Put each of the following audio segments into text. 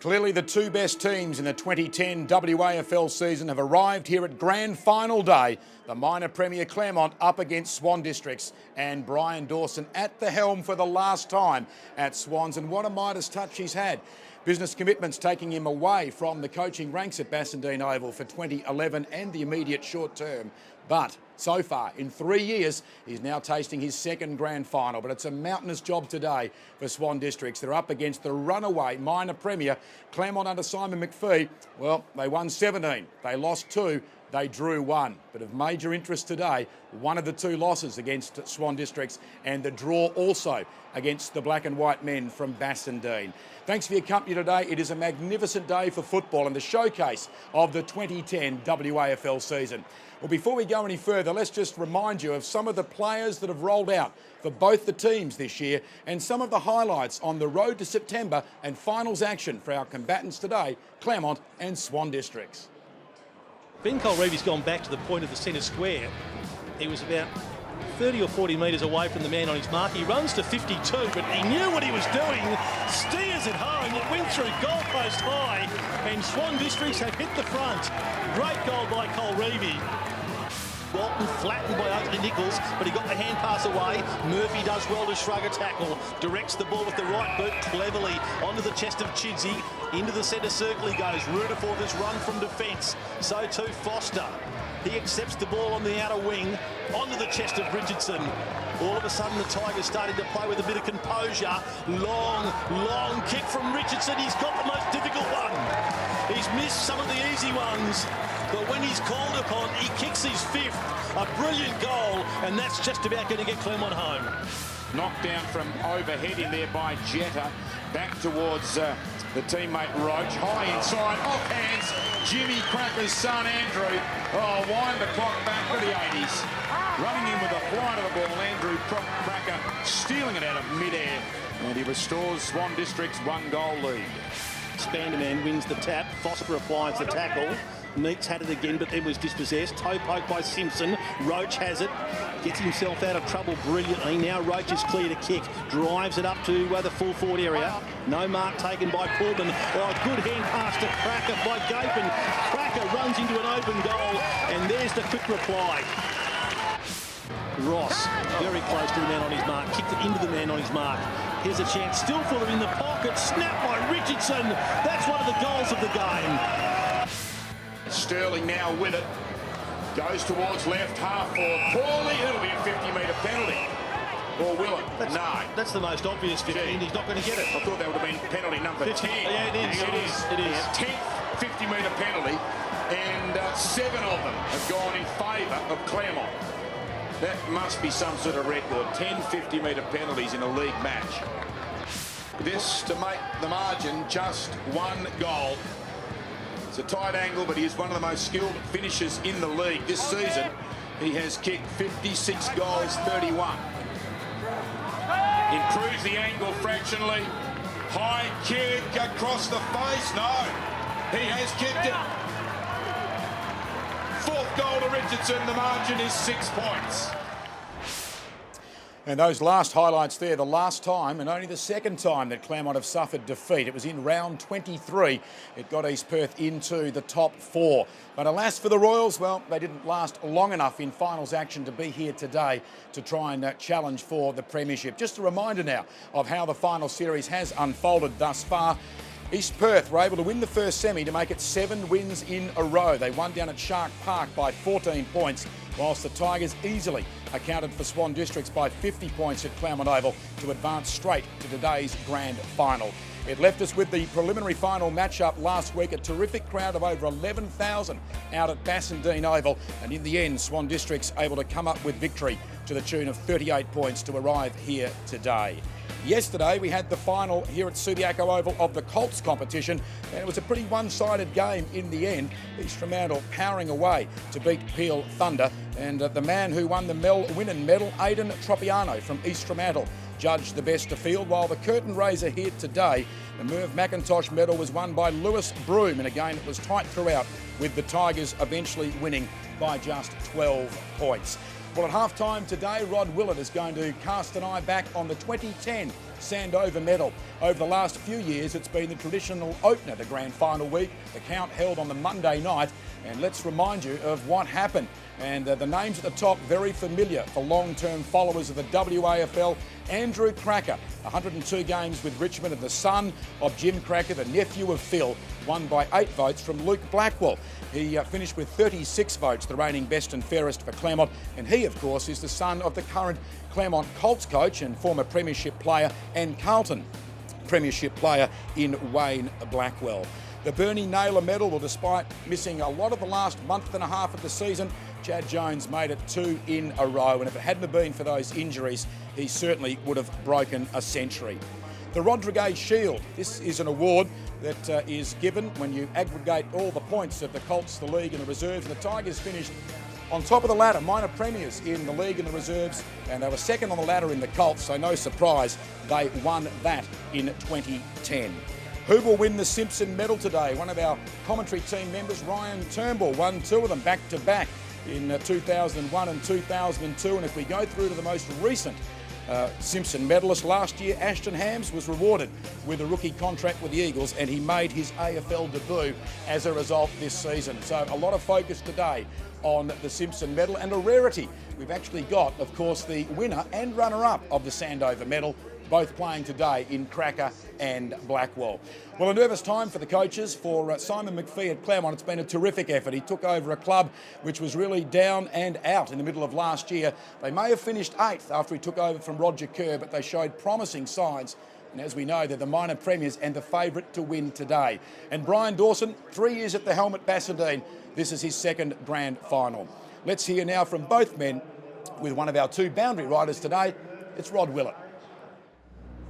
Clearly the two best teams in the 2010 WAFL season have arrived here at Grand Final Day. The minor premier Claremont up against Swan Districts, and Brian Dawson at the helm for the last time at Swans, and what a Midas touch he's had. Business commitments taking him away from the coaching ranks at Bassendean Oval for 2011 and the immediate short term. But so far, in 3 years, he's now tasting his second grand final. But it's a mountainous job today for Swan Districts. They're up against the runaway minor premier, Claremont under Simon McPhee. Well, they won 17, they lost 2, they drew 1. But of major interest today, one of the 2 losses against Swan Districts and the draw also against the black and white men from Bassendean. Thanks for your company today. It is a magnificent day for football and the showcase of the 2010 WAFL season. Well, before we go any further, let's just remind you of some of the players that have rolled out for both the teams this year and some of the highlights on the road to September and finals action for our combatants today, Claremont and Swan Districts. Ben Colreevy's gone back to the point of the centre square. He was about 30 or 40 metres away from the man on his mark. He runs to 52, but he knew what he was doing. Steers it home. It went through goalpost high, and Swan Districts have hit the front. Great goal by Colreevy. Walton flattened by Oakley Nichols, but he got the hand pass away. Murphy does well to shrug a tackle, directs the ball with the right boot cleverly onto the chest of Chidsey. Into the centre circle he goes. Rutherford has run from defence. So too Foster. He accepts the ball on the outer wing, onto the chest of Richardson. All of a sudden the Tigers starting to play with a bit of composure. Long kick from Richardson. He's got the most difficult one. He's missed some of the easy ones, but when he's called upon, he kicks his 5th. A brilliant goal, and that's just about going to get Claremont home. Knocked down from overhead in there by Jetta. Back towards the teammate Roach. High inside, off hands. Jimmy Cracker's son Andrew. Oh, wind the clock back to the 80s. Running in with a flight of the ball, Andrew Cracker stealing it out of mid-air. And he restores Swan District's 1-goal lead. Spanderman wins the tap. Foster applies the tackle. Meeks had it again, but then was dispossessed. Toe poke by Simpson. Roach has it. Gets himself out of trouble brilliantly. Now Roach is clear to kick. Drives it up to the full forward area. No mark taken by Pullman. Oh, good hand pass to Cracker by Gapin. Cracker runs into an open goal, and there's the quick reply. Ross, very close to the man on his mark. Kicked it into the man on his mark. Here's a chance. Still fuller in the pocket. Snapped by Richardson. That's one of the goals of the game. Sterling now with it. Goes towards left half forward. Poorly. It'll be a 50-metre penalty. Or will it? No. That's the most obvious 50, and he's not going to get it. I thought that would have been penalty number 10. Yeah, it is. It is. 10th 50-metre penalty, and 7 of them have gone in favour of Claremont. That must be some sort of record. 10 50-metre penalties in a league match. This to make the margin just 1 goal. It's a tight angle, but he is one of the most skilled finishers in the league this season. He has kicked 56 goals, 31. Improves the angle fractionally. High kick across the face. No, he has kicked it. 4th goal to Richardson. The margin is 6 points. And those last highlights there, the last time and only the second time that Claremont have suffered defeat. It was in round 23. It got East Perth into the top 4. But alas for the Royals, well, they didn't last long enough in finals action to be here today to try and challenge for the premiership. Just a reminder now of how the final series has unfolded thus far. East Perth were able to win the first semi to make it 7 wins in a row. They won down at Shark Park by 14 points, whilst the Tigers easily accounted for Swan Districts by 50 points at Claremont Oval to advance straight to today's grand final. It left us with the preliminary final match-up last week, a terrific crowd of over 11,000 out at Bassendean Oval, and in the end, Swan Districts able to come up with victory to the tune of 38 points to arrive here today. Yesterday we had the final here at Subiaco Oval of the Colts competition, and it was a pretty one-sided game in the end. East Fremantle powering away to beat Peel Thunder, and the man who won the Mel Winnan medal, Aidan Tropiano from East Fremantle, judged the best of field, while the curtain raiser here today, the Merv McIntosh medal, was won by Lewis Broom in a game that was tight throughout, with the Tigers eventually winning by just 12 points. Well, at half-time today, Rod Willett is going to cast an eye back on the 2010 Sandover medal. Over the last few years, it's been the traditional opener to Grand Final week, the count held on the Monday night. And let's remind you of what happened. And the names at the top very familiar for long-term followers of the WAFL. Andrew Cracker, 102 games with Richmond, and the son of Jim Cracker, the nephew of Phil, won by 8 votes from Luke Blackwell. He finished with 36 votes, the reigning best and fairest for Claremont. And he, of course, is the son of the current Claremont Colts coach and former premiership player and Carlton premiership player in Wayne Blackwell. The Bernie Naylor medal, well, despite missing a lot of the last month and a half of the season, Chad Jones made it 2 in a row, and if it hadn't been for those injuries, he certainly would have broken a century. The Rodriguez Shield, this is an award that is given when you aggregate all the points of the Colts, the League and the Reserves, and the Tigers finished on top of the ladder, minor premiers in the League and the Reserves, and they were second on the ladder in the Colts, so no surprise they won that in 2010. Who will win the Simpson medal today? One of our commentary team members, Ryan Turnbull, won 2 of them back-to-back in 2001 and 2002. And if we go through to the most recent Simpson medalist last year, Ashton Hams was rewarded with a rookie contract with the Eagles, and he made his AFL debut as a result this season. So a lot of focus today on the Simpson medal, and a rarity. We've actually got, of course, the winner and runner-up of the Sandover medal, both playing today in Cracker and Blackwell. Well, a nervous time for the coaches. For Simon McPhee at Claremont, it's been a terrific effort. He took over a club which was really down and out in the middle of last year. They may have finished 8th after he took over from Roger Kerr, but they showed promising signs. And as we know, they're the minor premiers and the favourite to win today. And Brian Dawson, 3 years at the helm at Bassendean. This is his 2nd grand final. Let's hear now from both men with one of our 2 boundary riders today. It's Rod Willett.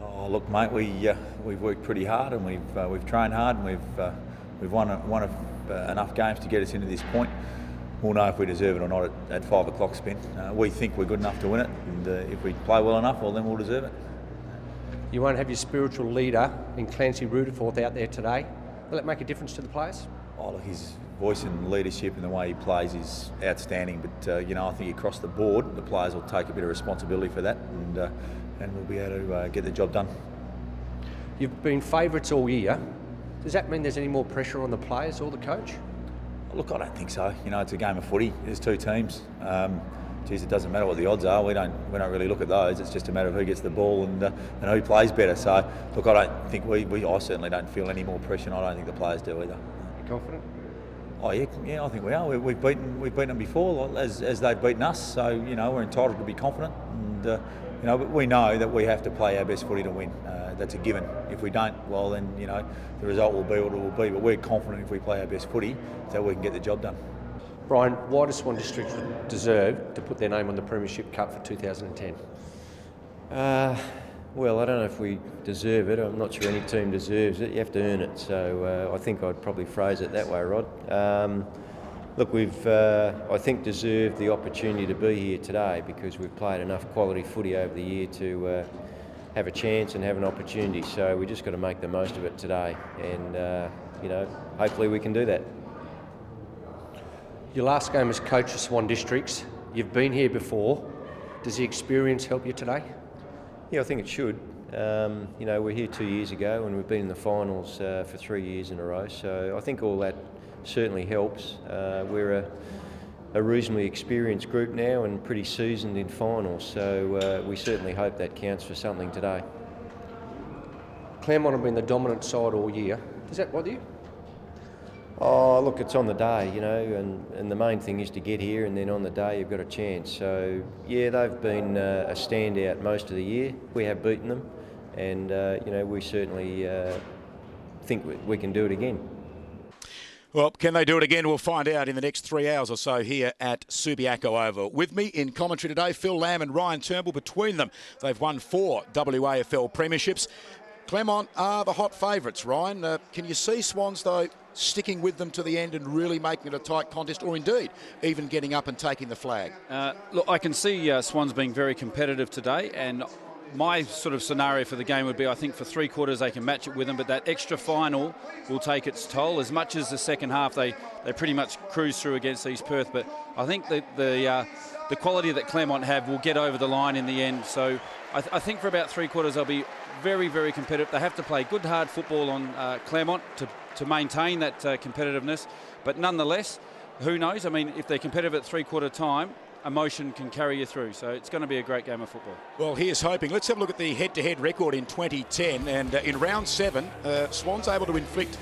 Oh, look, mate, we've worked pretty hard, and we've trained hard, and we've won enough games to get us into this point. We'll know if we deserve it or not at 5 o'clock spin. We think we're good enough to win it, and if we play well enough, well, then we'll deserve it. You won't have your spiritual leader in Clancy Rutherford out there today. Will it make a difference to the players? Oh, look, his voice and leadership and the way he plays is outstanding. But I think across the board, the players will take a bit of responsibility for that, and we'll be able to get the job done. You've been favourites all year. Does that mean there's any more pressure on the players or the coach? Look, I don't think so. It's a game of footy. There's 2 teams. It doesn't matter what the odds are. We don't really look at those. It's just a matter of who gets the ball and who plays better. So, look, I don't think I certainly don't feel any more pressure, and I don't think the players do either. You confident? Oh yeah, I think we are. We've beaten them before, as they've beaten us. So we're entitled to be confident, and but we know that we have to play our best footy to win. That's a given. If we don't, well then the result will be what it will be. But we're confident if we play our best footy, that we can get the job done. Brian, why does Swan District deserve to put their name on the Premiership Cup for 2010? Well, I don't know if we deserve it. I'm not sure any team deserves it. You have to earn it. So I think I'd probably phrase it that way, Rod. Look, we've, I think, deserved the opportunity to be here today because we've played enough quality footy over the year to have a chance and have an opportunity. So we just got to make the most of it today, and hopefully we can do that. Your last game as coach of Swan Districts, you've been here before. Does the experience help you today? Yeah, I think it should. We're here 2 years ago and we've been in the finals for 3 years in a row. So I think all that certainly helps. We're a reasonably experienced group now and pretty seasoned in finals. So we certainly hope that counts for something today. Claremont have been the dominant side all year. Does that bother you? Oh, look, it's on the day, and the main thing is to get here, and then on the day you've got a chance. So, yeah, they've been a standout most of the year. We have beaten them, and, we certainly think we can do it again. Well, can they do it again? We'll find out in the next 3 hours or so here at Subiaco Oval. With me in commentary today, Phil Lamb and Ryan Turnbull. Between them, they've won 4 WAFL premierships. Claremont are the hot favourites, Ryan. Can you see Swans, though, sticking with them to the end and really making it a tight contest, or indeed even getting up and taking the flag? Look, I can see Swans being very competitive today, and my sort of scenario for the game would be, I think for 3 quarters they can match it with them, but that extra final will take its toll. As much as the second half they pretty much cruise through against East Perth, but I think that the the quality that Claremont have will get over the line in the end. So I think for about 3/4 they'll be very, very competitive. They have to play good, hard football on Claremont to maintain that competitiveness. But nonetheless, who knows? I mean, if they're competitive at 3/4 time, emotion can carry you through. So it's going to be a great game of football. Well, here's hoping. Let's have a look at the head-to-head record in 2010. And in round 7, Swan's able to inflict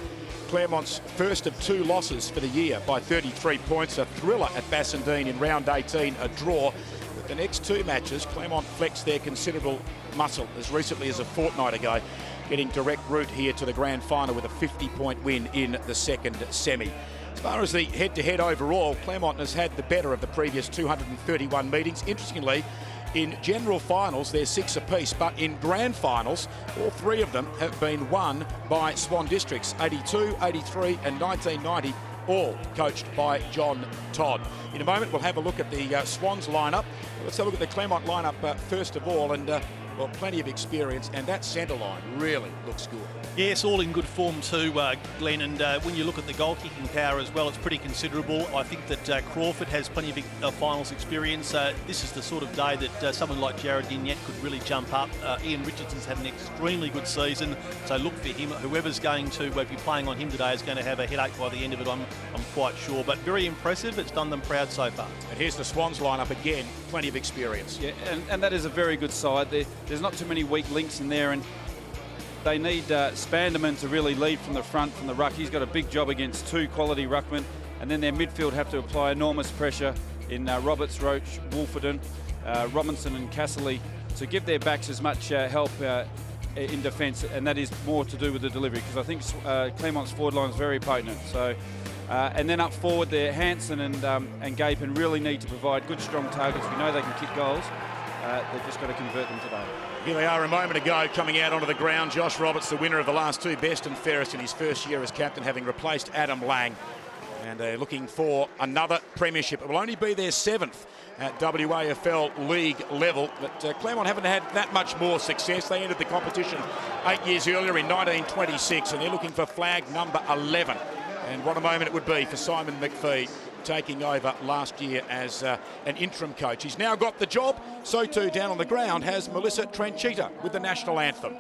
Claremont's first of 2 losses for the year by 33 points. A thriller at Bassendean in round 18, a draw. But the next 2 matches, Claremont flexed their considerable muscle as recently as a fortnight ago, getting direct route here to the grand final with a 50-point win in the second semi. As far as the head-to-head overall, Claremont has had the better of the previous 231 meetings. Interestingly, in general finals, they're 6 apiece, but in grand finals, all 3 of them have been won by Swan districts, 82, 83 and 1990, all coached by John Todd. In a moment, we'll have a look at the Swans lineup. Let's have a look at the Claremont lineup first of all, and well, plenty of experience, and that centre line really looks good. Yes, all in good form too, Glenn, and when you look at the goal-kicking power as well, it's pretty considerable. I think that Crawford has plenty of finals experience. This is the sort of day that someone like Jared Guignette could really jump up. Ian Richardson's had an extremely good season, so look for him. Whoever's going to be playing on him today is going to have a headache by the end of it, I'm quite sure. But very impressive. It's done them proud so far. And here's the Swans lineup again, plenty of experience. Yeah, and that is a very good side. There's not too many weak links in there, and they need Spanderman to really lead from the front, from the ruck. He's got a big job against 2 quality ruckmen, and then their midfield have to apply enormous pressure in Roberts, Roach, Wolfenden, Robinson and Casserly to give their backs as much help in defence, and that is more to do with the delivery, because I think Claremont's forward line is very potent. So, and then up forward there, Hansen and Gapin really need to provide good, strong targets. We know they can kick goals. They've just got to convert them today. Here they are a moment ago, coming out onto the ground. Josh Roberts, the winner of the last 2 best and fairest in his first year as captain, having replaced Adam Lang. And they're looking for another premiership. It will only be their 7th at WAFL league level, but Claremont haven't had that much more success. They entered the competition 8 years earlier in 1926, and they're looking for flag number 11. And what a moment it would be for Simon McPhee, taking over last year as an interim coach. He's now got the job. So too down on the ground has Melissa Tranchita with the national anthem.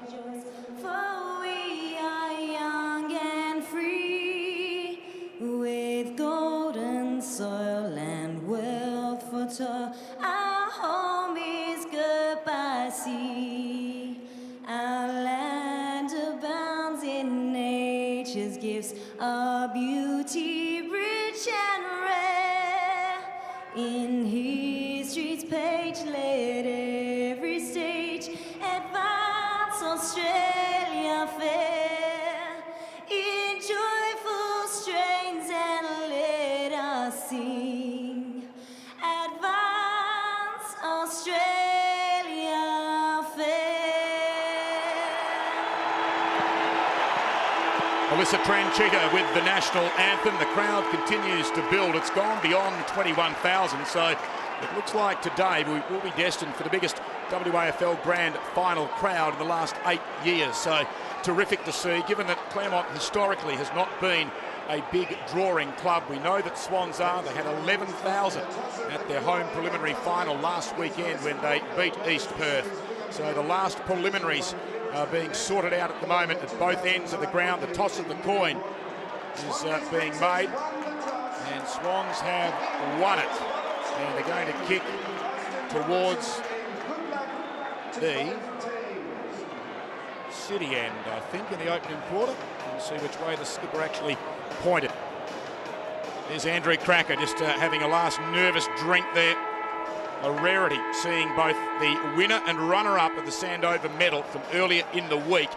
For we are young and free, with golden soil and wealth for toil. Our home is good by sea. Our land abounds in nature's gifts, our beauty rich and rare. In history's page, let every stage advance Australia fair. In joyful strains and let us sing. Advance Australia fair. Melissa Tranchita with the national anthem. The crowd continues to build. It's gone beyond 21,000, so it looks like today we will be destined for the biggest WAFL grand final crowd in the last 8 years. So terrific to see, given that Claremont historically has not been a big drawing club. We know that Swans are. They had 11,000 at their home preliminary final last weekend when they beat East Perth. So the last preliminaries are being sorted out at the moment at both ends of the ground. The toss of the coin is being made, and Swans have won it. And they're going to kick towards the city end, I think, in the opening quarter. We'll see which way the skipper actually pointed. There's Andrew Cracker just having a last nervous drink there. A rarity, seeing both the winner and runner-up of the Sandover medal from earlier in the week,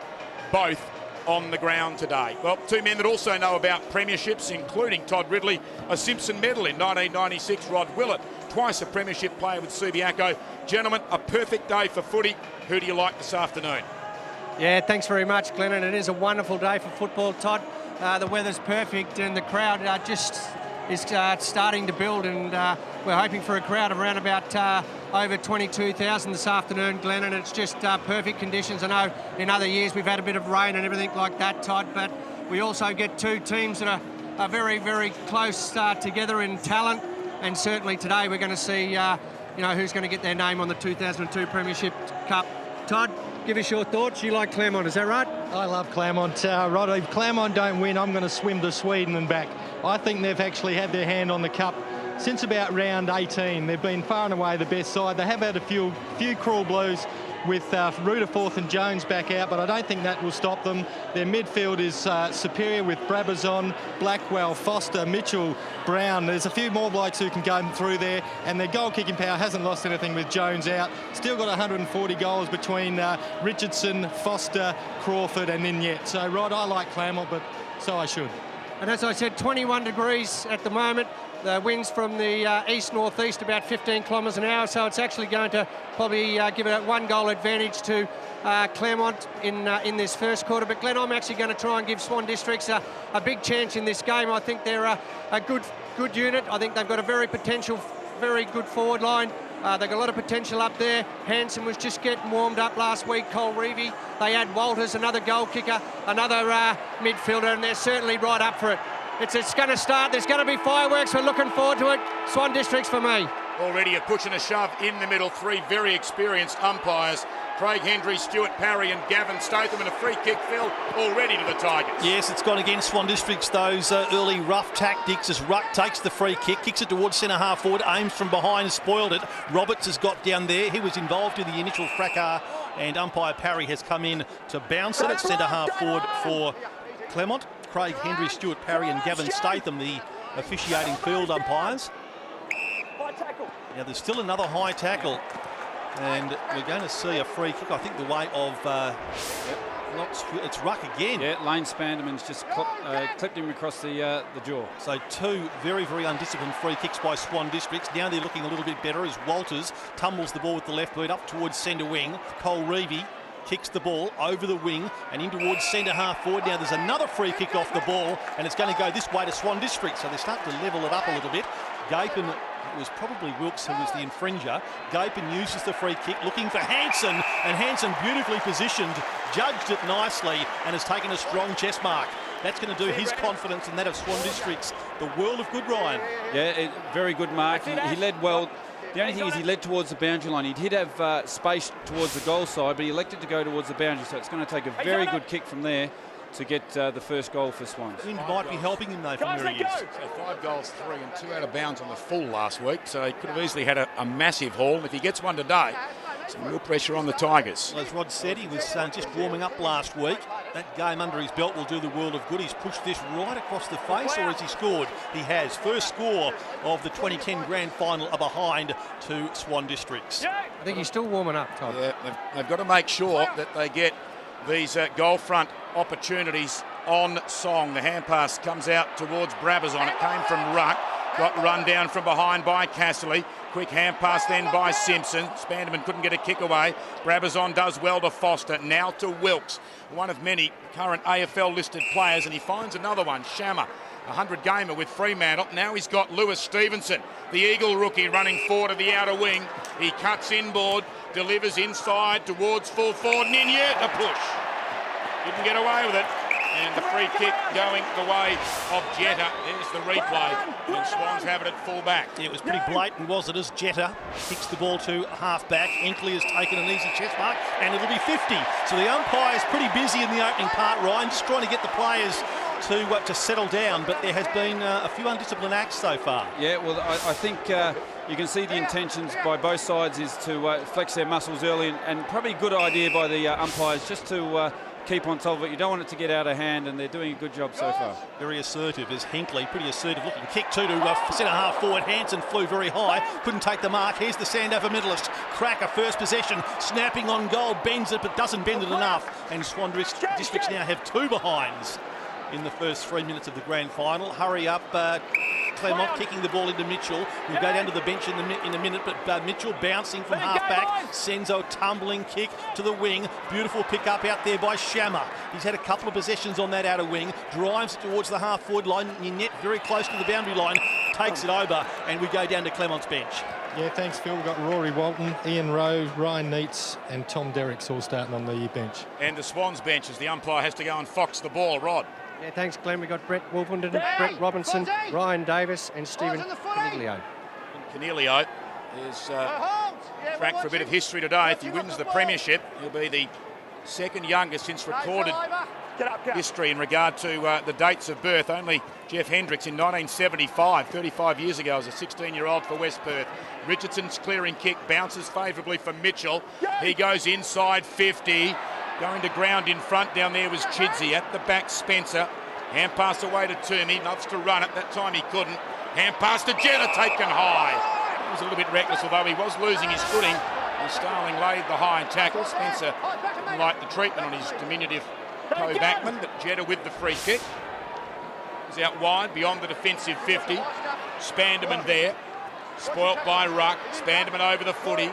both on the ground today. Well, 2 men that also know about premierships, including Todd Ridley, a Simpson medal in 1996, Rod Willett, twice a premiership player with Subiaco. Gentlemen, a perfect day for footy. Who do you like this afternoon? Yeah, thanks very much, Glenn, and it is a wonderful day for football, Todd. The weather's perfect and the crowd just is starting to build, and we're hoping for a crowd of around about over 22,000 this afternoon, Glenn, and it's just perfect conditions. I know in other years we've had a bit of rain and everything like that, Todd, but we also get 2 teams that are very, very close together in talent, and certainly today we're going to see who's going to get their name on the 2002 Premiership Cup. Todd, give us your thoughts. You like Claremont, is that right? I love Claremont. Rod, if Claremont don't win, I'm going to swim to Sweden and back. I think they've actually had their hand on the cup since about round 18. They've been far and away the best side. They have had a few cruel blues with Rutherford and Jones back out, but I don't think that will stop them. Their midfield is superior with Brabazon, Blackwell, Foster, Mitchell, Brown. There's a few more blokes who can go through there, and their goal-kicking power hasn't lost anything with Jones out. Still got 140 goals between Richardson, Foster, Crawford and Ninyet. So, Rod, I like Claremont, but so I should. And as I said, 21 degrees at the moment. The winds from the east-northeast about 15 kilometres an hour, so it's actually going to probably give it a 1-goal advantage to Claremont in this first quarter. But Glenn, I'm actually going to try and give Swan Districts a big chance in this game. I think they're a good unit. I think they've got a very good forward line. They've got a lot of potential up there. Hansen was just getting warmed up last week. Cole Reevy. They had Walters, another goal kicker, another midfielder, and they're certainly right up for it. It's going to start. There's going to be fireworks. We're looking forward to it. Swan Districts for me. Already a push and a shove in the middle. 3 very experienced umpires. Craig Hendry, Stuart Parry and Gavin Statham, and a free kick, Phil, already to the Tigers. Yes, it's gone against Swan Districts, those early rough tactics, as Ruck takes the free kick, kicks it towards centre-half forward, aims from behind, spoiled it. Roberts has got down there. He was involved in the initial fracas, and umpire Parry has come in to bounce it at centre-half forward for Claremont. Craig Hendry, Stuart Parry and Gavin Statham, the officiating field umpires. Now there's still another high tackle, and we're going to see a free kick, I think the way of it's Ruck again. Yeah, Lane Spanderman's just clipped him across the jaw. So 2 very, very undisciplined free kicks by Swan Districts. Now they're looking a little bit better as Walters tumbles the ball with the left boot up towards centre wing. Cole Reevy kicks the ball over the wing and in towards centre-half forward. Now there's another free kick off the ball, and it's going to go this way to Swan District. So they start to level it up a little bit. Gapin, it was probably Wilkes who was the infringer. Gapin uses the free kick, looking for Hansen, and Hansen beautifully positioned, judged it nicely, and has taken a strong chest mark. That's going to do his confidence and that of Swan Districts the world of good, Ryan. Yeah, very good mark. He led well. The only thing is he led towards the boundary line. He did have space towards the goal side, but he elected to go towards the boundary, so it's going to take a very good kick from there to get the first goal for Swans. Wind might be helping him though from where he is. So 5 goals, 3 and 2 out of bounds on the full last week, so he could have easily had a massive haul. If he gets one today, some real pressure on the Tigers. Well, as Rod said, he was just warming up last week. That game under his belt will do the world of good. He's pushed this right across the face, or has he scored? He has. First score of the 2010 Grand Final are behind to Swan Districts. I think he's still warming up, Todd. Yeah, they've got to make sure that they get these goal front opportunities on song. The hand pass comes out towards Brabazon. It came from Ruck. Got run down from behind by Casserly. Quick hand pass then by Simpson. Spanderman couldn't get a kick away. Brabazon does well to Foster. Now to Wilkes, one of many current AFL listed players, and he finds another one, Shammer. 100 gamer with Fremantle. Now he's got Lewis Stevenson, the Eagle rookie, running forward to the outer wing. He cuts inboard, delivers inside towards full forward. Ninyet, a push. Didn't get away with it. And the free kick going the way of Jetta. There's the replay. And Swans have it at full back. Yeah, it was pretty blatant, was it, as Jetta kicks the ball to half back. Enkley has taken an easy chest mark, and it'll be 50. So the umpire's pretty busy in the opening part, Ryan, just trying to get the players to settle down, but there has been a few undisciplined acts so far. Yeah, well, I think you can see the intentions by both sides is to flex their muscles early, and probably a good idea by the umpires just to keep on top of it. You don't want it to get out of hand, and they're doing a good job so far. Very assertive is Hinkley, pretty assertive looking kick to centre-half forward. Hansen flew very high, couldn't take the mark. Here's the Sandover medalist. Cracker, first possession, snapping on goal, bends it but doesn't bend it enough, and Swan Districts now have 2 behinds in the first 3 minutes of the grand final. Hurry up, Claremont kicking the ball into Mitchell. We'll go down to the bench in a minute, but Mitchell bouncing from half back, sends a tumbling kick to the wing. Beautiful pick up out there by Shammer. He's had a couple of possessions on that outer wing, drives it towards the half forward line. Ninyet very close to the boundary line, takes it over, and we go down to Claremont's bench. Yeah, thanks, Phil. We've got Rory Walton, Ian Rowe, Ryan Neitz and Tom Derricks all starting on the bench. And the Swans bench as the umpire has to go and fox the ball. Rod. Yeah, thanks, Glenn. We've got Brett Wolfenden, Brett Robinson, Ryan Davis and Stephen Caniglio. Canelio is track for a bit of history today. If he wins the premiership, he'll be the second youngest since recorded history in regard to the dates of birth. Only Jeff Hendricks in 1975, 35 years ago, as a 16-year-old for West Perth. Richardson's clearing kick bounces favourably for Mitchell. He goes inside 50. Going to ground in front down there was Chidsey. At the back, Spencer. Hand pass away to Toomey. Loves to run it. That time he couldn't. Hand pass to Jetta, taken high. He was a little bit reckless, although he was losing his footing. And Starling laid the high tackle. Spencer didn't like the treatment on his diminutive toe backman, but Jetta with the free kick. He's out wide beyond the defensive 50. Spanderman there. Spoilt by Ruck. Spanderman over the footy.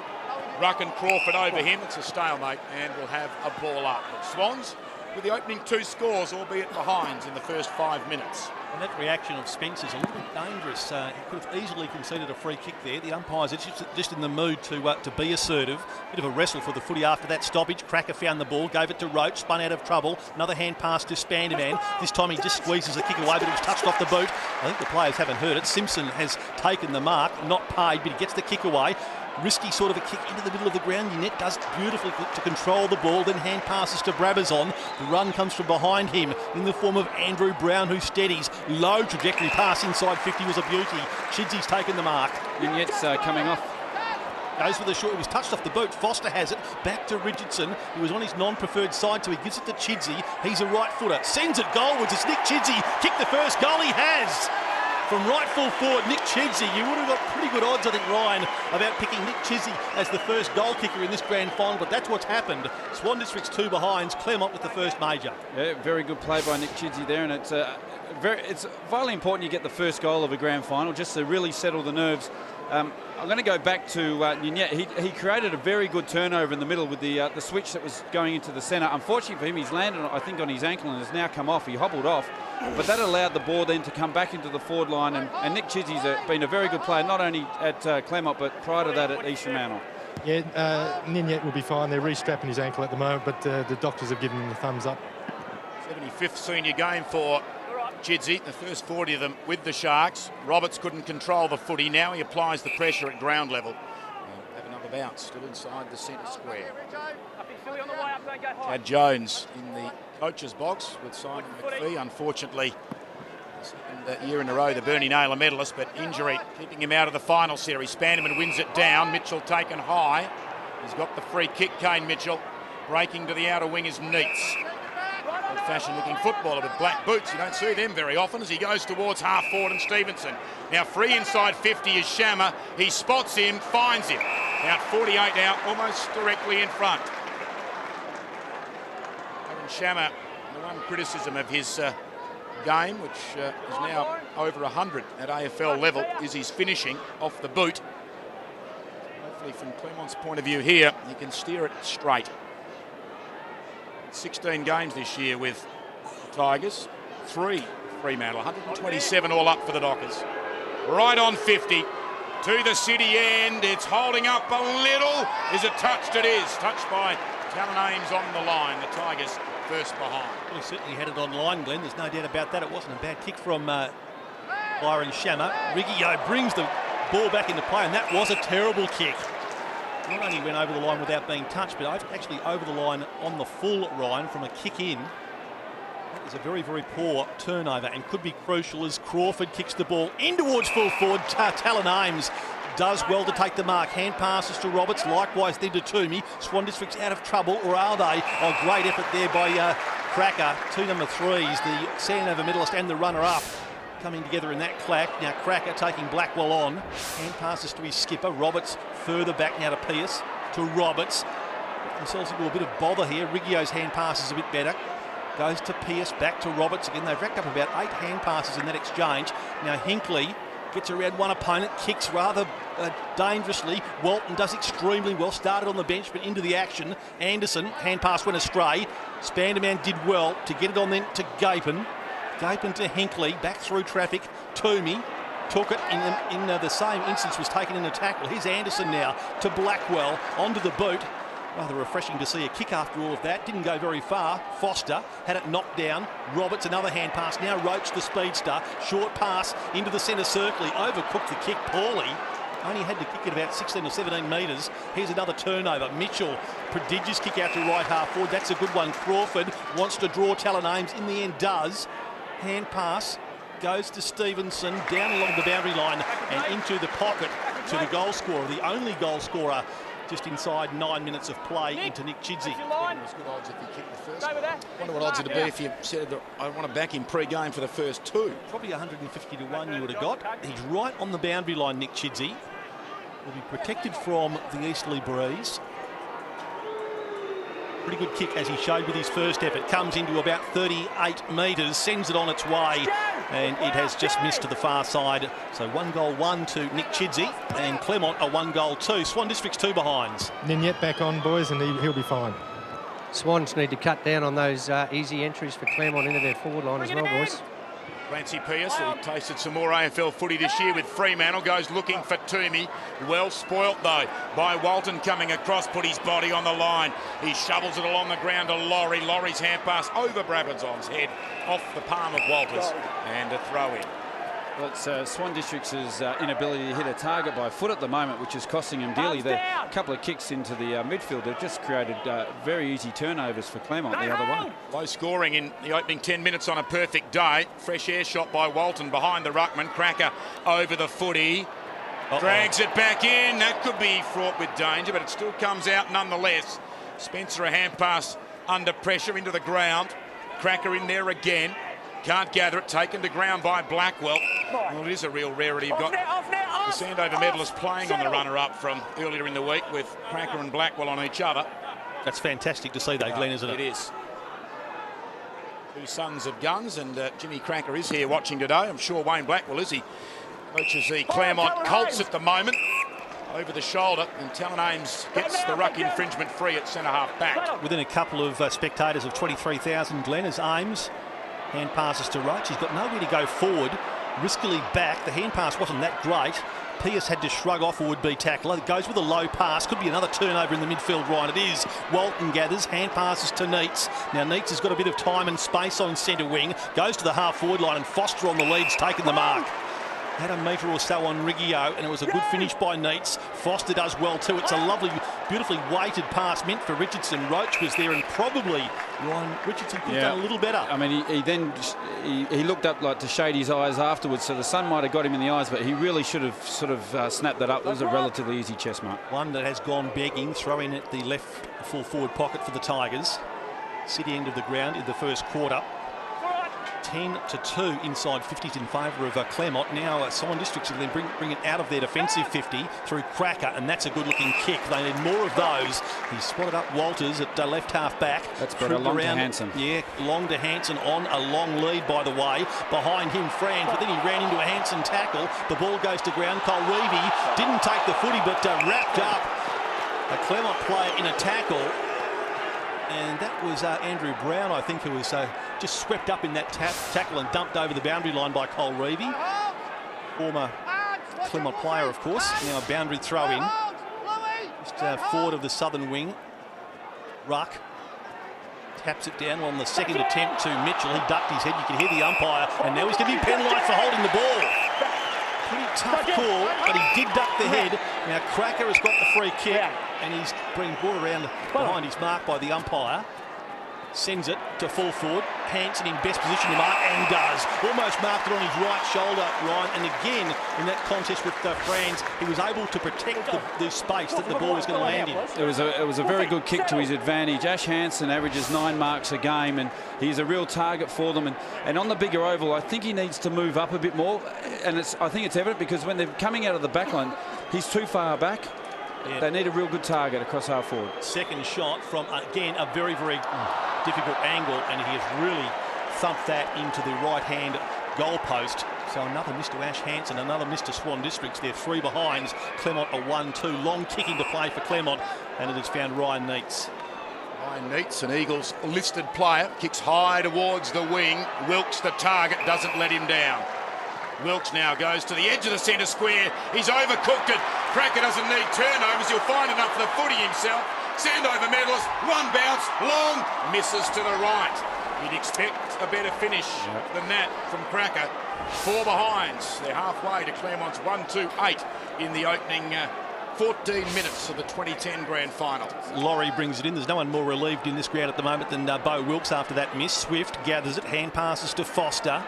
Ruck and Crawford over him. It's a stalemate and we'll have a ball up. But Swans with the opening 2 scores, albeit behinds in the first 5 minutes. And that reaction of Spencer's a little bit dangerous. He could have easily conceded a free kick there. The umpires are just in the mood to be assertive. Bit of a wrestle for the footy after that stoppage. Cracker found the ball, gave it to Roach, spun out of trouble. Another hand pass to Spanderman. This time he just squeezes the kick away, but it was touched off the boot. I think the players haven't heard it. Simpson has taken the mark, not paid, but he gets the kick away. Risky sort of a kick into the middle of the ground. Unit does beautifully to control the ball, then hand passes to Brabazon. The run comes from behind him in the form of Andrew Brown, who steadies. Low trajectory pass inside 50 was a beauty. Chidsey's taken the mark. Unit's coming off. Goes for the short. It was touched off the boot. Foster has it. Back to Richardson, who was on his non-preferred side, so he gives it to Chidsey. He's a right footer. Sends it goalwards. It's Nick Chidsey. Kick the first goal. He has. From right full forward, Nick Chidsey. You would have got pretty good odds, I think, Ryan, about picking Nick Chidsey as the first goal kicker in this grand final, but that's what's happened. Swan District's 2 behinds, Claremont with the first major. Yeah, very good play by Nick Chidsey there, and it's vitally important you get the first goal of a grand final just to really settle the nerves. I'm going to go back to Nunet. He created a very good turnover in the middle with the switch that was going into the centre. Unfortunately for him, he's landed, I think, on his ankle and has now come off. He hobbled off, but that allowed the ball then to come back into the forward line. And Nick Chidsey's been a very good player, not only at Claremont, but prior to that at Eastern Manor. Yeah, Ninet will be fine. They're restrapping his ankle at the moment, but the doctors have given him the thumbs up. 75th senior game for Chidsey, the first 40 of them with the Sharks. Roberts couldn't control the footy. Now he applies the pressure at ground level. Have another bounce, still inside the centre square. Chad Jones in the coach's box with Simon McPhee. Unfortunately, second year in a row, the Bernie Naylor medalist, but injury keeping him out of the final series. Spanderman wins it down. Mitchell taken high. He's got the free kick, Kane Mitchell. Breaking to the outer wing is Neitz. Old-fashioned looking footballer with black boots. You don't see them very often as he goes towards half forward and Stevenson. Now free inside 50 is Shammer. He spots him, finds him. About 48 out, almost directly in front. Aaron Shammer, the one criticism of his game, which is now over 100 at AFL level, is his finishing off the boot. Hopefully from Claremont's point of view here, he can steer it straight. 16 games this year with the Tigers, 3 Fremantle, 127 all up for the Dockers. Right on 50 to the city end. It's holding up a little. Is it touched? It is. Touched by Talon Ames on the line. The Tigers first behind. Well, he certainly had it on line, Glenn. There's no doubt about that. It wasn't a bad kick from Byron Shammer. Riggio brings the ball back into play, and that was a terrible kick. Not only went over the line without being touched, but actually over the line on the full line from a kick in. That is a very, very poor turnover and could be crucial as Crawford kicks the ball in towards full forward. Talon Ames does well to take the mark. Hand passes to Roberts, likewise then to Toomey. Swan District's out of trouble, or are they? Oh, great effort there by Cracker. 2 number 3s, the Sandover medalist and the runner-up, coming together in that clack. Now Cracker taking Blackwell on. Hand passes to his skipper. Roberts further back now to Pierce. To Roberts. Themselves into a bit of bother here. Riggio's hand pass is a bit better. Goes to Pierce, back to Roberts again. They've racked up about 8 hand passes in that exchange. Now Hinkley gets around one opponent, kicks rather dangerously. Walton does extremely well. Started on the bench, but into the action. Anderson, hand pass went astray. Spanderman did well to get it on then to Gapin. Gapin to Hinkley, back through traffic. Toomey took it in the same instance, was taken in a tackle. Here's Anderson now to Blackwell, onto the boot. Rather refreshing to see a kick after all of that. Didn't go very far. Foster had it knocked down. Roberts, another hand pass. Now Roach, the speedster. Short pass into the centre circle. He overcooked the kick poorly. Only had to kick it about 16 or 17 metres. Here's another turnover. Mitchell, prodigious kick out to right half forward. That's a good one. Crawford wants to draw Talon Ames. In the end does. Hand pass goes to Stevenson down along the boundary line and into the pocket to the goal scorer. The only goal scorer just inside 9 minutes of play into Nick Chidsey. It was good odds if he kicked the first one. I wonder what odds it'd be if you said that I want to back him pre-game for the first two. Probably 150 to 1 you would have got. He's right on the boundary line, Nick Chidsey. Will be protected from the easterly breeze. Pretty good kick, as he showed with his first effort. Comes into about 38 metres, sends it on its way, and it has just missed to the far side. So 1 goal 1 to Nick Chidsey, and Claremont a 1 goal 2. Swan District's 2 behinds. Ninyet back on, boys, and he'll be fine. Swans need to cut down on those easy entries for Claremont into their forward line as well, boys. Clancy Pierce, who tasted some more AFL footy this year with Fremantle, goes looking for Toomey. Well spoilt, though, by Walton coming across, put his body on the line. He shovels it along the ground to Laurie. Laurie's hand pass over Brabazon's head, off the palm of Walters, and a throw in. Well, it's Swan District's inability to hit a target by foot at the moment, which is costing them dearly. The couple of kicks into the midfield have just created very easy turnovers for Claremont the other way. Low scoring in the opening 10 minutes on a perfect day. Fresh air shot by Walton behind the ruckman. Cracker over the footy. Drags it back in. That could be fraught with danger, but it still comes out nonetheless. Spencer a hand pass under pressure into the ground. Cracker in there again. Can't gather it, taken to ground by Blackwell. Well, it is a real rarity. You've got the Sandover medalist playing on the runner-up from earlier in the week with Cracker and Blackwell on each other. That's fantastic to see, though, Glenn, isn't it? It is. Two sons of guns, and Jimmy Cracker is here watching today. I'm sure Wayne Blackwell is. He coaches the Claremont Colts at the moment. Over the shoulder, and Talon Ames gets the ruck infringement free at centre-half back. Within a couple of spectators of 23,000, Glenn, as Ames hand passes to Roach. He's got nowhere to go forward. Riskily back. The hand pass wasn't that great. Pierce had to shrug off a would-be tackler. It goes with a low pass. Could be another turnover in the midfield, Ryan. It is. Walton gathers. Hand passes to Neitz. Now Neitz has got a bit of time and space on centre wing. Goes to the half-forward line, and Foster on the lead's taken the mark. Had a metre or so on Riggio, and it was a good finish by Neitz. Foster does well too. It's a lovely, beautifully weighted pass meant for Richardson. Roach was there, and probably Ryan Richardson could have done a little better. I mean, he looked up like to shade his eyes afterwards, so the sun might have got him in the eyes, but he really should have sort of snapped that up. It was a relatively easy chest mark. One that has gone begging, throw in at the left full forward pocket for the Tigers. City end of the ground in the first quarter. 10-2 inside 50s in favour of Claremont. Now Swan Districts will then bring it out of their defensive 50 through Cracker, and that's a good looking kick. They need more of those. He spotted up Walters at left half back. That's better. Long to Hansen. Yeah, long to Hansen on a long lead, by the way. Behind him Franz, but then he ran into a Hansen tackle. The ball goes to ground. Cole Reevy didn't take the footy, but wrapped up a Claremont player in a tackle. And that was Andrew Brown, I think, who was just swept up in that tackle and dumped over the boundary line by Cole Reevy. Former Claremont player, of course. Now a boundary throw in. Just forward of the southern wing. Ruck taps it down on the second attempt to Mitchell. He ducked his head. You can hear the umpire. And now he's going to be penalised for holding the ball. Pretty tough call, but he did duck the head. Now Cracker has got the free kick, and he's being brought around behind his mark by the umpire. Sends it to full forward. Hansen in best position to mark, and does. Almost marked it on his right shoulder, Ryan. And again, in that contest with Franz, he was able to protect the space that the ball was going to land in. It was a very good kick to his advantage. Ash Hansen averages 9 marks a game, and he's a real target for them. And on the bigger oval, I think he needs to move up a bit more. And I think it's evident because when they're coming out of the back line, he's too far back. Yeah. They need a real good target across half forward. Second shot from, again, a very, very difficult angle, and he has really thumped that into the right-hand goal post. So another miss to Ash Hansen, another miss to Swan Districts. They're 3 behinds. Claremont a 1-2. Long kicking to play for Claremont, and it has found Ryan Neitz. Ryan Neitz, an Eagles listed player, kicks high towards the wing. Wilkes, the target, doesn't let him down. Wilkes now goes to the edge of the centre square. He's overcooked it. Cracker doesn't need turnovers. He'll find enough for the footy himself. Sandover medalist, one bounce, long, misses to the right. You'd expect a better finish than that from Cracker. 4 behinds. They're halfway to Claremont's 1-2-8 in the opening 14 minutes of the 2010 grand final. Laurie brings it in. There's no one more relieved in this ground at the moment than Bo Wilkes after that miss. Swift gathers it, hand passes to Foster.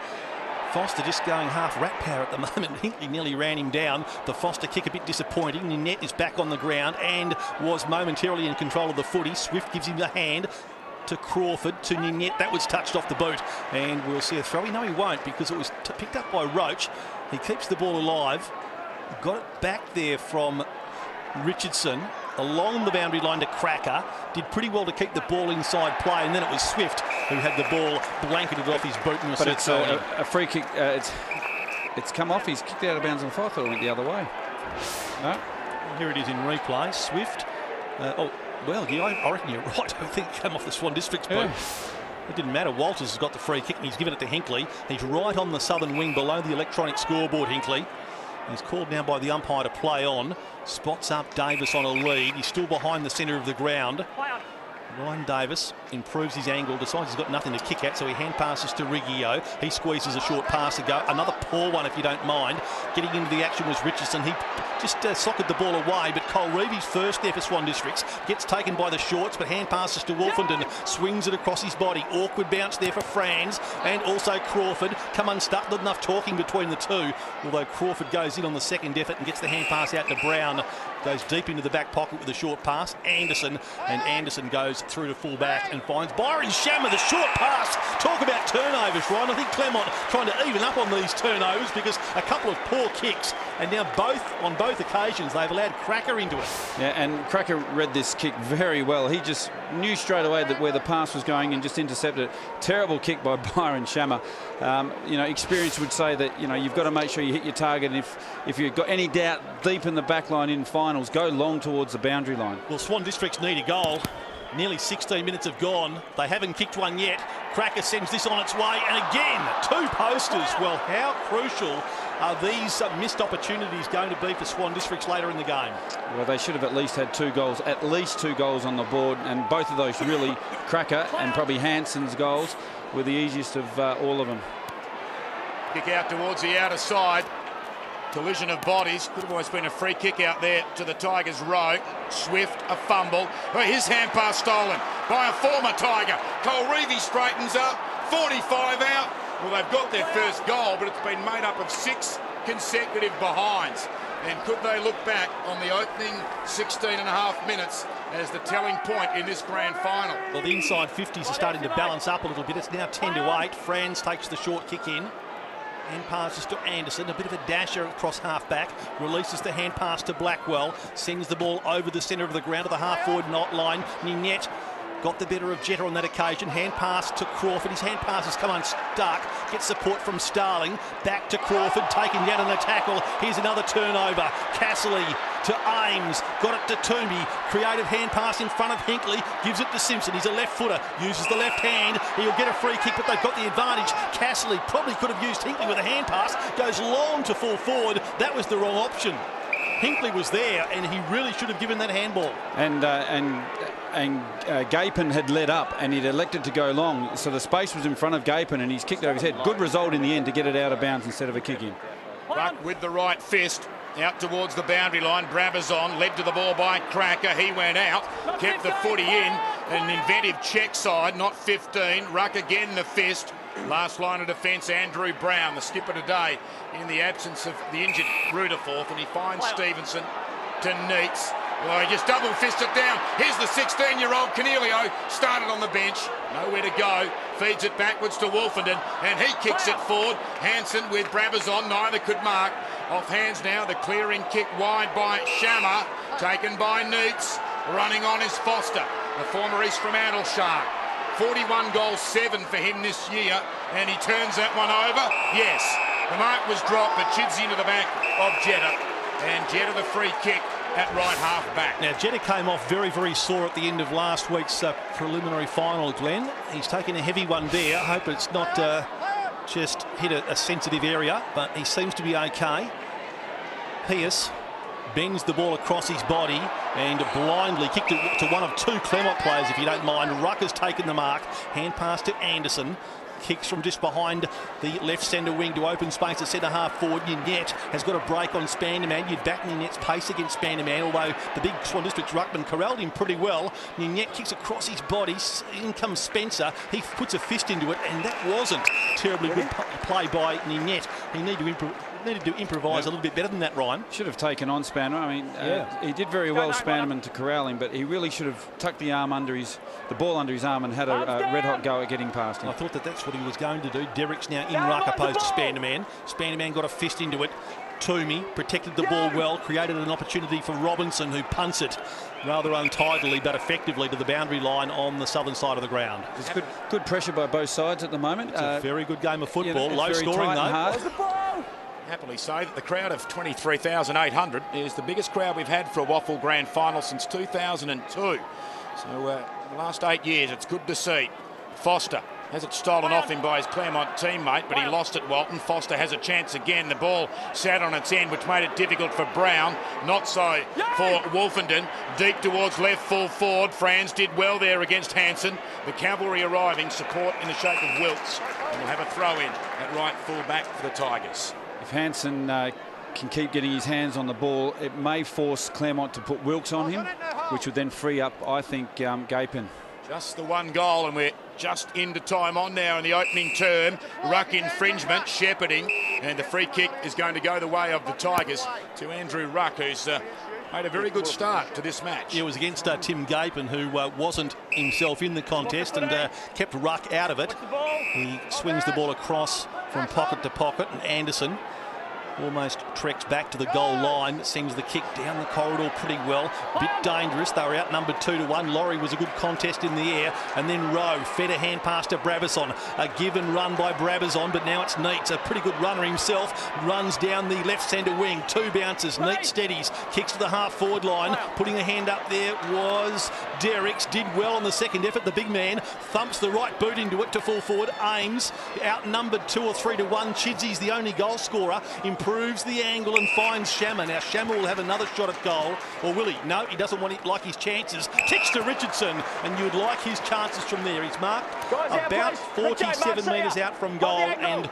Foster just going half rat power at the moment. Hinkley nearly ran him down. The Foster kick a bit disappointing. Ninette is back on the ground and was momentarily in control of the footy. Swift gives him the hand to Crawford, to Ninette. That was touched off the boot. And we'll see a throw. No, he won't, because it was picked up by Roach. He keeps the ball alive. Got it back there from Richardson along the boundary line to Cracker. Did pretty well to keep the ball inside play, and then it was Swift who had the ball blanketed off his boot. But it's a free kick. It's come off. He's kicked out of bounds on 5. I thought it went the other way. No. Here it is in replay. Swift. Well, yeah, I reckon you're right. I think it came off the Swan District's boot. It didn't matter. Walters has got the free kick and he's given it to Hinkley. He's right on the southern wing below the electronic scoreboard, Hinkley. He's called now by the umpire to play on. Spots up Davis on a lead. He's still behind the centre of the ground. Ryan Davis improves his angle, decides he's got nothing to kick at, so he hand passes to Riggio. He squeezes a short pass to go. Another poor one, if you don't mind. Getting into the action was Richardson. He just socked the ball away, but Cole Reevy's first there for Swan Districts. Gets taken by the shorts, but hand passes to Wolfenden. Swings it across his body. Awkward bounce there for Franz, and also Crawford. Come unstuck, not enough talking between the two. Although Crawford goes in on the second effort and gets the hand pass out to Brown. Goes deep into the back pocket with a short pass. Anderson goes through to full back and finds Byron Shammer, the short pass. Talk about turnovers, Ryan. I think Claremont trying to even up on these turnovers because a couple of poor kicks, and now on both occasions they've allowed Cracker into it. Yeah, and Cracker read this kick very well. He just knew straight away that where the pass was going and just intercepted it. Terrible kick by Byron Shammer. Experience would say that you've got to make sure you hit your target, and if you've got any doubt deep in the back line in finals, go long towards the boundary line. Well, Swan Districts need a goal. Nearly 16 minutes have gone. They haven't kicked one yet. Cracker sends this on its way, and again, 2 posters. Well, how crucial are these missed opportunities going to be for Swan Districts later in the game? Well, they should have at least had 2 goals, at least 2 goals on the board, and both of those really, Cracker and probably Hansen's goals, were the easiest of all of them. Kick out towards the outer side. Collision of bodies. Could have always been a free kick out there to the Tigers' row. Swift, a fumble. His hand pass stolen by a former Tiger. Cole Reevy straightens up. 45 out. Well, they've got their first goal, but it's been made up of 6 consecutive behinds. And could they look back on the opening 16 and a half minutes as the telling point in this grand final? Well, the inside 50s are starting to balance up a little bit. It's now 10-8. Franz takes the short kick in. Hand passes to Anderson, a bit of a dasher across half-back, releases the hand pass to Blackwell, sends the ball over the centre of the ground to the half-forward line. Ninette got the better of Jetta on that occasion. Hand pass to Crawford. His hand pass has come unstuck. Gets support from Starling. Back to Crawford, taken down in the tackle. Here's another turnover. Casserly to Ames. Got it to Toomey. Creative hand pass in front of Hinkley. Gives it to Simpson. He's a left footer. Uses the left hand. He'll get a free kick, but they've got the advantage. Casserly probably could have used Hinkley with a hand pass. Goes long to fall forward. That was the wrong option. Hinkley was there, and he really should have given that handball. And Gapin had led up, and he'd elected to go long, so the space was in front of Gapin, and he's kicked over his head. Good result in the end to get it out of bounds instead of a kick in. Buck with the right fist out towards the boundary line. Brabazon led to the ball by Cracker. He went out, kept the footy in. An inventive check side, not 15. Ruck again the fist. Last line of defence, Andrew Brown, the skipper today, in the absence of the injured Rudolph, and he finds Stevenson to Neitz. Well, he just double fisted it down. Here's the 16-year-old Cornelio, started on the bench, nowhere to go, feeds it backwards to Wolfenden, and he kicks it forward. Hansen with Brabazon, neither could mark. Off hands now, the clearing kick wide by Shammer, taken by Neitz. Running on is Foster, the former East Fremantle Shark. 41 goals, 7 for him this year, and he turns that one over. Yes, the mark was dropped, but chips into the back of Jetta, and Jetta the free kick at right half back. Now, Jetta came off very, very sore at the end of last week's preliminary final, Glenn. He's taken a heavy one there. I hope it's not just hit a sensitive area, but he seems to be okay. Pierce bends the ball across his body and blindly kicked it to one of two Claremont players, if you don't mind. Ruck has taken the mark. Hand pass to Anderson. Kicks from just behind the left centre wing to open space at centre half forward. Ninyet has got a break on Spanderman. You'd back Ninyet's pace against Spanderman, although the big Swan District's ruckman corralled him pretty well. Ninyet kicks across his body. In comes Spencer. He puts a fist into it, and that wasn't terribly good play by Ninyet. He needed to improvise a little bit better than that, Ryan. Should have taken on Spanderman. I mean, he did very well, Spanderman, to corral him, but he really should have tucked the ball under his arm and had a red-hot go at getting past him. I thought that's what he was going to do. Derrick's now in ruck opposed to Spanderman. Spanderman got a fist into it. Toomey protected the ball well, created an opportunity for Robinson, who punts it rather untidily but effectively to the boundary line on the southern side of the ground. It's good pressure by both sides at the moment. It's a very good game of football. Yeah, low scoring though. Happily so that the crowd of 23,800 is the biggest crowd we've had for a WAFL Grand Final since 2002. So the last 8 years, it's good to see. Foster has it stolen off him by his Claremont teammate, but he lost it, Walton. Foster has a chance again. The ball sat on its end, which made it difficult for Brown. Not so for Wolfenden. Deep towards left full forward. Franz did well there against Hansen. The cavalry arriving, support in the shape of Wilkes. And we'll have a throw in at right full back for the Tigers. If Hansen can keep getting his hands on the ball, it may force Claremont to put Wilkes on him, which would then free up, I think, Gapin. Just the one goal, and we're just into time on now in the opening term. Ruck infringement, shepherding, and the free kick is going to go the way of the Tigers to Andrew Ruck, who's made a very good start to this match. It was against Tim Gapin, who wasn't himself in the contest and kept Ruck out of it. He swings the ball across from pocket to pocket, and Anderson almost treks back to the goal line, sends the kick down the corridor pretty well. Bit dangerous. They were outnumbered 2-1. Laurie was a good contest in the air, and then Rowe fed a hand pass to Brabazon. A give and run by Brabazon, but now it's Neitz, a pretty good runner himself, runs down the left centre wing. Two bounces. Neitz steadies, kicks to the half forward line. Putting a hand up there was Derricks. Did well on the second effort. The big man thumps the right boot into it to full forward. Ames outnumbered 2 or 3-1. Chidsy's the only goal scorer. Improves the angle and finds Shammer. Now Shammer will have another shot at goal, or will he? No, he doesn't like his chances. Kicks to Richardson, and you'd like his chances from there. He's marked about 47 metres out from goal, and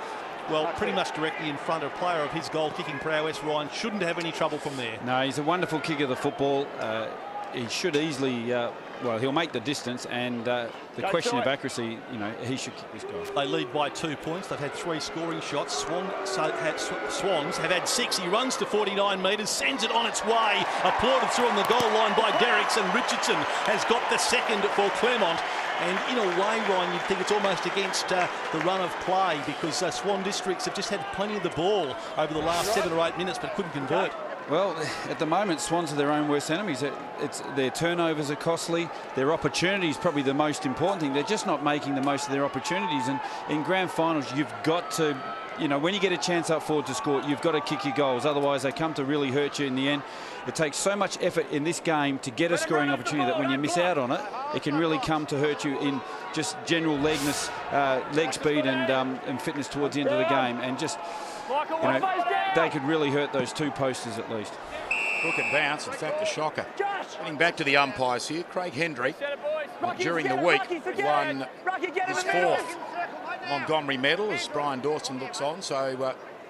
well, pretty much directly in front of a player of his goal-kicking prowess. Ryan shouldn't have any trouble from there. No, he's a wonderful kicker of the football. He should easily, well, he'll make the distance, and the question of accuracy, you know, he should kick this goal. They lead by 2 points. They've had 3 scoring shots. Swans have had 6. He runs to 49 metres, sends it on its way. Applauded through on the goal line by Derricks, and Richardson has got the second for Claremont. And in a way, Ryan, you'd think it's almost against the run of play, because Swan Districts have just had plenty of the ball over the last 7 or 8 minutes, but couldn't convert. Well, at the moment, Swans are their own worst enemies. Their turnovers are costly. Their opportunities probably the most important thing. They're just not making the most of their opportunities. And in grand finals, you've got to, you know, when you get a chance up forward to score, you've got to kick your goals. Otherwise, they come to really hurt you in the end. It takes so much effort in this game to get a scoring opportunity that when you miss out on it, it can really come to hurt you in just general legness, leg speed and fitness towards the end of the game. And just, you know, they could really hurt those 2 posters at least. Crooked bounce, in fact, a shocker. Getting back to the umpires here, Craig Hendry, during the week, won his 4th Montgomery medal as Brian Dawson looks on, so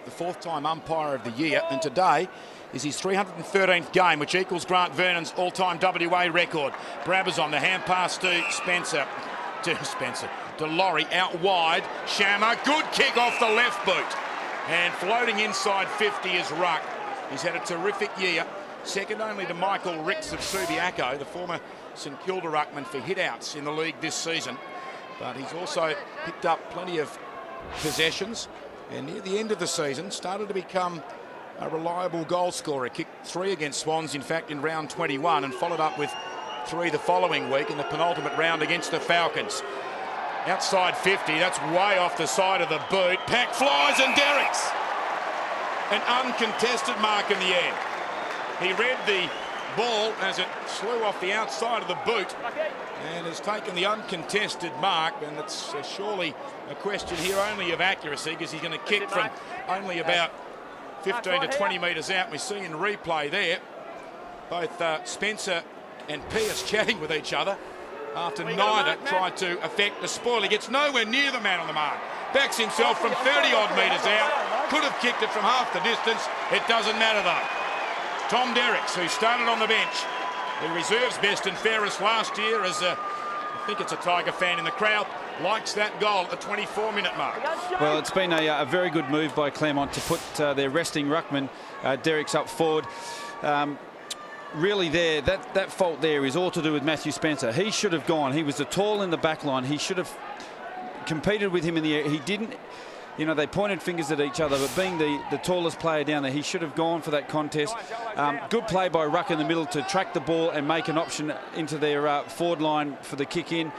the 4th time umpire of the year, and today is his 313th game, which equals Grant Vernon's all-time WA record. Brabazon, the hand pass to to Laurie, out wide. Shammer, good kick off the left boot. And floating inside 50 is Ruck. He's had a terrific year, second only to Michael Ricks of Subiaco, the former St Kilda ruckman, for hit-outs in the league this season. But he's also picked up plenty of possessions, and near the end of the season started to become a reliable goal scorer. Kicked 3 against Swans, in fact, in round 21, and followed up with 3 the following week in the penultimate round against the Falcons. Outside 50, that's way off the side of the boot. Pack flies and Derricks. An uncontested mark in the end. He read the ball as it slew off the outside of the boot and has taken the uncontested mark, and it's surely a question here only of accuracy, because he's going to kick from only about 15 to 20 metres out. We see in replay there Both Spencer and Pearce chatting with each other after neither tried to affect the spoil. He gets nowhere near the man on the mark. Backs himself from 30-odd metres out. Could have kicked it from half the distance. It doesn't matter, though. Tom Derricks, who started on the bench, the reserves best and fairest last year, as I think it's a Tiger fan in the crowd, likes that goal at the 24-minute mark. Well, it's been a very good move by Claremont to put their resting ruckman, Derricks, up forward. Really there, that fault there is all to do with Matthew Spencer. He should have gone. He was the tall in the back line. He should have competed with him in the air. He didn't. You know, they pointed fingers at each other, but being the tallest player down there, he should have gone for that contest. Good play by Ruck in the middle to track the ball and make an option into their forward line for the kick in.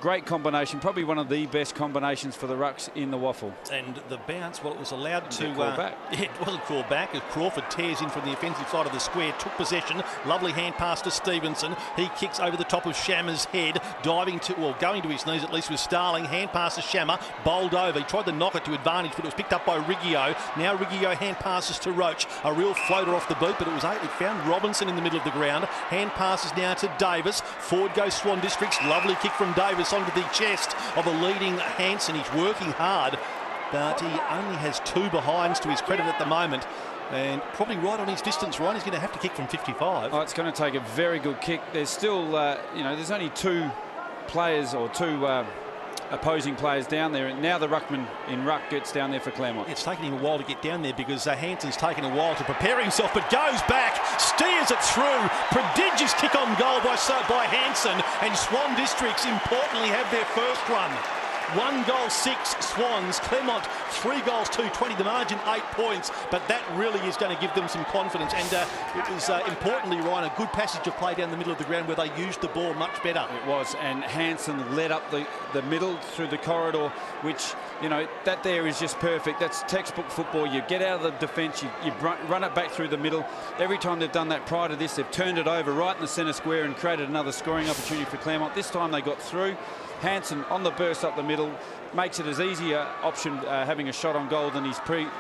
Great combination, probably one of the best combinations for the Rucks in the WAFL. And the bounce, well, it was allowed to... back. It wasn't called back as Crawford tears in from the offensive side of the square, took possession, lovely hand pass to Stevenson. He kicks over the top of Shammer's head, diving to, well, going to his knees at least with Starling. Hand pass to Shammer, bowled over. He tried to knock it to advantage, but it was picked up by Riggio. Now Riggio hand passes to Roach, a real floater off the boot, but it found Robinson in the middle of the ground. Hand passes now to Davis. Forward goes Swan Districts. Lovely kick from Davis onto the chest of a leading Hanson. He's working hard, but he only has 2 behinds to his credit at the moment. And probably right on his distance, Ryan. He's going to have to kick from 55. Oh, it's going to take a very good kick. There's still, you know, there's only 2 players or 2 opposing players down there, and now the ruckman in ruck gets down there for Claremont. It's taken him a while to get down there because Hanson's taken a while to prepare himself, but goes back, steers it through. Prodigious kick on goal by Hanson, and Swan Districts importantly have their first run. 1 goal, 6 Swans. Claremont 3 goals, 2, 20. The margin 8 points, but that really is going to give them some confidence. And it was importantly, Ryan, a good passage of play down the middle of the ground where they used the ball much better. It was, and Hanson led up the middle through the corridor, which, you know, that there is just perfect. That's textbook football. You get out of the defence, you run it back through the middle. Every time they've done that prior to this, they've turned it over right in the centre square and created another scoring opportunity for Claremont. This time they got through. Hanson on the burst up the middle makes it as easy an option having a shot on goal than his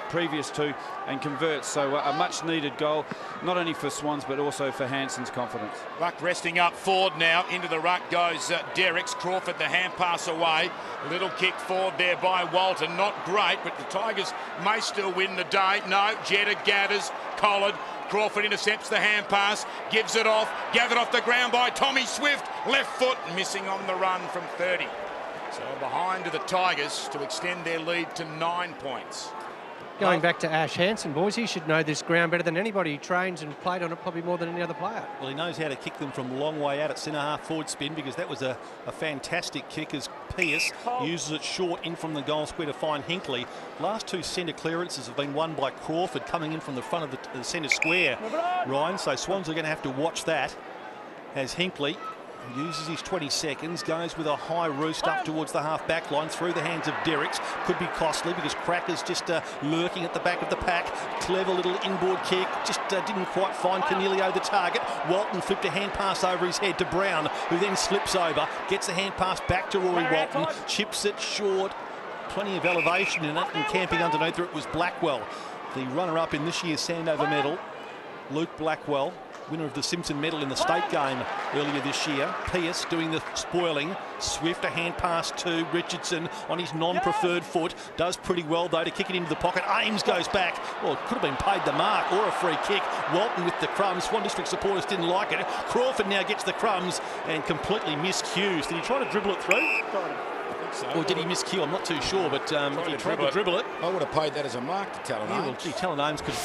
previous 2, and converts. So a much needed goal, not only for Swans but also for Hanson's confidence. Ruck resting up forward now. Into the ruck goes Derricks. Crawford, the hand pass away. Little kick forward there by Walton. Not great, but the Tigers may still win the day. No, Jetta gathers. Collard. Crawford intercepts the hand pass, gives it off, gathered off the ground by Tommy Swift, left foot, missing on the run from 30. So behind to the Tigers to extend their lead to 9 points. Going back to Ash Hanson, boys, he should know this ground better than anybody. He trains and played on it probably more than any other player. Well, he knows how to kick them from a long way out at centre-half forward spin, because that was a fantastic kick as Pearce uses it short in from the goal square to find Hinkley. Last 2 centre clearances have been won by Crawford coming in from the front of the centre square, Ryan. So Swans are going to have to watch that as Hinkley uses his 20 seconds, goes with a high roost up towards the half-back line through the hands of Derricks. Could be costly because Cracker's just lurking at the back of the pack. Clever little inboard kick, just didn't quite find Cornelio the target. Walton flipped a hand pass over his head to Brown, who then slips over, gets the hand pass back to Rory Walton, chips it short. Plenty of elevation in it, and camping underneath it was Blackwell, the runner-up in this year's Sandover medal. Luke Blackwell, winner of the Simpson medal in the state game earlier this year. Pearce doing the spoiling. Swift, a hand pass to Richardson on his non-preferred foot. Does pretty well, though, to kick it into the pocket. Ames goes back. Well, it could have been paid the mark or a free kick. Walton with the crumbs. Swan District supporters didn't like it. Crawford now gets the crumbs and completely miscues. Did he try to dribble it through? So. Or did he miscue? I'm not too sure, but if he tried to dribble it... I would have paid that as a mark to Talon Ames. Well, gee, Talon Ames could,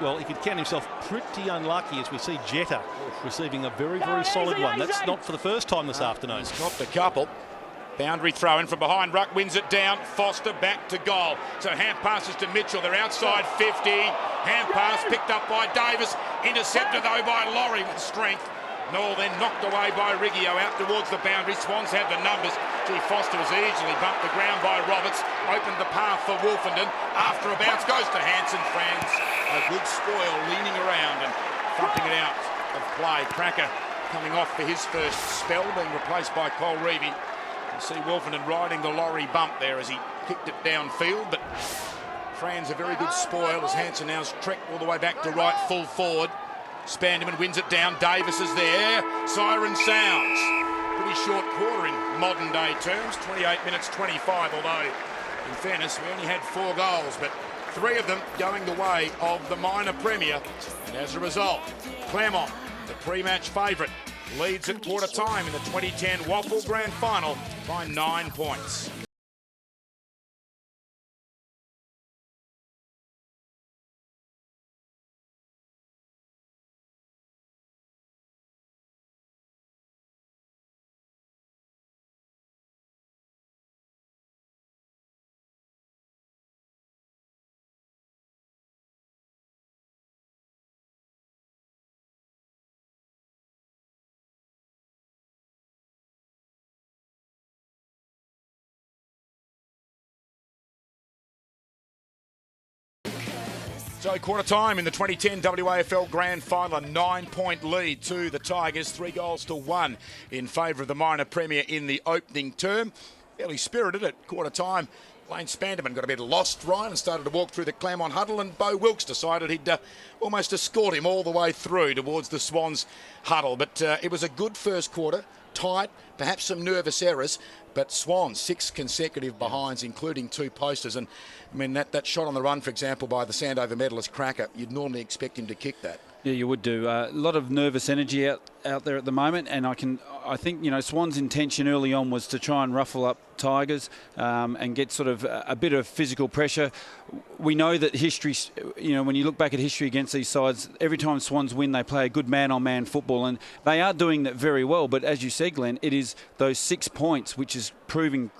well, he could count himself pretty unlucky as we see Jetta receiving a very, very solid one. That's not for the first time this afternoon. He's copped a couple. Boundary throw in from behind. Ruck wins it down. Foster back to goal. So hand passes to Mitchell. They're outside 50. Hand pass picked up by Davis. Intercepted, though, by Laurie with strength. Noel then knocked away by Riggio out towards the boundary. Swans had the numbers. Gee, Foster was easily bumped the ground by Roberts. Opened the path for Wolfenden. After a bounce goes to Hanson. Franz, a good spoil, leaning around and thumping it out of play. Cracker coming off for his first spell, being replaced by Cole Reevy. You see Wolfenden riding the lorry bump there as he kicked it downfield, but Franz a very good spoil as Hanson now's trekked all the way back to right full forward. Spanderman wins it down. Davis is there. Siren sounds. Pretty short quarter in modern day terms. 28 minutes 25, although in fairness we only had 4 goals, but 3 of them going the way of the minor premier. And as a result, Claremont, the pre-match favourite, leads at quarter time in the 2010 WAFL Grand Final by 9 points. So quarter time in the 2010 WAFL Grand Final, a 9-point lead to the Tigers, 3 goals to 1 in favour of the minor premier in the opening term. Fairly spirited at quarter time. Lane Spanderman got a bit lost, Ryan, and started to walk through the Claremont huddle, and Bo Wilkes decided he'd almost escort him all the way through towards the Swans huddle. But it was a good first quarter, tight, perhaps some nervous errors, but Swan 6 consecutive behinds, including 2 posters. And I mean, that shot on the run, for example, by the Sandover medalist Cracker, you'd normally expect him to kick that. Yeah, you would do. A lot of nervous energy out there at the moment, and I think, you know, Swan's intention early on was to try and ruffle up Tigers and get sort of a bit of physical pressure. We know that history, you know, when you look back at history against these sides, every time Swans win, they play a good man-on-man football, and they are doing that very well. But as you said, Glenn, it is those 6 points which is proving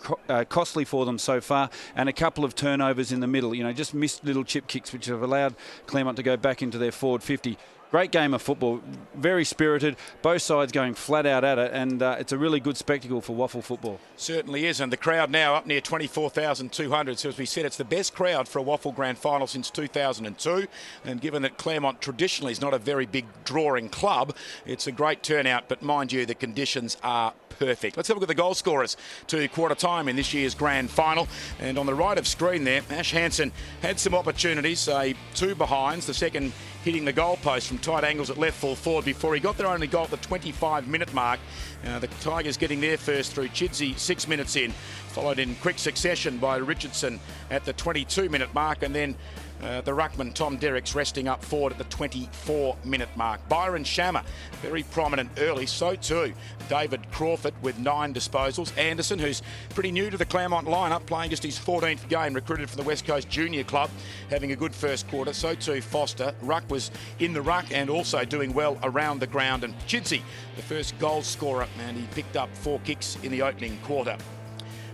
costly for them so far, and a couple of turnovers in the middle, you know, just missed little chip kicks which have allowed Claremont to go back into their forward 50. Great game of football, very spirited, both sides going flat out at it, and it's a really good spectacle for WAFL football. Certainly is, and the crowd now up near 24,200, so as we said, it's the best crowd for a WAFL Grand Final since 2002, and given that Claremont traditionally is not a very big drawing club, it's a great turnout, but mind you, the conditions are perfect. Let's have a look at the goal scorers to quarter time in this year's Grand Final. And on the right of screen there, Ash Hansen had some opportunities, 2 behinds, the second hitting the goalpost from tight angles at left full forward before he got their only goal at the 25-minute mark. The Tigers getting their first through Chidsey 6 minutes in, followed in quick succession by Richardson at the 22-minute mark, and then the ruckman Tom Derricks resting up forward at the 24-minute mark. Byron Shammer, very prominent early, so too David Crawford with 9 disposals. Anderson, who's pretty new to the Claremont lineup, playing just his 14th game, recruited from the West Coast Junior Club, having a good first quarter. So too Foster. Ruck was in the ruck and also doing well around the ground. And Chidsey, the first goal scorer, and he picked up 4 kicks in the opening quarter.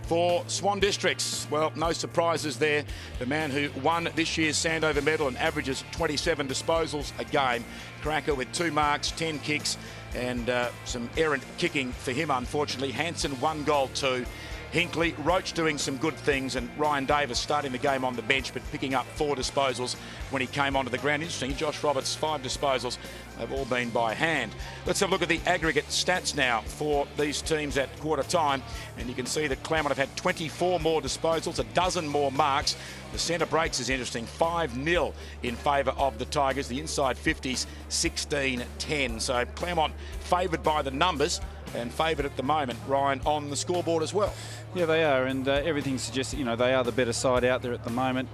For Swan Districts, well, no surprises there. The man who won this year's Sandover medal and averages 27 disposals a game. Cracker with 2 marks, 10 kicks, and some errant kicking for him, unfortunately. Hansen 1 goal, 2. Hinkley, Roach doing some good things, and Ryan Davis starting the game on the bench but picking up 4 disposals when he came onto the ground. Interesting, Josh Roberts 5 disposals. They've all been by hand. Let's have a look at the aggregate stats now for these teams at quarter time, and you can see that Claremont have had 24 more disposals, 12 more marks. The centre breaks is interesting, 5-0 in favour of the Tigers. The inside 50s, 16-10. So Claremont favoured by the numbers and favoured at the moment, Ryan, on the scoreboard as well. Yeah, they are, and everything suggests that, you know, they are the better side out there at the moment.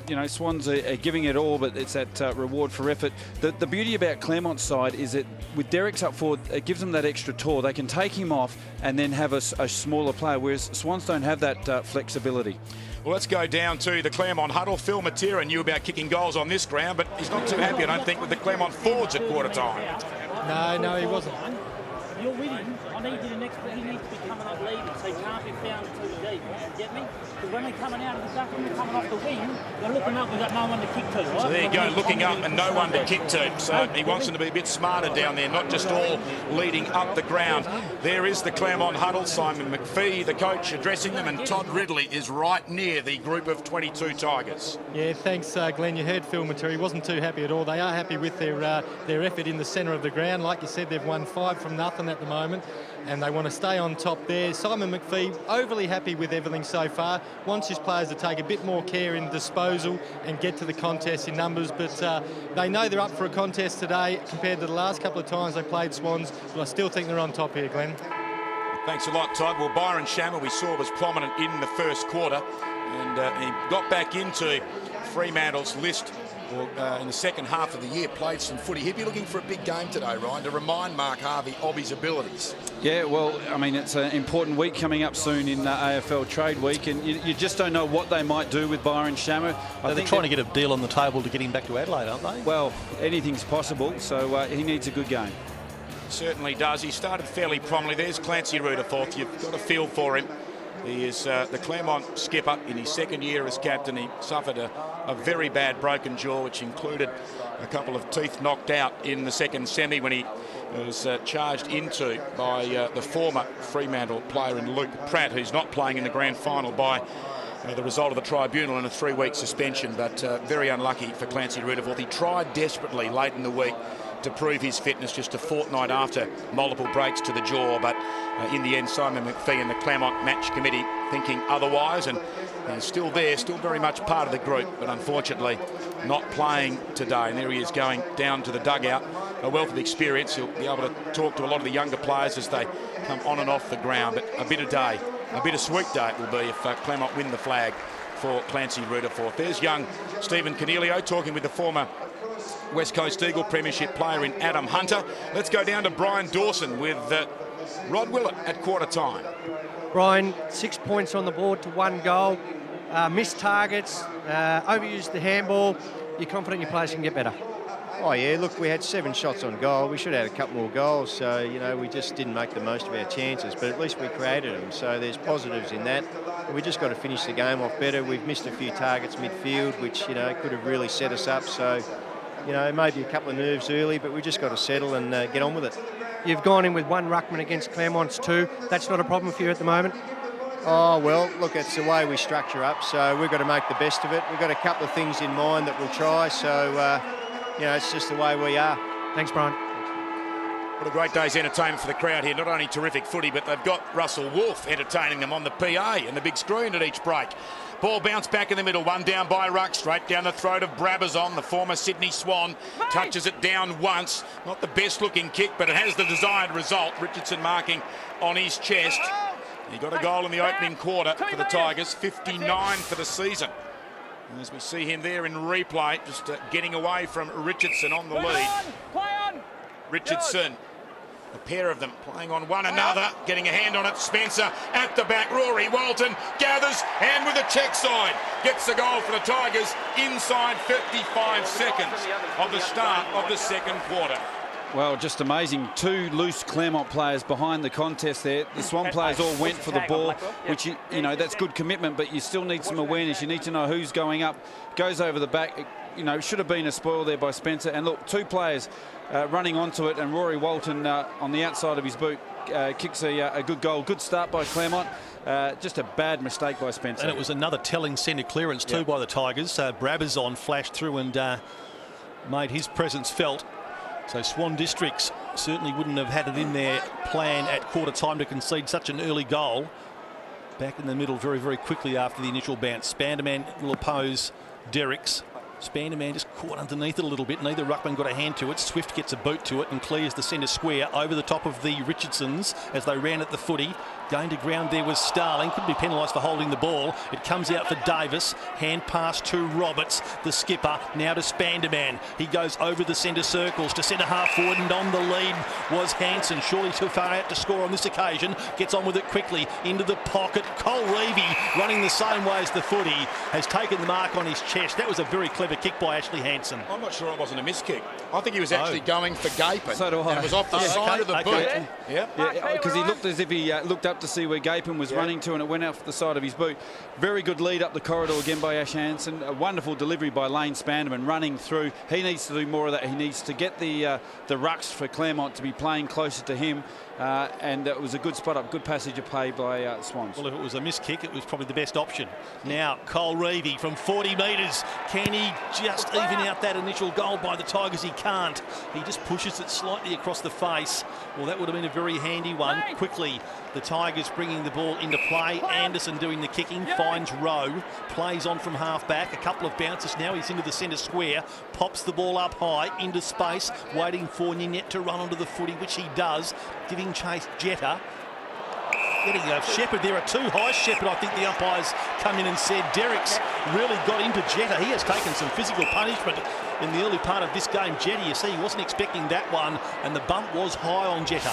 You know, Swans are giving it all, but it's that reward for effort. The beauty about Claremont's side is that with Derricks up forward, it gives them that extra tour. They can take him off and then have a smaller player, whereas Swans don't have that flexibility. Well, let's go down to the Claremont huddle. Phil Matera knew about kicking goals on this ground, but he's not too happy, I don't think, with the Claremont forwards at quarter time. No, he wasn't. You're with him. I need you to next, he needs to be coming up leading, so he can't be found too deep. Get me? Because when they're coming out of the duck, when they're coming off the wing, they're looking up, we've got no one to kick to, right? So there you go, looking up and no one to kick to. So he wants them to be a bit smarter down there, not just all leading up the ground. There is the Claremont huddle. Simon McPhee, the coach, addressing them, and Todd Ridley is right near the group of 22 Tigers. Yeah, thanks, Glenn. You heard Phil Matera. He wasn't too happy at all. They are happy with their effort in the centre of the ground. Like you said, they've won 5 from nothing. nothing at the moment, and they want to stay on top there. Simon McPhee, overly happy with everything so far, wants his players to take a bit more care in disposal and get to the contest in numbers, but they know they're up for a contest today compared to the last couple of times they played Swans, but I still think they're on top here, Glenn. Thanks a lot, Todd. Well, Byron Shammer, we saw, was prominent in the first quarter, and he got back into Fremantle's list in the second half of the year, played some footy. He'd be looking for a big game today, Ryan, to remind Mark Harvey of his abilities. Yeah, well, I mean, it's an important week coming up soon in AFL Trade Week, and you just don't know what they might do with Byron Shammer. They're trying to get a deal on the table to get him back to Adelaide, aren't they? Well, anything's possible, so he needs a good game. Certainly does. He started fairly prominently. There's Clancy Rutherford. You've got a feel for him. He is the Claremont skipper in his second year as captain. He suffered a very bad broken jaw, which included a couple of teeth knocked out in the second semi when he was charged into by the former Fremantle player in Luke Pratt, who's not playing in the grand final by the result of the tribunal and a 3-week suspension, but very unlucky for Clancy Rutherford. He tried desperately late in the week to prove his fitness just a fortnight after multiple breaks to the jaw, but in the end Simon McPhee and the Claremont match committee thinking otherwise, and he's still there, still very much part of the group, but unfortunately not playing today. And there he is going down to the dugout, a wealth of experience. He'll be able to talk to a lot of the younger players as they come on and off the ground, but a bittersweet day it will be if Claremont win the flag for Clancy Rutherford. There's young Stephen Cornelio talking with the former West Coast Eagle Premiership player in Adam Hunter. Let's go down to Brian Dawson with Rod Willett at quarter time. Brian, 6 points on the board to 1 goal. Missed targets, overused the handball. You're confident your players can get better? Oh yeah, look, we had 7 shots on goal. We should have had a couple more goals, so you know we just didn't make the most of our chances, but at least we created them, so there's positives in that. We just got to finish the game off better. We've missed a few targets midfield, which could have really set us up, so maybe a couple of nerves early, but we just got to settle and get on with it. You've gone in with 1 ruckman against Claremont's 2. That's not a problem for you at the moment? Oh, well, look, it's the way we structure up, so we've got to make the best of it. We've got a couple of things in mind that we'll try, so, it's just the way we are. Thanks, Brian. What a great day's entertainment for the crowd here. Not only terrific footy, but they've got Russell Wolfe entertaining them on the PA and the big screen at each break. Ball bounced back in the middle, one down by Ruck, straight down the throat of Brabazon, the former Sydney Swan. Touches it down once. Not the best looking kick, but it has the desired result. Richardson marking on his chest. He got a goal in the opening quarter for the Tigers, 59 for the season. And as we see him there in replay, just getting away from Richardson on the lead. Richardson, a pair of them playing on one another, getting a hand on it. Spencer at the back. Rory Walton gathers and with a check side gets the goal for the Tigers inside 55 seconds of the start of the second quarter. Well, just amazing. 2 loose Claremont players behind the contest there. The Swan players all went for the ball, which, that's good commitment, but you still need some awareness. You need to know who's going up, goes over the back. Should have been a spoil there by Spencer. And look, 2 players running onto it, and Rory Walton on the outside of his boot kicks a good goal. Good start by Claremont. Just a bad mistake by Spencer. And it was another telling centre clearance too by the Tigers. Brabazon flashed through and made his presence felt. So Swan Districts certainly wouldn't have had it in their plan at quarter time to concede such an early goal. Back in the middle very, very quickly after the initial bounce. Spanderman will oppose Derricks. Spanderman just caught underneath it a little bit. Neither ruckman got a hand to it. Swift gets a boot to it and clears the centre square over the top of the Richardsons as they ran at the footy. Going to ground there was Starling. Could be penalised for holding the ball. It comes out for Davis. Hand pass to Roberts, the skipper. Now to Spanderman. He goes over the centre circles to centre half forward, and on the lead was Hansen. Surely too far out to score on this occasion. Gets on with it quickly into the pocket. Cole Reevy, running the same way as the footy, has taken the mark on his chest. That was a very clever kick by Ashley Hansen. I'm not sure it wasn't a miss kick. I think he was actually going for Gapin. So do I. And it was off the side of the boot. Yeah, because he looked as if he looked up to see where Gapin was running to, and it went off the side of his boot. Very good lead up the corridor again by Ash Hansen. A wonderful delivery by Lane Spanderman running through. He needs to do more of that. He needs to get the rucks for Claremont to be playing closer to him. And it was a good spot up, good passage of play by Swans. Well, if it was a miss kick, it was probably the best option. Now, Cole Reevy from 40 metres. Can he just even out that initial goal by the Tigers. He can't. He just pushes it slightly across the face. Well, that would have been a very handy one. Quickly, the Tigers bringing the ball into play. Anderson doing the kicking, finds Rowe, plays on from half back. A couple of bounces now. He's into the centre square, pops the ball up high into space, waiting for Ninette to run onto the footy, which he does, giving chase Jetta. Getting Shepherd there, a too high Shepherd. I think the umpires come in and said Derrick's really got into Jetta. He has taken some physical punishment in the early part of this game. Jetta, you see, he wasn't expecting that one, and the bump was high on Jetta.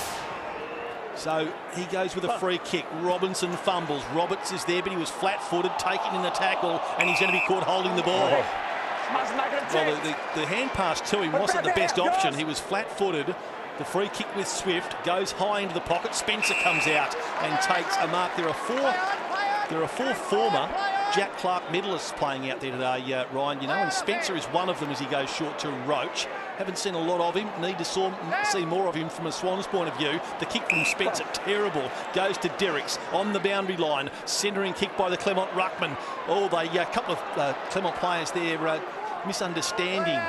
So he goes with a free kick. Robinson fumbles. Roberts is there, but he was flat-footed, taking in the tackle, and he's going to be caught holding the ball. Well, the hand pass to him wasn't the best option. He was flat-footed. The free kick with Swift goes high into the pocket. Spencer comes out and takes a mark. There are four former Jack Clark medalists playing out there today, Ryan, you know, and Spencer is one of them as he goes short to Roach. Haven't seen a lot of him. Need to see more of him from a Swans point of view. The kick from Spencer, terrible. Goes to Derricks on the boundary line. Centering kick by the Claremont ruckman. Oh, a couple of Claremont players there misunderstanding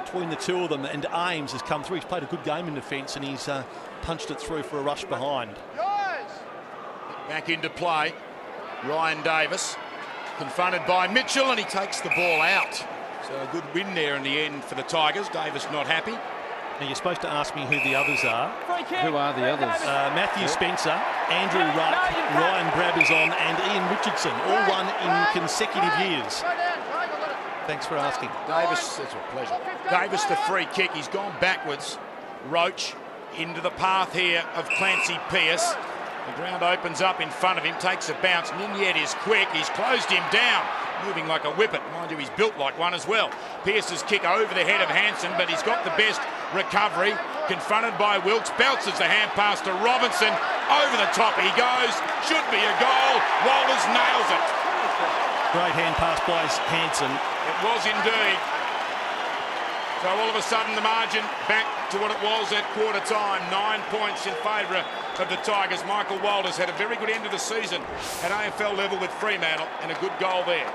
between the two of them, and Ames has come through. He's played a good game in defence, and he's punched it through for a rush behind. Back into play. Ryan Davis confronted by Mitchell, and he takes the ball out. So a good win there in the end for the Tigers. Davis not happy. Now, you're supposed to ask me who the others are. Who are the others? Matthew Spencer, Andrew Ruck, Ryan Brabazon and Ian Richardson, all won in consecutive years. Thanks for asking. Davis, it's a pleasure. Davis, the free kick. He's gone backwards. Roach into the path here of Clancy Pearce. The ground opens up in front of him, takes a bounce. Ninette is quick. He's closed him down, moving like a whippet. Mind you, he's built like one as well. Pearce's kick over the head of Hanson, but he's got the best recovery. Confronted by Wilkes, bounces the hand pass to Robinson. Over the top he goes. Should be a goal. Walters nails it. Great hand pass by Hanson. It was indeed. So all of a sudden the margin back to what it was at quarter time. 9 points in favour of the Tigers. Michael Walters had a very good end of the season at AFL level with Fremantle, and a good goal there.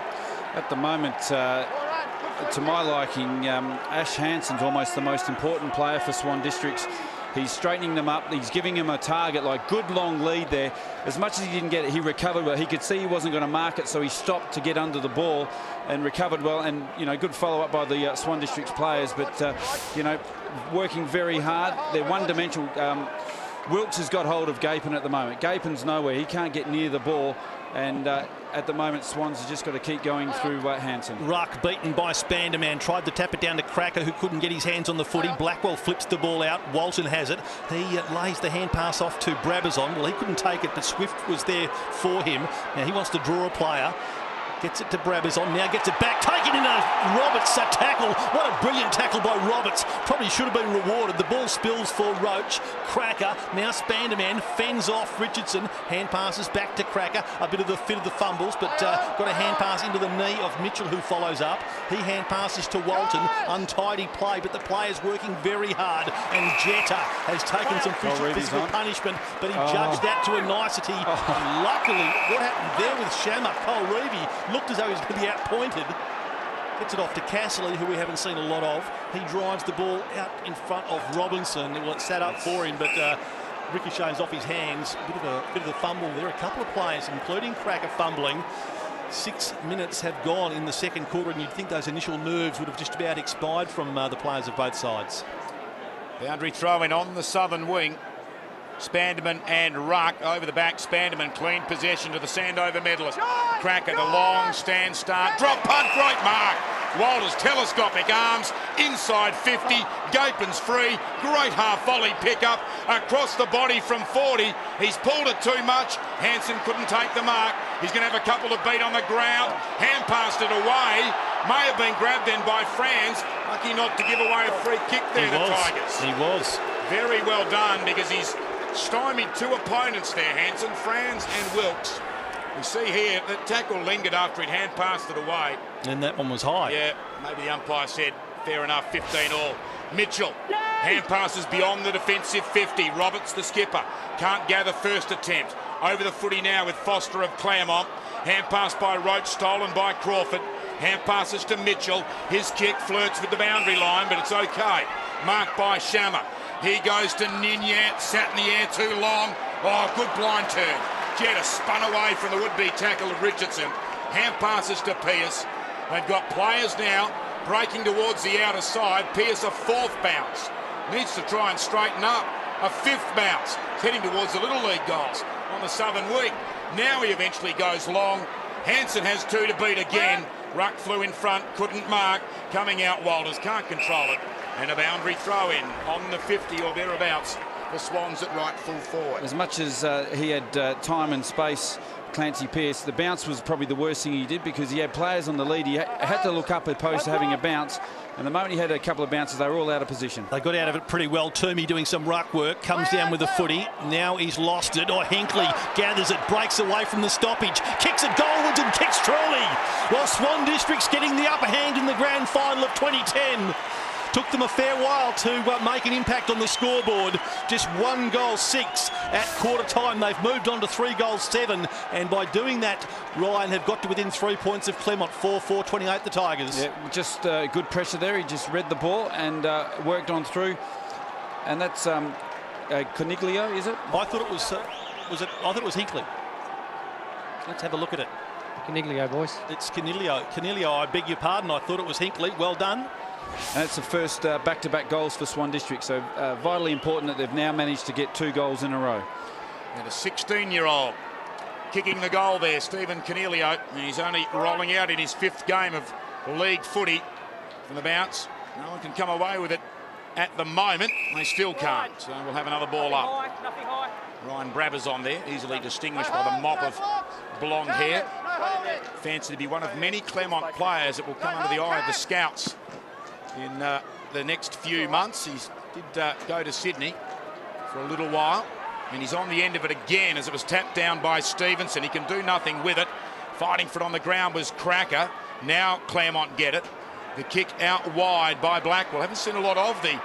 At the moment, to my liking, Ash Hanson's almost the most important player for Swan Districts. He's straightening them up. He's giving him a target, like good long lead there. As much as he didn't get it, he recovered well. He could see he wasn't going to mark it, so he stopped to get under the ball and recovered well. And, you know, good follow-up by the Swan Districts players. But, you know, working very hard. They're one-dimensional. Wilkes has got hold of Gapin at the moment. Gapin's nowhere. He can't get near the ball. And at the moment, Swans has just got to keep going through Hanson. Ruck beaten by Spanderman. Tried to tap it down to Cracker, who couldn't get his hands on the footy. Blackwell flips the ball out. Walton has it. He lays the hand pass off to Brabazon. Well, he couldn't take it, but Swift was there for him. Now he wants to draw a player. Gets it to Brabazon, now gets it back, taken in a Roberts tackle. What a brilliant tackle by Roberts. Probably should have been rewarded. The ball spills for Roach. Cracker, now Spanderman fends off Richardson. Hand passes back to Cracker. A bit of the fit of the fumbles, but got a hand pass into the knee of Mitchell, who follows up. He hand passes to Walton. Untidy play, but the player's working very hard. And Jetta has taken some physical punishment, but he judged that to a nicety. Luckily, what happened there with Shammer, Cole Reevy, looked as though he was going to be outpointed. Gets it off to Casserly, who we haven't seen a lot of. He drives the ball out in front of Robinson. Well, it sat up for him, but ricochets off his hands. A bit of a fumble there. A couple of players, including Cracker, fumbling. 6 minutes have gone in the second quarter, and you'd think those initial nerves would have just about expired from the players of both sides. Boundary throw in on the southern wing. Spanderman and Ruck over the back. Spanderman clean possession to the Sandover medalist. Cracker, the long stand start. Drop punt, great mark. Walters, telescopic arms, inside 50. Gapin's free. Great half volley pickup across the body from 40. He's pulled it too much. Hanson couldn't take the mark. He's going to have a couple of beat on the ground. Hand passed it away. May have been grabbed then by Franz. Lucky not to give away a free kick there, the Tigers. He was. Very well done, because he's stymied two opponents there, Hanson, Franz and Wilkes. We see here that tackle lingered after he'd hand passed it away. And that one was high. Yeah, maybe the umpire said, fair enough, 15 all. Mitchell, hand passes beyond the defensive 50. Roberts, the skipper, can't gather first attempt. Over the footy now with Foster of Claremont. Hand pass by Roach, stolen by Crawford. Hand passes to Mitchell. His kick flirts with the boundary line, but it's okay. Marked by Shammer. He goes to Ninyat, sat in the air too long. Oh, good blind turn. Jetta spun away from the would-be tackle of Richardson. Hand passes to Pearce. They've got players now breaking towards the outer side. Pearce a 4th bounce. Needs to try and straighten up. A 5th bounce. Heading towards the Little League goals on the southern wing. Now he eventually goes long. Hansen has 2 to beat again. Ruck flew in front, couldn't mark. Coming out, Walters can't control it. And a boundary throw in on the 50 or thereabouts. The Swans at right full forward. As much as he had time and space, Clancy Pearce, the bounce was probably the worst thing he did, because he had players on the lead. He had to look up opposed to having a bounce. And the moment he had a couple of bounces, they were all out of position. They got out of it pretty well. Toomey doing some ruck work, comes down with the footy. Now he's lost it. Or Hinkley gathers it, breaks away from the stoppage, kicks it goalwards and kicks truly. While Swan District's getting the upper hand in the grand final of 2010. Took them a fair while to make an impact on the scoreboard. Just 1 goal 6 at quarter time. They've moved on to 3 goals 7. And by doing that, Ryan have got to within 3 points of Claremont. 4-4-28 the Tigers. Yeah, just good pressure there. He just read the ball and worked on through. And that's Coniglio, is it? I thought it was it? I thought it was Hinkley. Let's have a look at it. Coniglio, boys. It's Coniglio. Coniglio, I beg your pardon. I thought it was Hinkley. Well done. And it's the first back-to-back goals for Swan District, so vitally important that they've now managed to get 2 goals in a row. And a 16-year-old kicking the goal there, Stephen Coniglio. He's only rolling out in his 5th game of league footy from the bounce. No one can come away with it at the moment. They still can't, so we'll have another ball up. Ryan Brabber's on there, easily distinguished by the mop of blonde hair. Fancy to be one of many Claremont players that will come under the eye of the scouts in the next few months. He did go to Sydney for a little while, and he's on the end of it again as it was tapped down by Stevenson. He can do nothing with it. Fighting for it on the ground was Cracker. Now Claremont get it. The kick out wide by Blackwell. Haven't seen a lot of the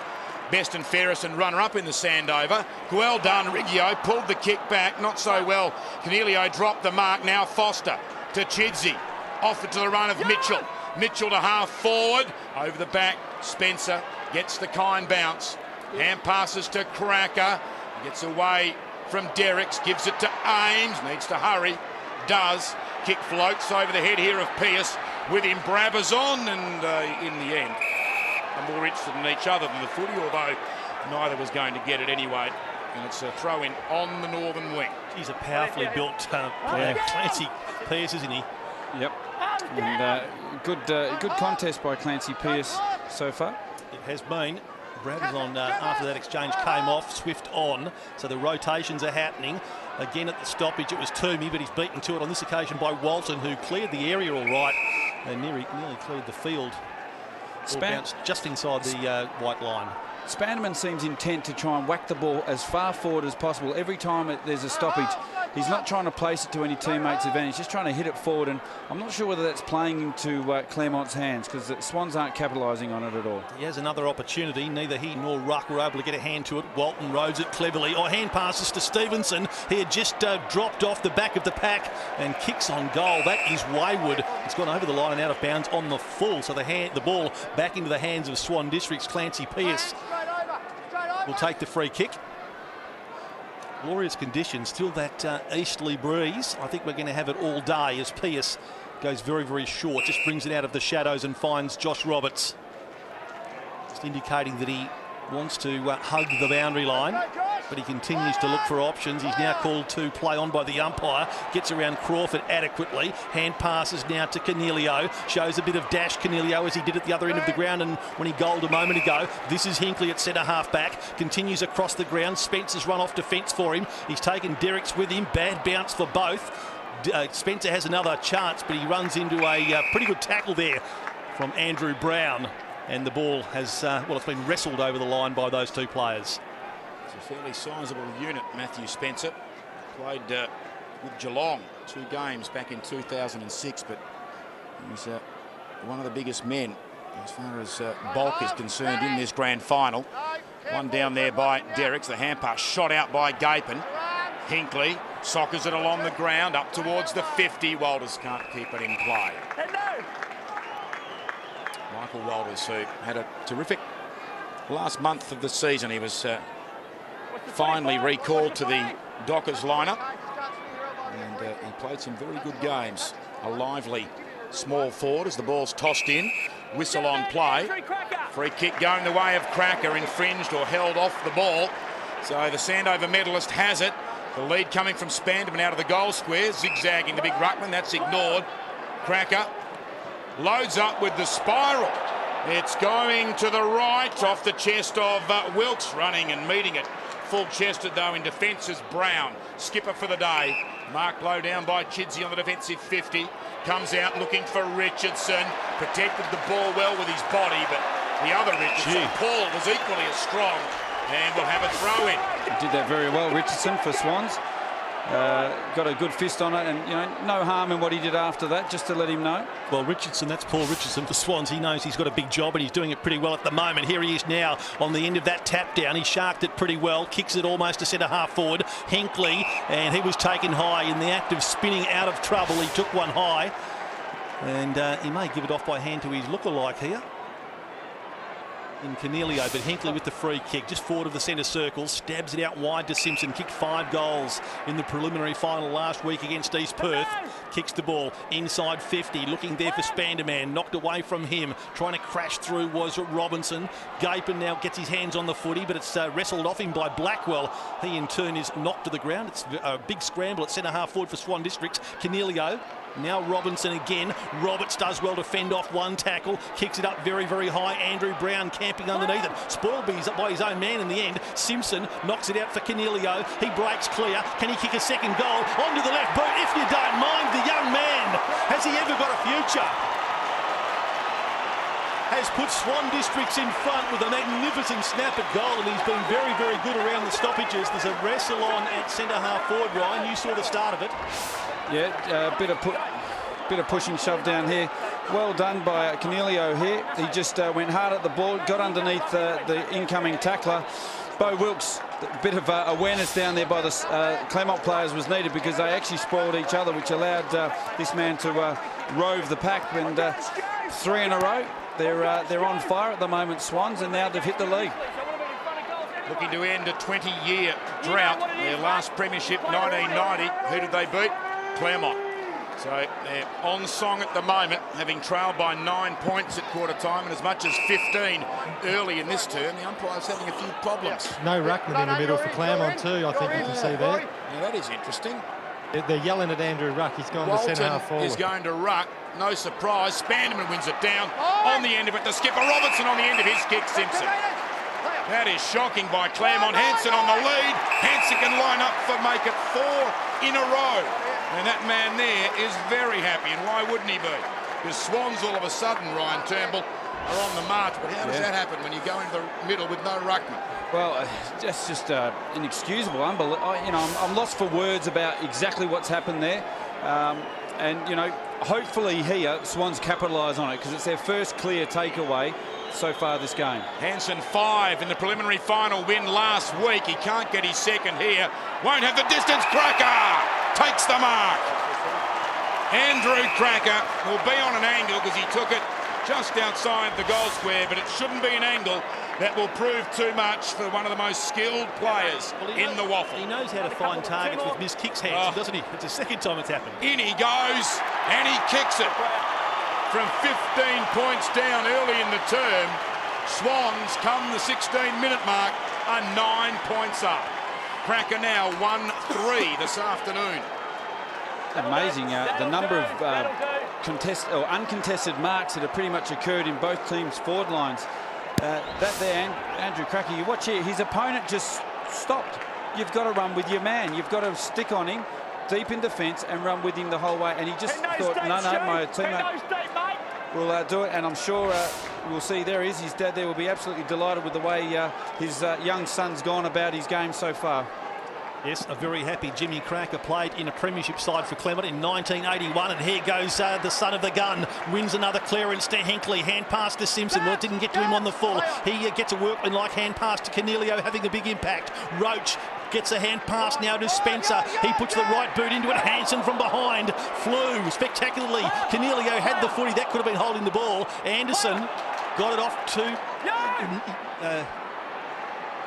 best and fairest and runner-up in the Sandover. Well done, Riggio. Pulled the kick back. Not so well. Coniglio dropped the mark. Now Foster to Chidsey. Off it to the run of Mitchell. Mitchell to half forward. Over the back, Spencer gets the kind bounce. Hand passes to Cracker. Gets away from Derricks. Gives it to Ames. Needs to hurry. Does. Kick floats over the head here of Pearce. With him, Brabber's on. And in the end, are more interested in each other than the footy, although neither was going to get it anyway. And it's a throw in on the northern wing. He's a powerfully built player. Clancy Pearce, isn't he? Yep. And good contest by Clancy Pearce so far. It has been. Brad on after that exchange came off, Swift on, so the rotations are happening. Again at the stoppage it was Toomey, but he's beaten to it on this occasion by Walton, who cleared the area all right and nearly cleared the field. Bounced just inside the white line. Spanderman seems intent to try and whack the ball as far forward as possible. Every time there's a stoppage, he's not trying to place it to any teammate's advantage, just trying to hit it forward. And I'm not sure whether that's playing into Claremont's hands, because the Swans aren't capitalising on it at all. He has another opportunity. Neither he nor Ruck were able to get a hand to it. Walton roads it cleverly. Hand passes to Stevenson. He had just dropped off the back of the pack and kicks on goal. That is wayward. It's gone over the line and out of bounds on the full. So the ball back into the hands of Swan District's Clancy Pearce. Will take the free kick. Glorious conditions, still that easterly breeze. I think we're going to have it all day as Pearce goes very, very short. Just brings it out of the shadows and finds Josh Roberts. Just indicating that he wants to hug the boundary line, but he continues to look for options. He's now called to play on by the umpire. Gets around Crawford adequately. Hand passes now to Coniglio. Shows a bit of dash, Coniglio, as he did at the other end of the ground and when he goaled a moment ago. This is Hinkley at centre half back. Continues across the ground. Spencer's run off defence for him. He's taken Derricks with him. Bad bounce for both. Spencer has another chance, but he runs into a pretty good tackle there from Andrew Brown. And the ball has, it's been wrestled over the line by those two players. It's a fairly sizable unit, Matthew Spencer. Played with Geelong 2 games back in 2006, but he's one of the biggest men as far as bulk is concerned in this grand final. One down there by Derricks. The hand pass shot out by Gapin. Hinkley soccers it along the ground up towards the 50. Walters can't keep it in play. Michael Walters, who had a terrific last month of the season. He was finally recalled to the Dockers lineup, and he played some very good games. A lively small forward as the ball's tossed in. Whistle on play. Free kick going the way of Cracker, infringed or held off the ball. So the Sandover medalist has it. The lead coming from Spanderman out of the goal square, zigzagging the big ruckman. That's ignored. Cracker loads up with the spiral. It's going to the right off the chest of Wilkes, running and meeting it. Full-chested though in defence is Brown. Skipper for the day. Marked low down by Chidsey on the defensive 50. Comes out looking for Richardson. Protected the ball well with his body, but the other Richardson, Paul, was equally as strong and will have a throw in. He did that very well, Richardson, for Swans. Got a good fist on it, and no harm in what he did after that, just to let him know. Well, Richardson, that's Paul Richardson for Swans. He knows he's got a big job and he's doing it pretty well at the moment. Here he is now on the end of that tap down. He sharked it pretty well, kicks it almost to centre half forward. Hinkley, and he was taken high in the act of spinning out of trouble. He took one high, and he may give it off by hand to his lookalike here in Cornelio, but Hinkley with the free kick just forward of the centre circle, stabs it out wide to Simpson. Kicked 5 goals in the preliminary final last week against East Perth. Kicks the ball inside 50, looking there for Spanderman, knocked away from him. Trying to crash through was Robinson. Gapin now gets his hands on the footy, but it's wrestled off him by Blackwell. He in turn is knocked to the ground. It's a big scramble at centre half forward for Swan Districts. Cornelio. Now Robinson again. Roberts does well to fend off one tackle. Kicks it up very, very high. Andrew Brown camping underneath it. Spoiled by his own man in the end. Simpson knocks it out for Cornelio. He breaks clear. Can he kick a second goal? Onto the left boot, if you don't mind. The young man, has he ever got a future? Has put Swan Districts in front with a magnificent snap at goal, and he's been very, very good around the stoppages. There's a wrestle on at centre half forward, Ryan. You saw the start of it. Yeah, a bit of pushing shove down here. Well done by Cornelio here. He just went hard at the ball, got underneath the incoming tackler. Bo Wilkes, a bit of awareness down there by the Claremont players was needed, because they actually spoiled each other, which allowed this man to rove the pack. And 3 in a row. They're on fire at the moment, Swans, and now they've hit the lead. Looking to end a 20-year drought. Their last premiership, 1990. Who did they beat? Claremont. So they're on song at the moment, having trailed by 9 points at quarter time and as much as 15 early in this term. The umpire's having a few problems. No ruckman in the middle for Claremont too, I think you can see there. Now that is interesting. They're yelling at Andrew Ruck. He's gone to centre half forward. Is going to Ruck. No surprise. Spanderman wins it down. On the end of it, the skipper Robertson on the end of his kick, Simpson. That is shocking by Claremont. Hansen on the lead. Hansen can line up for make it 4 in a row. And that man there is very happy, and why wouldn't he be? Because Swans all of a sudden, Ryan Turnbull, are on the march. But how does that happen when you go into the middle with no ruckman? Well, that's just inexcusable. I'm lost for words about exactly what's happened there. And hopefully here, Swans capitalise on it, because it's their first clear takeaway so far this game. Hansen 5 in the preliminary final win last week. He can't get his second here. Won't have the distance. Cracker takes the mark. Andrew Cracker will be on an angle because he took it just outside the goal square, but it shouldn't be an angle that will prove too much for one of the most skilled players in the WAFL. He knows how to find targets with missed kicks, Hansen, doesn't he? It's the second time it's happened. In he goes, and he kicks it. From 15 points down early in the term, Swans come the 16-minute mark are 9 points up. Cracker now 1-3 this afternoon. Amazing the number of uncontested marks that have pretty much occurred in both teams' forward lines. Andrew Cracker, you watch here, his opponent just stopped. You've got to run with your man. You've got to stick on him deep in defence and run with him the whole way. And he just thought, no, my teammate will do it. And I'm sure we'll see there he is. His dad there will be absolutely delighted with the way his young son's gone about his game so far. Yes, a very happy Jimmy Cracker. Played in a premiership side for Claremont in 1981, and here goes the son of the gun. Wins another clearance to Hinkley. Hand pass to Simpson. Well, it didn't get to him on the full. He gets a workman-like hand pass to Cornelio, having a big impact. Roach gets a hand pass now to Spencer. He puts the right boot into it. Hansen from behind flew spectacularly. Cornelio had the footy. That could have been holding the ball. Anderson got it off to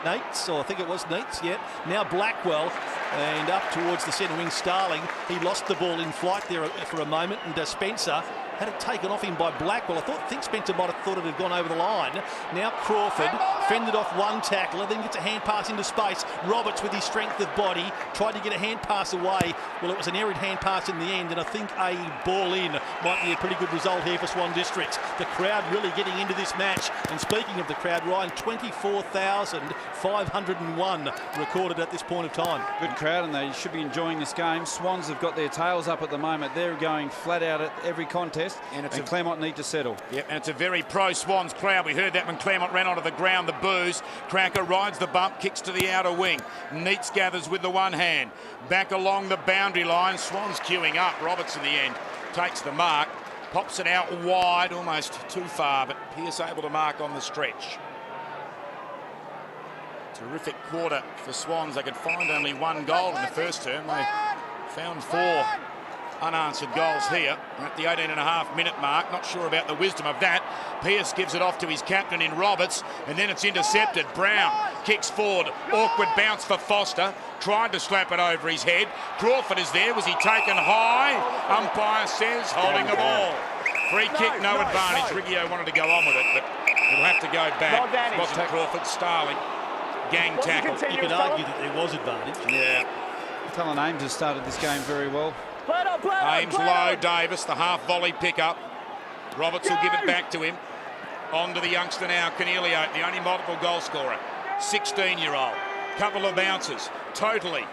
Nates, or I think it was Nates, yeah. Now Blackwell, and up towards the centre wing, Starling. He lost the ball in flight there for a moment, and Spencer had it taken off him by Blackwell. I think Spencer might have thought it had gone over the line. Now Crawford fended off one tackler, then gets a hand pass into space. Roberts, with his strength of body, tried to get a hand pass away. Well, it was an errant hand pass in the end, and I think a ball in might be a pretty good result here for Swan Districts. The crowd really getting into this match. And speaking of the crowd, Ryan, 24,501 recorded at this point of time. Good crowd, and they should be enjoying this game. Swans have got their tails up at the moment. They're going flat out at every contest. And Claremont need to settle. Yep, and it's a very pro-Swans crowd. We heard that when Claremont ran onto the ground, the boos. Cracker rides the bump, kicks to the outer wing. Neats gathers with the one hand. Back along the boundary line. Swans queuing up. Roberts in the end takes the mark. Pops it out wide, almost too far, but Pearce able to mark on the stretch. Terrific quarter for Swans. They could find only one goal in the first term. They found 4 unanswered goals here. We're at the 18.5-minute mark. Not sure about the wisdom of that. Pearce gives it off to his captain in Roberts, and then it's intercepted. Brown kicks forward. Awkward bounce for Foster. Tried to slap it over his head. Crawford is there. Was he taken high? Umpire says holding the ball. Free kick, no advantage. Riggio wanted to go on with it, but he'll have to go back. It wasn't Crawford. Starling. Gang tackle. You could argue that there was advantage. Yeah. Cullen Ames has started this game very well. Ames low, Davis, the half volley pickup. Roberts will give it back to him. On to the youngster now, Cornelio, the only multiple goal scorer. 16-year-old. Couple of bounces, totally.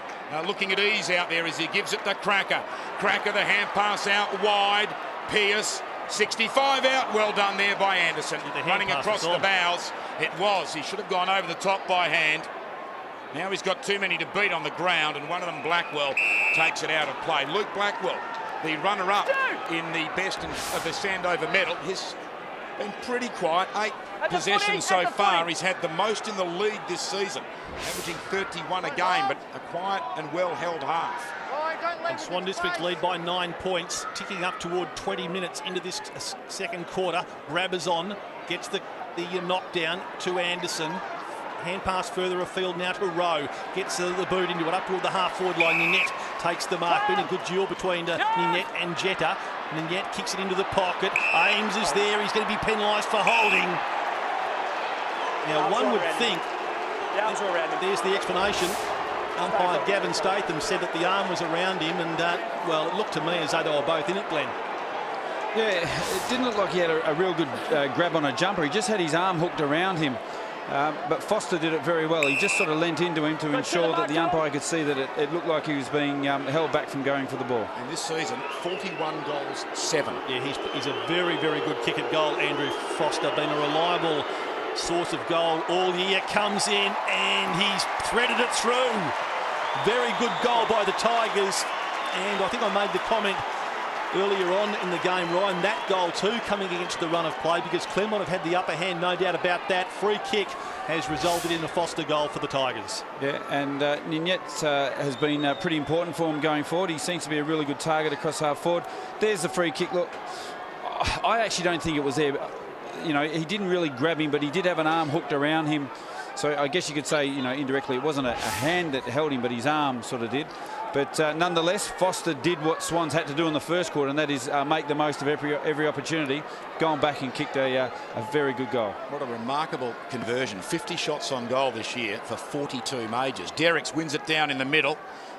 Looking at ease out there as he gives it to Cracker. Cracker, the hand pass out wide. Pearce, 65 out. Well done there by Anderson. Running across the bows. It was. He should have gone over the top by hand. Now he's got too many to beat on the ground, and one of them, Blackwell, takes it out of play. Luke Blackwell, the runner-up in the best of the Sandover medal, has been pretty quiet. 8 possessions so far. He's had the most in the league this season, averaging 31 a game, but a quiet and well-held half. And Swan Districts lead by 9 points, ticking up toward 20 minutes into this second quarter. Brabazon gets the knockdown to Anderson. Hand pass further afield now to Rowe. Gets the boot into it up toward the half-forward line. Ninette takes the mark. Been a good duel between Ninette and Jetta. Ninette kicks it into the pocket. Ames is there. He's going to be penalised for holding. Now, one would think, there's the explanation. Umpire Gavin Statham said that the arm was around him, and, well, it looked to me as though they were both in it, Glenn. Yeah, it didn't look like he had a real good grab on a jumper. He just had his arm hooked around him. But Foster did it very well. He just sort of leant into him to ensure that the umpire could see that it looked like he was being held back from going for the ball. And this season, 41 goals, 7. Yeah, he's a very, very good kick at goal. Andrew Foster, been a reliable source of goal all year. Comes in and he's threaded it through. Very good goal by the Tigers. And I think I made the comment earlier on in the game, Ryan, that goal too coming against the run of play, because Claremont have had the upper hand, no doubt about that. Free kick has resulted in a Foster goal for the Tigers. Yeah, and Ninette has been pretty important for him going forward. He seems to be a really good target across half forward. There's the free kick. Look, I actually don't think it was there. You know, he didn't really grab him, but he did have an arm hooked around him. So I guess you could say, you know, indirectly, it wasn't a hand that held him, but his arm sort of did. But nonetheless, Foster did what Swans had to do in the first quarter, and that is make the most of every opportunity. Gone back and kicked a very good goal. What a remarkable conversion. 50 shots on goal this year for 42 majors. Derricks wins it down in the middle.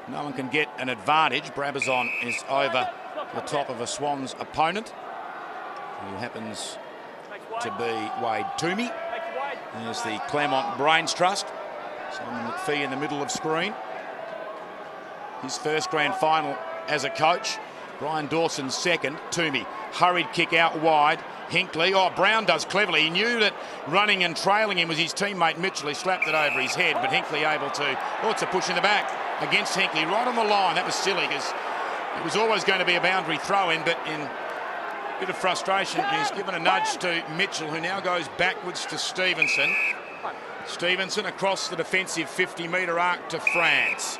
No one can get an advantage. Brabazon is over the top of a Swans opponent, who happens to be Wade Toomey. There's the Claremont Brains Trust. Simon McPhee in the middle of screen. His first grand final as a coach. Brian Dawson's second. Toomey, hurried kick out wide. Hinkley, Brown does cleverly. He knew that running and trailing him was his teammate Mitchell. He slapped it over his head, but Hinkley able to, it's a push in the back against Hinkley, right on the line. That was silly, because it was always going to be a boundary throw-in, but in a bit of frustration, he's given a nudge to Mitchell, who now goes backwards to Stevenson. Stevenson across the defensive 50-metre arc to France.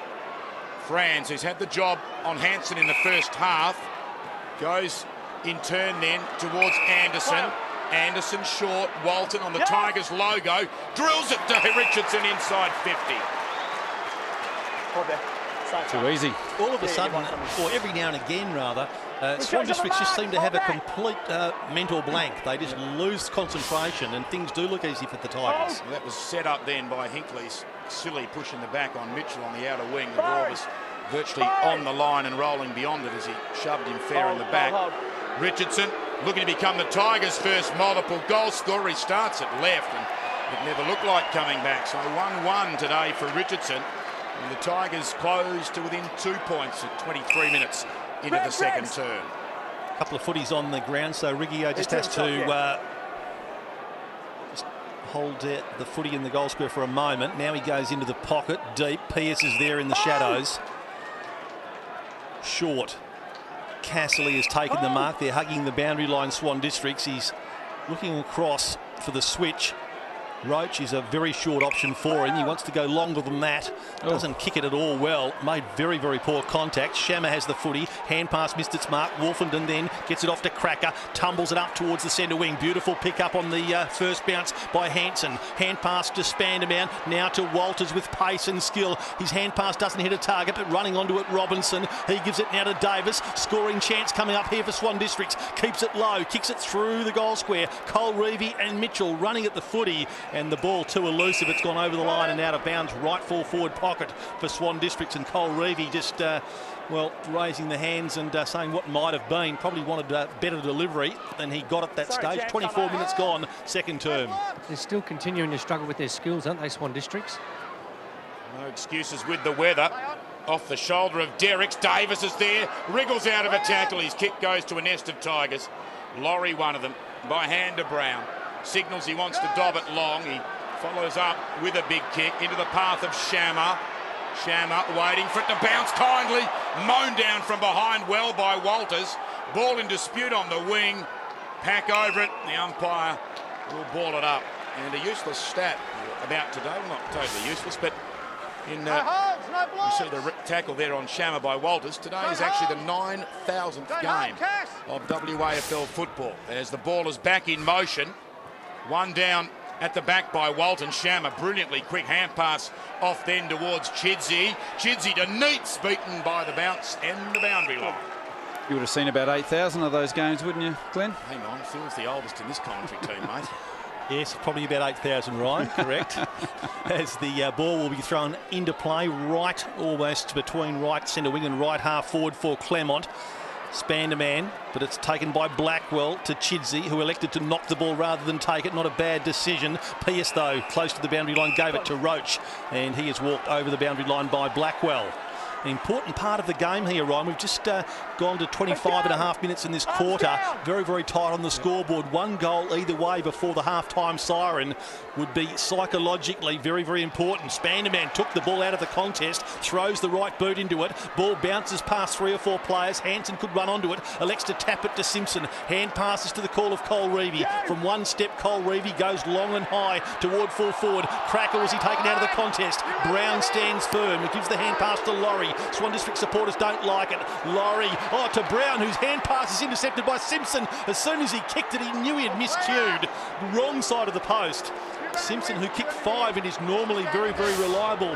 Franz, who's had the job on Hansen in the first half, goes in turn then towards Anderson. Anderson short, Walton on the Tigers logo, drills it to Richardson inside 50. Too easy. All of a sudden, or every now and again rather, Swan Districts just seem to have a complete mental blank. They just lose concentration and things do look easy for the Tigers. Well, that was set up then by Hinckley's silly pushing the back on Mitchell on the outer wing. The ball was virtually on the line and rolling beyond it as he shoved him fair in the back. Richardson looking to become the Tigers' first multiple goal scorer. He starts at left and it never looked like coming back. So 1-1 today for Richardson. And the Tigers close to within 2 points at 23 minutes into the second term. A couple of footies on the ground, so Riggio just has to just hold the footy in the goal square for a moment. Now he goes into the pocket, deep. Pearce is there in the shadows. Short. Casserly has taken the mark. They're hugging the boundary line, Swan Districts. He's looking across for the switch. Roach is a very short option for him. He wants to go longer than that. Doesn't kick it at all well. Made very, very poor contact. Shammer has the footy. Hand pass missed its mark. Wolfenden then gets it off to Cracker. Tumbles it up towards the centre wing. Beautiful pick up on the first bounce by Hanson. Hand pass to Spanderman. Now to Walters with pace and skill. His hand pass doesn't hit a target, but running onto it, Robinson. He gives it now to Davis. Scoring chance coming up here for Swan Districts. Keeps it low. Kicks it through the goal square. Cole Reevy and Mitchell running at the footy. And the ball too elusive. It's gone over the line and out of bounds. Right full forward pocket for Swan Districts, and Cole Reevy just, well, raising the hands and saying what might have been. Probably wanted better delivery than he got at that stage. 24 minutes gone, second term. They're still continuing to struggle with their skills, aren't they, Swan Districts? No excuses with the weather. Off the shoulder of Derricks. Davis is there. Wriggles out of a tackle. His kick goes to a nest of Tigers. Laurie, one of them, by hand to Brown. Signals he wants to dob it long. He follows up with a big kick into the path of Shammer. Shammer waiting for it to bounce kindly. Mown down from behind well by Walters. Ball in dispute on the wing. Pack over it. The umpire will ball it up. And a useless stat about today. Well, not totally useless, but in you see the tackle there on Shammer by Walters. Today is actually the 9,000th game of WAFL football. As the ball is back in motion. One down at the back by Walton. Shammer, brilliantly quick hand pass off then towards Chidsey. Chidsey to Neats, beaten by the bounce and the boundary line. You would have seen about 8,000 of those games, wouldn't you, Glenn? Hang on, Phil's the oldest in this commentary team, mate. Yes, probably about 8,000, Ryan, correct. As the ball will be thrown into play right almost between right centre wing and right half forward for Claremont. Spanderman, but it's taken by Blackwell to Chidsey, who elected to knock the ball rather than take it. Not a bad decision. Pearce, though, close to the boundary line, gave it to Roach, and he is walked over the boundary line by Blackwell. An important part of the game here, Ryan. We've just gone to 25.5 minutes in this quarter. Very, very tight on the scoreboard. One goal either way before the half-time siren would be psychologically very, very important. Spanderman took the ball out of the contest, throws the right boot into it. Ball bounces past 3 or 4 players. Hanson could run onto it. Elects to tap it to Simpson. Hand passes to the call of Cole Reevy. From one step, Cole Reevy goes long and high toward full forward. Cracker was he taken out of the contest. Brown stands firm. It gives the hand pass to Laurie. Swan District supporters don't like it. Laurie, to Brown, whose hand pass is intercepted by Simpson. As soon as he kicked it, he knew he had miscued. Wrong side of the post. Simpson, who kicked 5 and is normally very, very reliable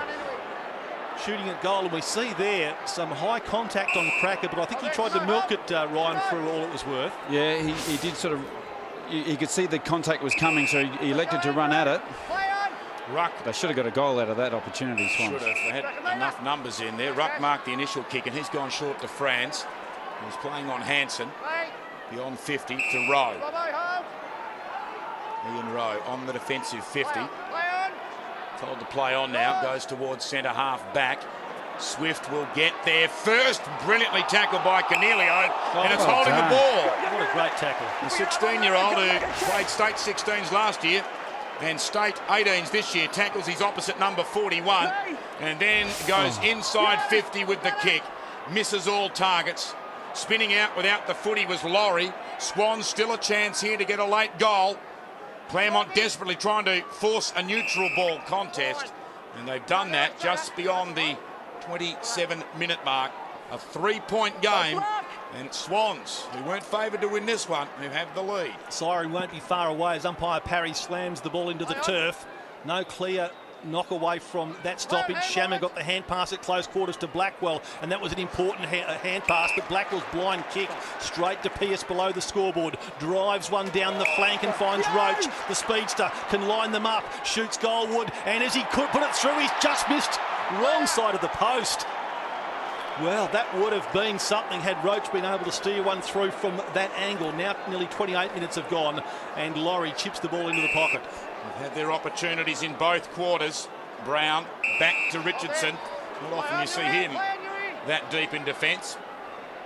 shooting at goal. And we see there some high contact on Cracker, but I think he tried to milk it, Ryan, for all it was worth. Yeah, he did sort of... You could see the contact was coming, so he elected to run at it. Ruck. They should have got a goal out of that opportunity, Swan. Should have. They had enough numbers in there. Ruck marked the initial kick, and he's gone short to France. He's playing on Hanson. Beyond 50 to Rowe. Ian Rowe on the defensive 50. Told to play on now. Goes towards centre half back. Swift will get there first. Brilliantly tackled by Cornelio, and it's holding the ball. What a great tackle. The 16-year-old who played state 16s last year and state 18s this year tackles his opposite number 41 and then goes inside 50 with the kick. Misses all targets. Spinning out without the footy was Laurie. Swan still a chance here to get a late goal. Claremont desperately trying to force a neutral ball contest, and they've done that just beyond the 27-minute mark. A 3-point game And it's Swans, who weren't favoured to win this one, who have the lead. Siren won't be far away as umpire Parry slams the ball into the turf. No clear knock away from that stoppage. Shammer got the hand pass at close quarters to Blackwell, and that was an important hand pass, but Blackwell's blind kick straight to Pearce below the scoreboard. Drives one down the flank and finds Roach. The speedster can line them up, shoots goalward, and as he could put it through, he's just missed wrong side of the post. Well, that would have been something had Roach been able to steer one through from that angle. Now nearly 28 minutes have gone, and Laurie chips the ball into the pocket. They've had their opportunities in both quarters. Brown back to Richardson. Not often you see him that deep in defence.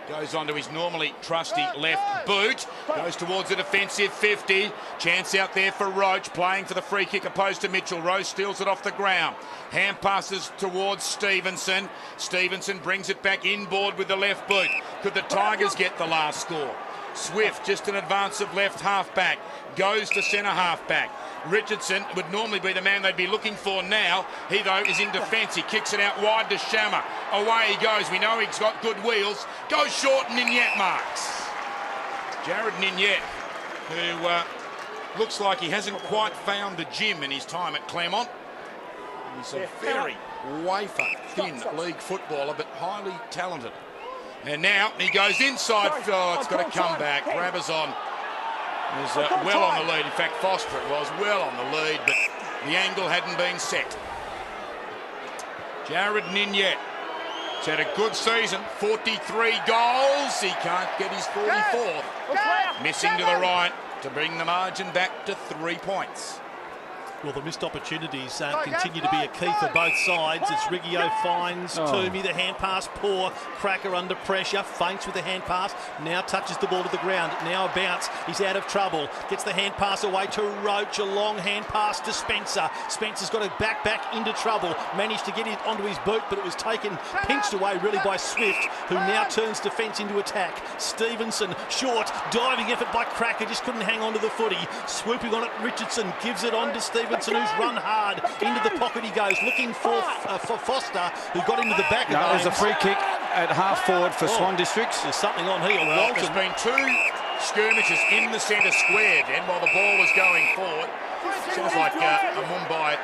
Goes on to his normally trusty left boot. Goes towards the defensive 50. Chance out there for Roach, playing for the free kick opposed to Mitchell. Rose steals it off the ground. Hand passes towards Stevenson. Stevenson brings it back inboard with the left boot. Could the Tigers get the last score? Swift just in advance of left half-back. Goes to centre half-back. Richardson would normally be the man they'd be looking for now. He, though, is in defence. He kicks it out wide to Shammer. Away he goes. We know he's got good wheels. Goes short, and Ninyet marks. Jared Ninyet, who looks like he hasn't quite found the gym in his time at Claremont. He's a very wafer-thin league footballer, but highly talented. And now he goes inside. Oh, it's got to come back. Brabazon is well on the lead. In fact, Foster it was well on the lead, but the angle hadn't been set. Jared Ninyet has had a good season. 43 goals. He can't get his 44th. Missing to the right to bring the margin back to 3 points. Well, the missed opportunities continue to be a key for both sides. It's Riggio finds Toomey, the hand pass poor. Cracker under pressure, feints with the hand pass. Now touches the ball to the ground. Now a bounce. He's out of trouble. Gets the hand pass away to Roach. A long hand pass to Spencer. Spencer's got to back into trouble. Managed to get it onto his boot, but it was pinched away really by Swift, who now turns defence into attack. Stevenson, short, diving effort by Cracker. Just couldn't hang on to the footy. Swooping on it, Richardson gives it on to Stevenson, who's run hard. Into the pocket he goes, looking for Foster, who got into the back of it. There's a free kick at half forward for Swan Districts. There's something on here. Well, there's been two skirmishes in the centre square then while the ball was going forward. Sounds like a Mumbai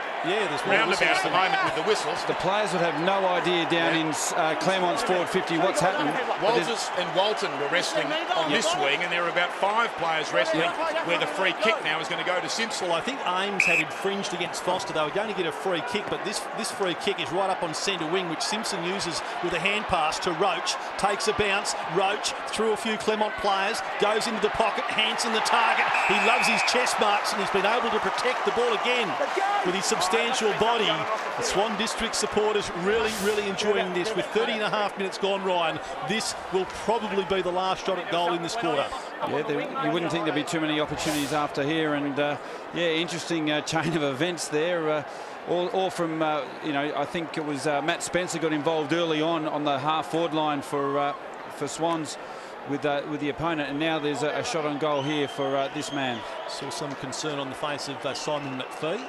roundabout at the moment with the whistles. The players would have no idea down in Claremont's forward 50 what's happening. Walters and Walton were wrestling on this wing, and there are about 5 players wrestling where the free kick now is going to go to Simpson. Well, I think Ames had infringed against Foster. They were going to get a free kick, but this free kick is right up on centre wing, which Simpson uses with a hand pass to Roach. Takes a bounce. Roach through a few Claremont players, goes into the pocket. Hanson the target. He loves his chest marks, and he's been able to protect the ball again with his substantial body. The Swan District supporters really enjoying this. With 30.5 minutes gone, Ryan, this will probably be the last shot at goal in this quarter. Yeah, you wouldn't think there'd be too many opportunities after here, and interesting chain of events there. All from I think it was Matt Spencer got involved early on the half forward line for Swans with the opponent, and now there's a shot on goal here for this man. Saw some concern on the face of Simon McPhee.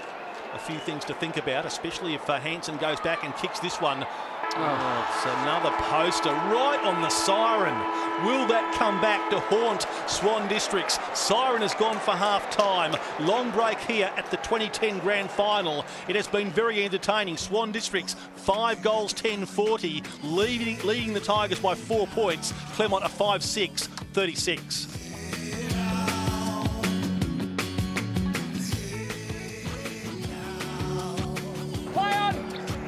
A few things to think about, especially if Hanson goes back and kicks this one. Oh, it's another poster right on the siren. Will that come back to haunt Swan Districts? Siren has gone for half-time. Long break here at the 2010 Grand Final. It has been very entertaining. Swan Districts, 5 goals, 10-40, leading the Tigers by 4 points. Claremont a 5-6, 36.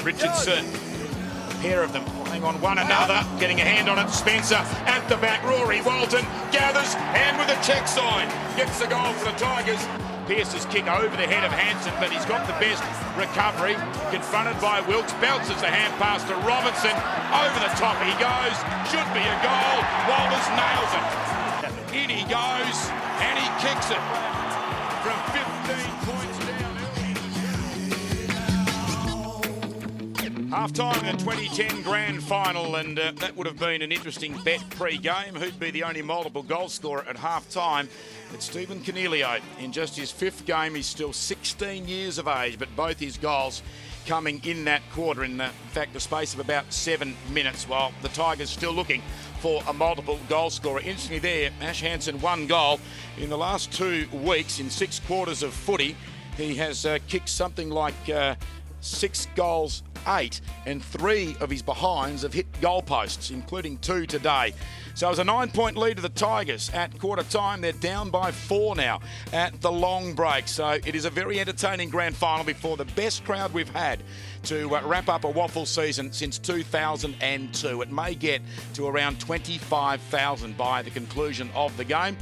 Richardson, a pair of them playing on one another, getting a hand on it. Spencer at the back. Rory Walton gathers and with a check sign gets the goal for the Tigers. Pearce's kick over the head of Hanson, but he's got the best recovery. Confronted by Wilkes, bounces the hand pass to Robinson. Over the top he goes. Should be a goal. Walters nails it. In he goes and he kicks it from 15 points down. Half-time in the 2010 Grand Final, and that would have been an interesting bet pre-game. Who'd be the only multiple goal scorer at half-time? It's Stephen Cornelio. In just his 5th game, he's still 16 years of age, but both his goals coming in that quarter, in fact the space of about 7 minutes, while the Tigers still looking for a multiple goal scorer. Instantly there, Ash Hansen 1 goal. In the last 2 weeks, in 6 quarters of footy, he has kicked something like 6 goals, 8, and 3 of his behinds have hit goalposts, including 2 today. So it was a 9-point lead to the Tigers at quarter time. They're down by 4 now at the long break. So it is a very entertaining grand final before the best crowd we've had to wrap up a WAFL season since 2002. It may get to around 25,000 by the conclusion of the game.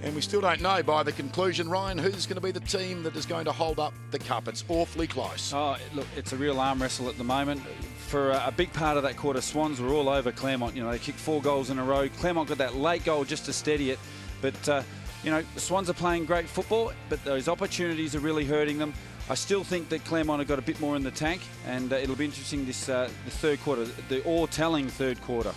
And we still don't know by the conclusion, Ryan, who's going to be the team that is going to hold up the cup. It's awfully close. Oh, look, it's a real arm wrestle at the moment. For a big part of that quarter, Swans were all over Claremont. You know, they kicked 4 goals in a row. Claremont got that late goal just to steady it. But, you know, the Swans are playing great football, but those opportunities are really hurting them. I still think that Claremont have got a bit more in the tank, and it'll be interesting this the third quarter, the all-telling third quarter.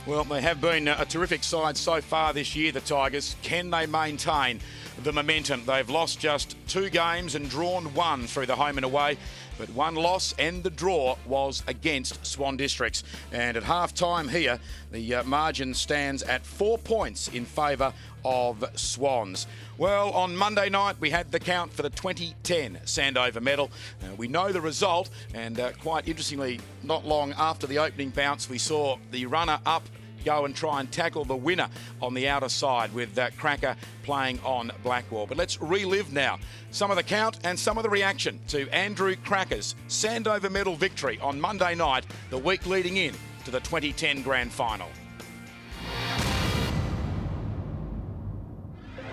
Well, they have been a terrific side so far this year, the Tigers. Can they maintain the momentum? They've lost just 2 games and drawn 1 through the home and away, but 1 loss and the draw was against Swan Districts. And at half-time here, the margin stands at 4 points in favour of Swans. Well, on Monday night, we had the count for the 2010 Sandover medal. We know the result, and quite interestingly, not long after the opening bounce, we saw the runner-up go and try and tackle the winner on the outer side with Cracker playing on Blackwall. But let's relive now some of the count and some of the reaction to Andrew Cracker's Sandover medal victory on Monday night, the week leading in to the 2010 Grand Final.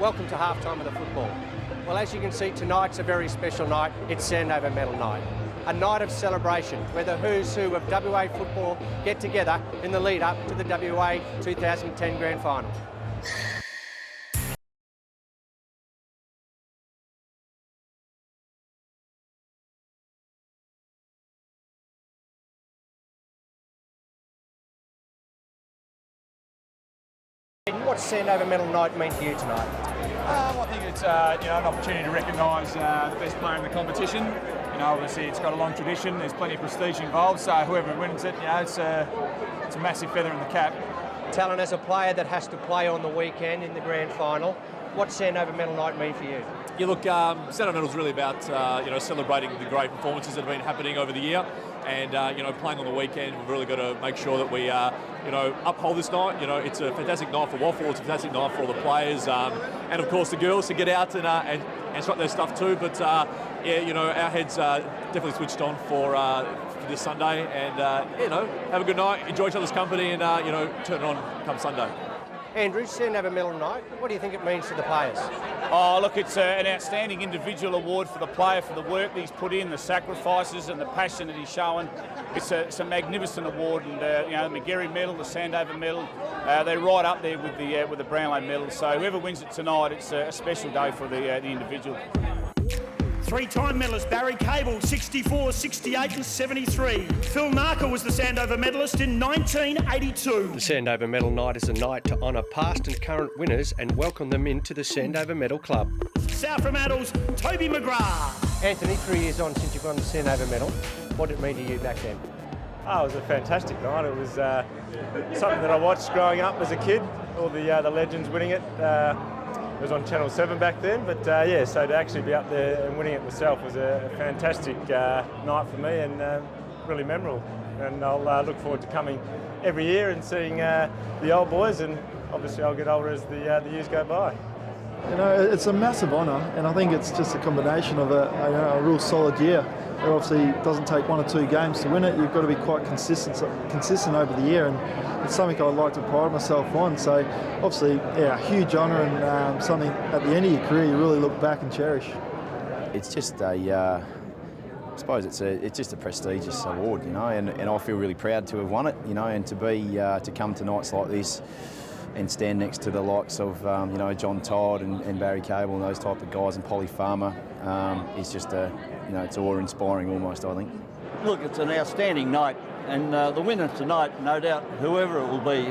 Welcome to halftime of the football. Well, as you can see, tonight's a very special night. It's Sandover Medal Night. A night of celebration where the who's who of WA football get together in the lead up to the WA 2010 Grand Final. What's Sandover Medal Night mean to you tonight? I think it's an opportunity to recognise the best player in the competition. You know, obviously it's got a long tradition. There's plenty of prestige involved. So whoever wins it, it's a massive feather in the cap. Talon, as a player that has to play on the weekend in the grand final, what's Sandover Medal Night mean for you? Yeah, look, Sandover Medal's really about celebrating the great performances that have been happening over the year. And, playing on the weekend, we've really got to make sure that we, uphold this night. You know, it's a fantastic night for WAFL, it's a fantastic night for all the players, and of course the girls to get out and strut their stuff too. But, our heads are definitely switched on for this Sunday. And, have a good night, enjoy each other's company, and, turn it on come Sunday. Andrew, Sandover Medal Night, what do you think it means to the players? Oh, look, it's an outstanding individual award for the player, for the work that he's put in, the sacrifices and the passion that he's showing. It's a magnificent award, and the McGarry Medal, the Sandover Medal, they're right up there with the Brownlow Medal. So whoever wins it tonight, it's a special day for the individual. 3-time medalist Barry Cable, 64, 68 and 73. Phil Narker was the Sandover medalist in 1982. The Sandover Medal Night is a night to honour past and current winners and welcome them into the Sandover Medal Club. South Fremantle's Toby McGrath. Anthony, 3 years on since you've won the Sandover Medal, what did it mean to you back then? Oh, it was a fantastic night. It was something that I watched growing up as a kid, all the legends winning it. It was on Channel 7 back then, but so to actually be up there and winning it myself was a fantastic night for me, and really memorable. And I'll look forward to coming every year and seeing the old boys, and obviously I'll get older as the years go by. You know, it's a massive honour, and I think it's just a combination of a real solid year. It obviously doesn't take 1 or 2 games to win it. You've got to be quite consistent over the year, and it's something I like to pride myself on. So obviously, a huge honour, and something at the end of your career you really look back and cherish. It's just I suppose it's just a prestigious award, and I feel really proud to have won it, and to come to nights like this and stand next to the likes of John Todd and Barry Cable and those type of guys, and Polly Farmer. It's just it's awe-inspiring almost, I think. Look, it's an outstanding night, and the winner tonight, no doubt, whoever it will be,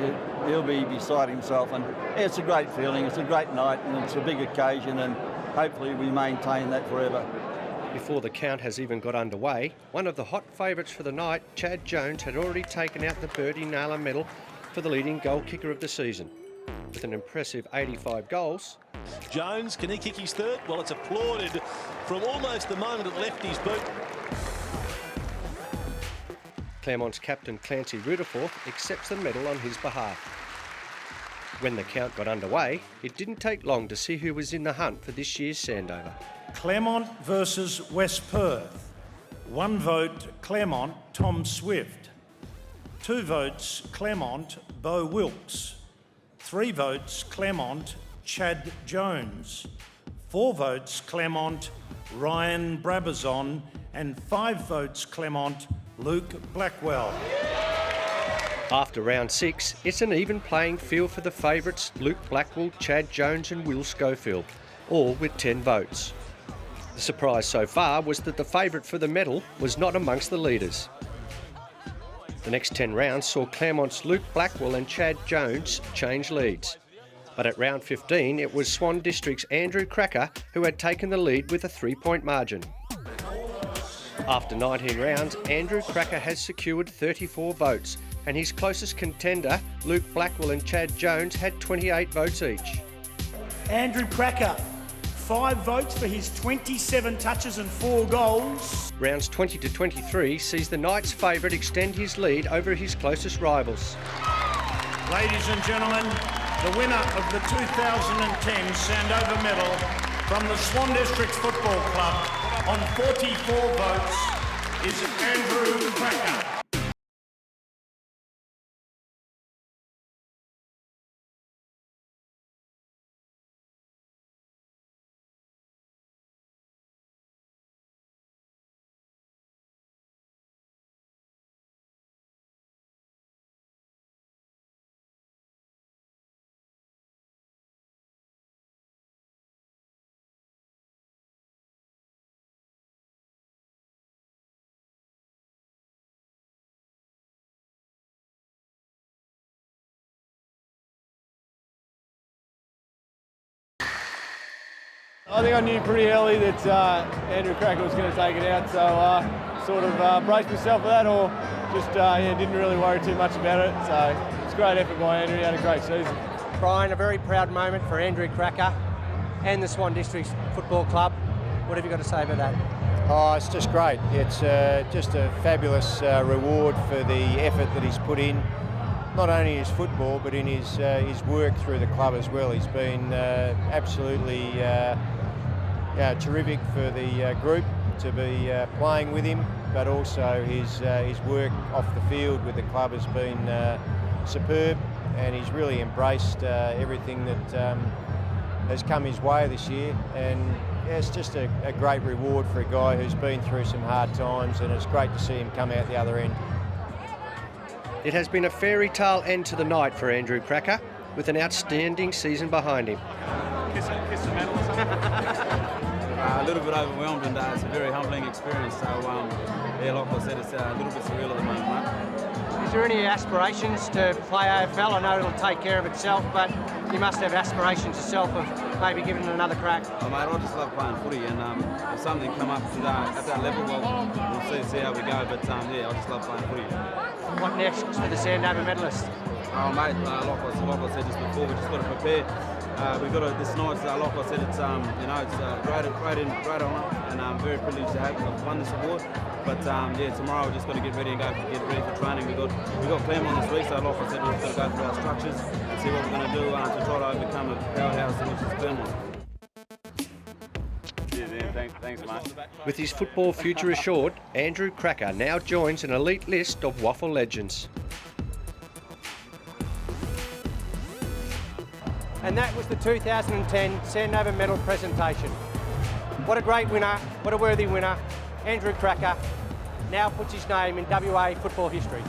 he'll be beside himself, and it's a great feeling, it's a great night, and it's a big occasion, and hopefully we maintain that forever. Before the count has even got underway, one of the hot favourites for the night, Chad Jones, had already taken out the Birdie Naylor medal for the leading goal kicker of the season. With an impressive 85 goals. Jones, can he kick his third? Well, it's applauded from almost the moment it left his boot. Claremont's captain Clancy Rutherford accepts the medal on his behalf. When the count got underway, it didn't take long to see who was in the hunt for this year's Sandover. Claremont versus West Perth. 1 vote Claremont, Tom Swift. 2 votes Claremont, Bo Wilkes. 3 votes Claremont, Chad Jones. 4 votes Claremont, Ryan Brabazon. And 5 votes Claremont, Luke Blackwell. After round 6, it's an even playing field for the favourites Luke Blackwell, Chad Jones and Will Schofield, all with 10 votes. The surprise so far was that the favourite for the medal was not amongst the leaders. The next 10 rounds saw Claremont's Luke Blackwell and Chad Jones change leads. But at round 15, it was Swan District's Andrew Cracker who had taken the lead with a 3-point margin. After 19 rounds, Andrew Cracker has secured 34 votes, and his closest contender, Luke Blackwell and Chad Jones, had 28 votes each. Andrew Cracker, 5 votes for his 27 touches and 4 goals. Rounds 20 to 23 sees the Knights' favourite extend his lead over his closest rivals. Ladies and gentlemen, the winner of the 2010 Sandover medal from the Swan District Football Club on 44 votes is Andrew Cracker. I think I knew pretty early that Andrew Cracker was going to take it out, so sort of braced myself for that, or just didn't really worry too much about it. So it's a great effort by Andrew. He had a great season. Brian, a very proud moment for Andrew Cracker and the Swan District Football Club. What have you got to say about that? Oh, it's just great. It's just a fabulous reward for the effort that he's put in, not only in his football but in his work through the club as well. He's been absolutely terrific for the group to be playing with him, but also his work off the field with the club has been superb, and he's really embraced everything that has come his way this year. And it's just a great reward for a guy who's been through some hard times, and it's great to see him come out the other end. It has been a fairy tale end to the night for Andrew Cracker, with an outstanding season behind him. Kiss the medal or something? A little bit overwhelmed, and it's a very humbling experience. So, like I said, it's a little bit surreal at the moment, mate. Is there any aspirations to play AFL? I know it'll take care of itself, but you must have aspirations yourself of maybe giving it another crack. Oh, mate, I just love playing footy, and if something come up at that level, well, we'll see how we go. But I just love playing footy. What next for the Sandover medalists? Oh, mate, like I said just before, we just got to prepare. We've got this night, like I said, it's it's a great honour, and I'm very privileged to have won this award. But tomorrow we've just got to get ready and get ready for training. We've got Claremont this week, so like I said, we've got to go through our structures and see what we're going to do to try to overcome a powerhouse, which is Claremont. Thanks, mate. With his football future assured, Andrew Cracker now joins an elite list of WAFL legends. And that was the 2010 Sandover medal presentation. What a great winner, what a worthy winner. Andrew Cracker now puts his name in WA football history.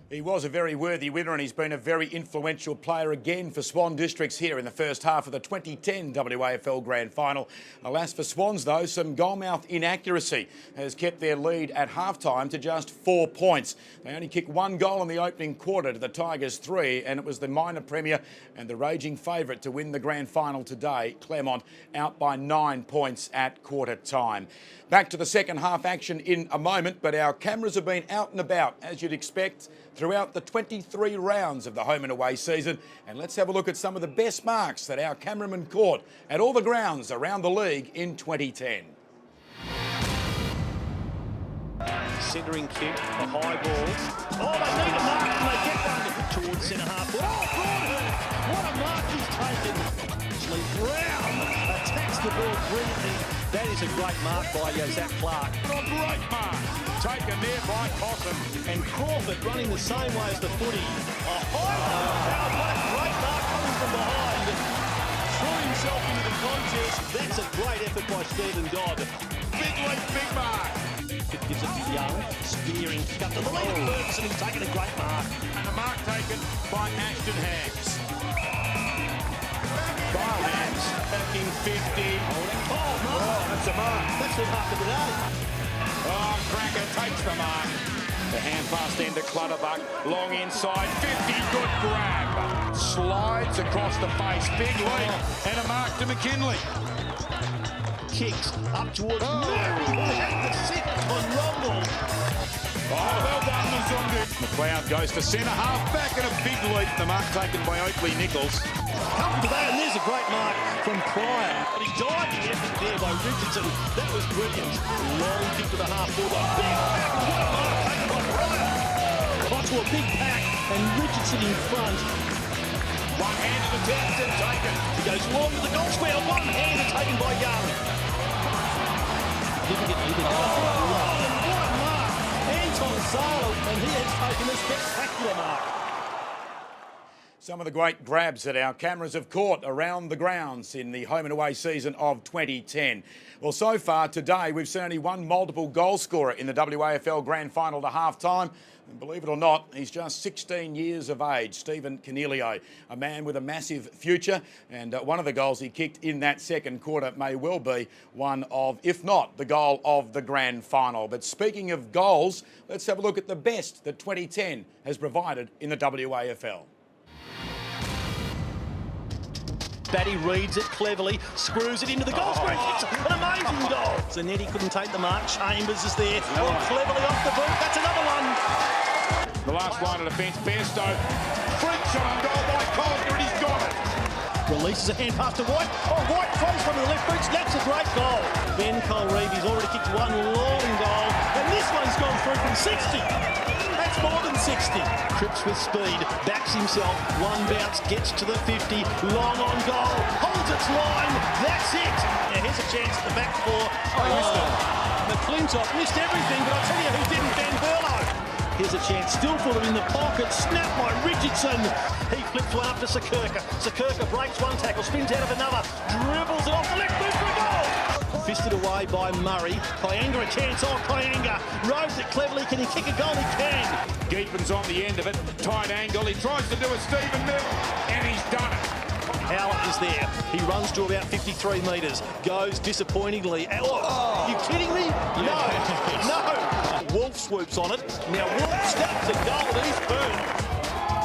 He was a very worthy winner, and he's been a very influential player again for Swan Districts here in the first half of the 2010 WAFL Grand Final. Alas for Swans, though, some goalmouth inaccuracy has kept their lead at half-time to just 4 points. They only kicked 1 goal in the opening quarter to the Tigers 3, and it was the minor premier and the raging favourite to win the Grand Final today, Claremont, out by 9 points at quarter time. Back to the second half action in a moment, but our cameras have been out and about, as you'd expect, throughout the 23 rounds of the home and away season. And let's have a look at some of the best marks that our cameraman caught at all the grounds around the league in 2010. Centering kick, a high ball. Oh, they need a mark and they get one towards centre half. Oh, Broadhurst! What a mark he's taken. Actually, Brown attacks the ball brilliantly. That is a great mark by Zach Clark. A great mark taken there by Possum. And Crawford running the same way as the footy. A high mark. What a great mark coming from behind. Threw himself into the contest. That's a great effort by Stephen Dodd. Big leap, big mark. It gives it to Young. Spearing kick up to the lead of Ferguson. He's taken a great mark. And a mark taken by Ashton Hams. Kyle Hams back in 50. Oh, that's a mark. That's the mark of the day. Oh, Cracker takes the mark. The hand pass then to Clutterbuck. Long inside, 50, good grab. Slides across the face, big leap. And a mark to McKinley. Kicks up towards the six on Rumble. Oh, well done, Mazungu. McLeod goes to centre half back and a big leap. The mark taken by Oakley Nichols. Come to that, and there's a great mark from Pryor. But he died the effort there by Richardson. That was brilliant. Long kick to the half forward. Big back. What a mark taken by Pryor. Onto a big pack, and Richardson in front. One-handed attempt and taken. He goes long to the goal square. One-handed taken by Young. What a mark. Anton Salo, and he has taken a spectacular mark. Some of the great grabs that our cameras have caught around the grounds in the home and away season of 2010. Well, so far today, we've seen only one multiple goal scorer in the WAFL Grand Final to half-time. And believe it or not, he's just 16 years of age, Stephen Cornelio, a man with a massive future. And one of the goals he kicked in that second quarter may well be one of, if not, the goal of the Grand Final. But speaking of goals, let's have a look at the best that 2010 has provided in the WAFL. Batty reads it cleverly, screws it into the goal square. It's an amazing goal. Zanetti couldn't take the mark. Chambers is there. Cleverly off the boot. That's another one. The last line of defence, Bairstow. Freak shot on goal by Collier, and he's got it. Releases a hand pass to White. Oh, White throws from the left boot. That's a great goal. Ben Colreevy's already kicked one long goal, and this one's gone through from 60. That's more than 60. Trips with speed, backs himself, one bounce, gets to the 50, long on goal, holds its line, that's it. Now here's a chance at the back four. Oh, he missed it. McClintock missed everything, but I'll tell you who didn't, Ben Burlow. Here's a chance, still full in the pocket, snapped by Richardson. He flips one up to Sakirka. Sakirka breaks one tackle, spins out of another, dribbles it off the left boot for a goal. Fisted away by Murray. Kayanga a chance on Kayanga. Roves it cleverly. Can he kick a goal? He can. Geepin's on the end of it. Tight angle. He tries to do a Stephen Mill, and he's done it. Howlett is there. He runs to about 53 metres. Goes disappointingly. Oh, are you kidding me? No. No. Wolf swoops on it. Now Wolf snaps a goal. He's burned.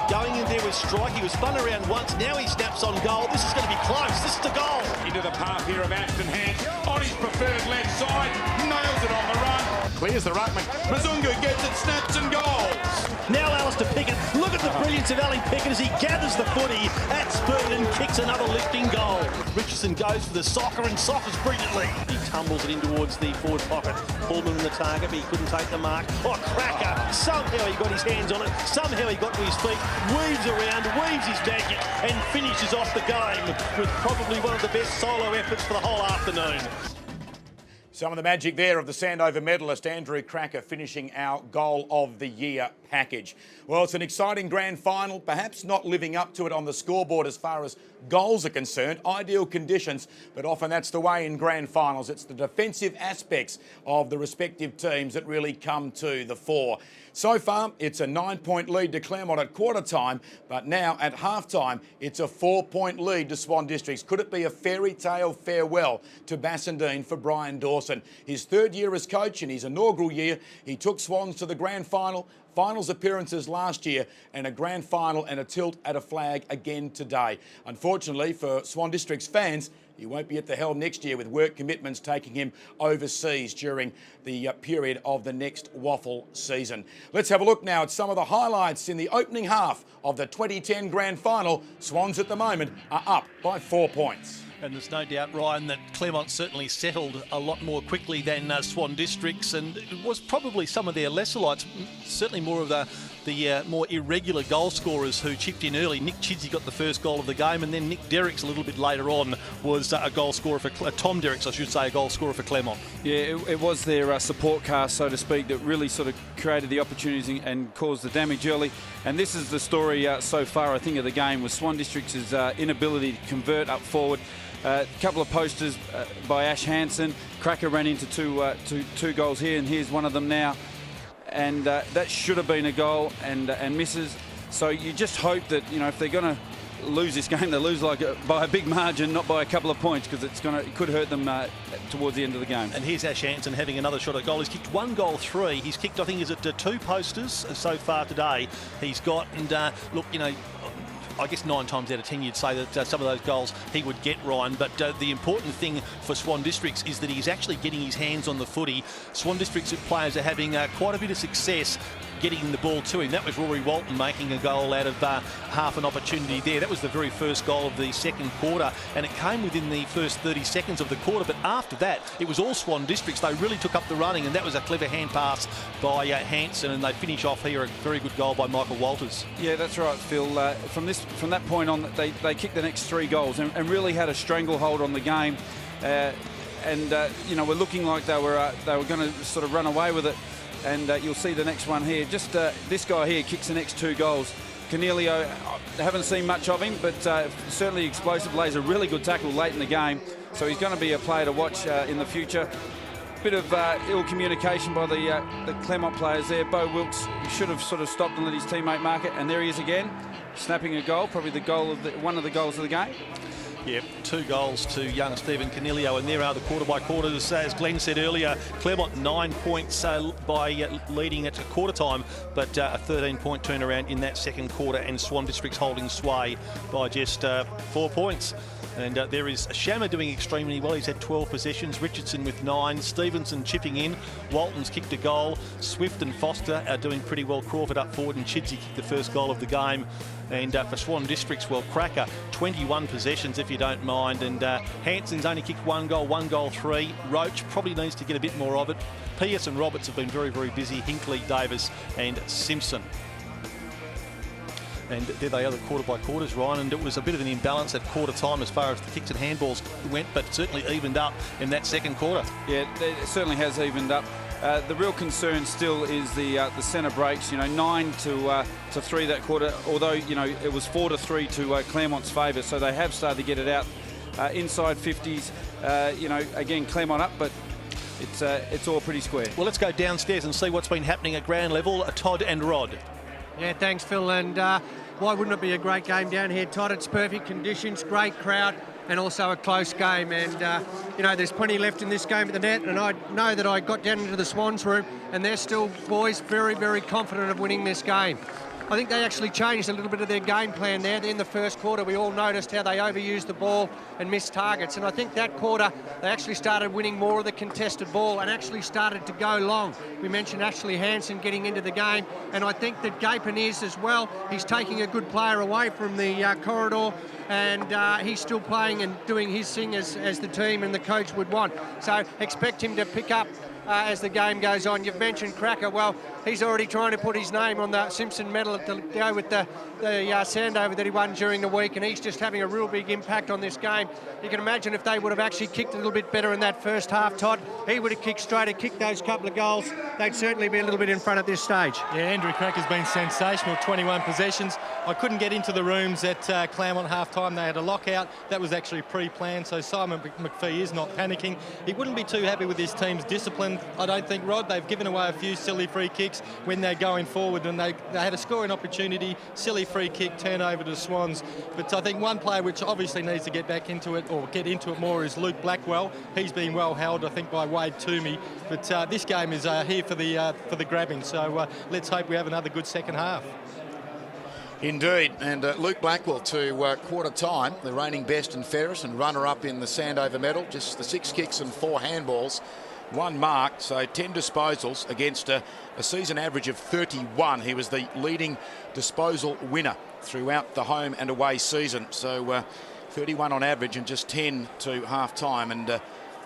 Going in there with strike. He was spun around once. Now he snaps on goal. This is going to be close. This is the goal. Into the path here of Ashton Hams. On his preferred left side. Nails it on the run. Clears the ruckman. Mazungu gets it. Snaps and goals. Now Alistair Pickett. Look at the brilliance of Ali Pickett as he gathers the footy at spoon and kicks another lifting goal. Richardson goes for the soccer and soccers brilliantly. He tumbles it in towards the forward pocket. Pullman in the target, but he couldn't take the mark. Oh, Cracker. Somehow he got his hands on it. Somehow he got to his feet. Weaves around, weaves his magic and finishes off the game with probably one of the best solo efforts for the whole afternoon. Some of the magic there of the Sandover medalist Andrew Cracker finishing our Goal of the Year package. Well, it's an exciting grand final, perhaps not living up to it on the scoreboard as far as goals are concerned, ideal conditions, but often that's the way in grand finals. It's the defensive aspects of the respective teams that really come to the fore. So far, it's a 9-point lead to Claremont at quarter time, but now at half time, it's a 4-point lead to Swan Districts. Could it be a fairy tale farewell to Bassendean for Brian Dawson? His third year as coach in his inaugural year, he took Swans to the grand final, finals appearances last year, and a grand final and a tilt at a flag again today. Unfortunately for Swan Districts fans, he won't be at the helm next year with work commitments taking him overseas during the period of the next WAFL season. Let's have a look now at some of the highlights in the opening half of the 2010 Grand Final. Swans at the moment are up by 4 points. And there's no doubt, Ryan, that Claremont certainly settled a lot more quickly than Swan Districts, and it was probably some of their lesser lights, certainly more of the more irregular goal scorers who chipped in early. Nick Chidsey got the first goal of the game, and then Nick Derricks a little bit later on was a goal scorer for Tom Derricks, I should say, a goal scorer for Claremont. Yeah, it was their support cast, so to speak, that really sort of created the opportunities and caused the damage early. And this is the story so far, I think, of the game, was Swan Districts' inability to convert up forward. A couple of posters by Ash Hansen. Cracker ran into two goals here, and here's one of them now. And that should have been a goal and misses. So you just hope that, you know, if they're going to lose this game, they lose by a big margin, not by a couple of points, because it could hurt them towards the end of the game. And here's Ash Hansen having another shot at goal. He's kicked 1 goal, 3. He's kicked, I think, is it 2 posters so far today. He's got, and look, you know, I guess 9 times out of 10 you'd say that some of those goals he would get, Ryan, but the important thing for Swan Districts is that he's actually getting his hands on the footy. Swan Districts players are having quite a bit of success getting the ball to him. That was Rory Walton making a goal out of half an opportunity there. That was the very first goal of the second quarter, and it came within the first 30 seconds of the quarter, but after that it was all Swan Districts. They really took up the running, and that was a clever hand pass by Hansen, and they finish off here a very good goal by Michael Walters. Yeah, that's right, Phil. From that point on, they kicked the next 3 goals and really had a stranglehold on the game, you know, we're looking like they were going to sort of run away with it. And you'll see the next one here. Just this guy here kicks the next 2 goals. Cornelio, I haven't seen much of him, but certainly explosive, lays a really good tackle late in the game. So he's going to be a player to watch in the future. Bit of ill communication by the Claremont players there. Bo Wilkes should have sort of stopped and let his teammate mark it. And there he is again, snapping a goal, probably the goal of one of the goals of the game. Yeah, 2 goals to young Stephen Cornelio, and there are the quarter-by-quarters. As Glenn said earlier, Claremont 9 points by leading at quarter time, but a 13-point turnaround in that second quarter, and Swan Districts holding sway by just 4 points. And there is Shammer doing extremely well. He's had 12 possessions. Richardson with 9. Stevenson chipping in. Walton's kicked a goal. Swift and Foster are doing pretty well. Crawford up forward, and Chidsey kicked the first goal of the game. And for Swan Districts, well, Cracker, 21 possessions, if you don't mind. And Hansen's only kicked 1 goal, 3. Roach probably needs to get a bit more of it. Pierce and Roberts have been very, very busy. Hinkley, Davis and Simpson. And there they are, the quarter-by-quarters, Ryan, and it was a bit of an imbalance at quarter time as far as the kicks and handballs went, but certainly evened up in that second quarter. Yeah, it certainly has evened up. The real concern still is the centre breaks. You know, 9 to 3 that quarter. Although, you know, it was 4 to 3 to Claremont's favour, so they have started to get it out inside 50s. You know, again, Claremont up, but it's all pretty square. Well, let's go downstairs and see what's been happening at ground level. Todd and Rod. Yeah, thanks, Phil. And why wouldn't it be a great game down here, Todd? It's perfect conditions, great crowd, and also a close game. And, you know, there's plenty left in this game at the net. And I know that I got down into the Swans room, and they're still, boys, very, very confident of winning this game. I think they actually changed a little bit of their game plan there. In the first quarter, we all noticed how they overused the ball and missed targets. And I think that quarter, they actually started winning more of the contested ball and actually started to go long. We mentioned Ashley Hansen getting into the game. And I think that Gapin is as well. He's taking a good player away from the corridor. And he's still playing and doing his thing as the team and the coach would want. So expect him to pick up as the game goes on. You've mentioned Cracker. Well, he's already trying to put his name on the Simpson medal to go with the Sandover that he won during the week, and he's just having a real big impact on this game. You can imagine if they would have actually kicked a little bit better in that first half, Todd, he would have kicked straight and kicked those couple of goals. They'd certainly be a little bit in front at this stage. Yeah, Andrew Cracker's been sensational, 21 possessions. I couldn't get into the rooms at Claremont half-time. They had a lockout. That was actually pre-planned, so Simon McPhee is not panicking. He wouldn't be too happy with his team's discipline, I don't think, Rod. They've given away a few silly free kicks when they're going forward, and they had a scoring opportunity, silly free kick, turnover to Swans. But I think one player which obviously needs to get back into it, or get into it more, is Luke Blackwell. He's been well held, I think, by Wade Toomey. But this game is here for the grabbing, so let's hope we have another good second half. Indeed, and Luke Blackwell to quarter time, the reigning best and fairest and runner-up in the Sandover medal, just the 6 kicks and 4 handballs, 1 mark, so 10 disposals against a season average of 31. He was the leading disposal winner throughout the home and away season, so 31 on average and just 10 to half-time. And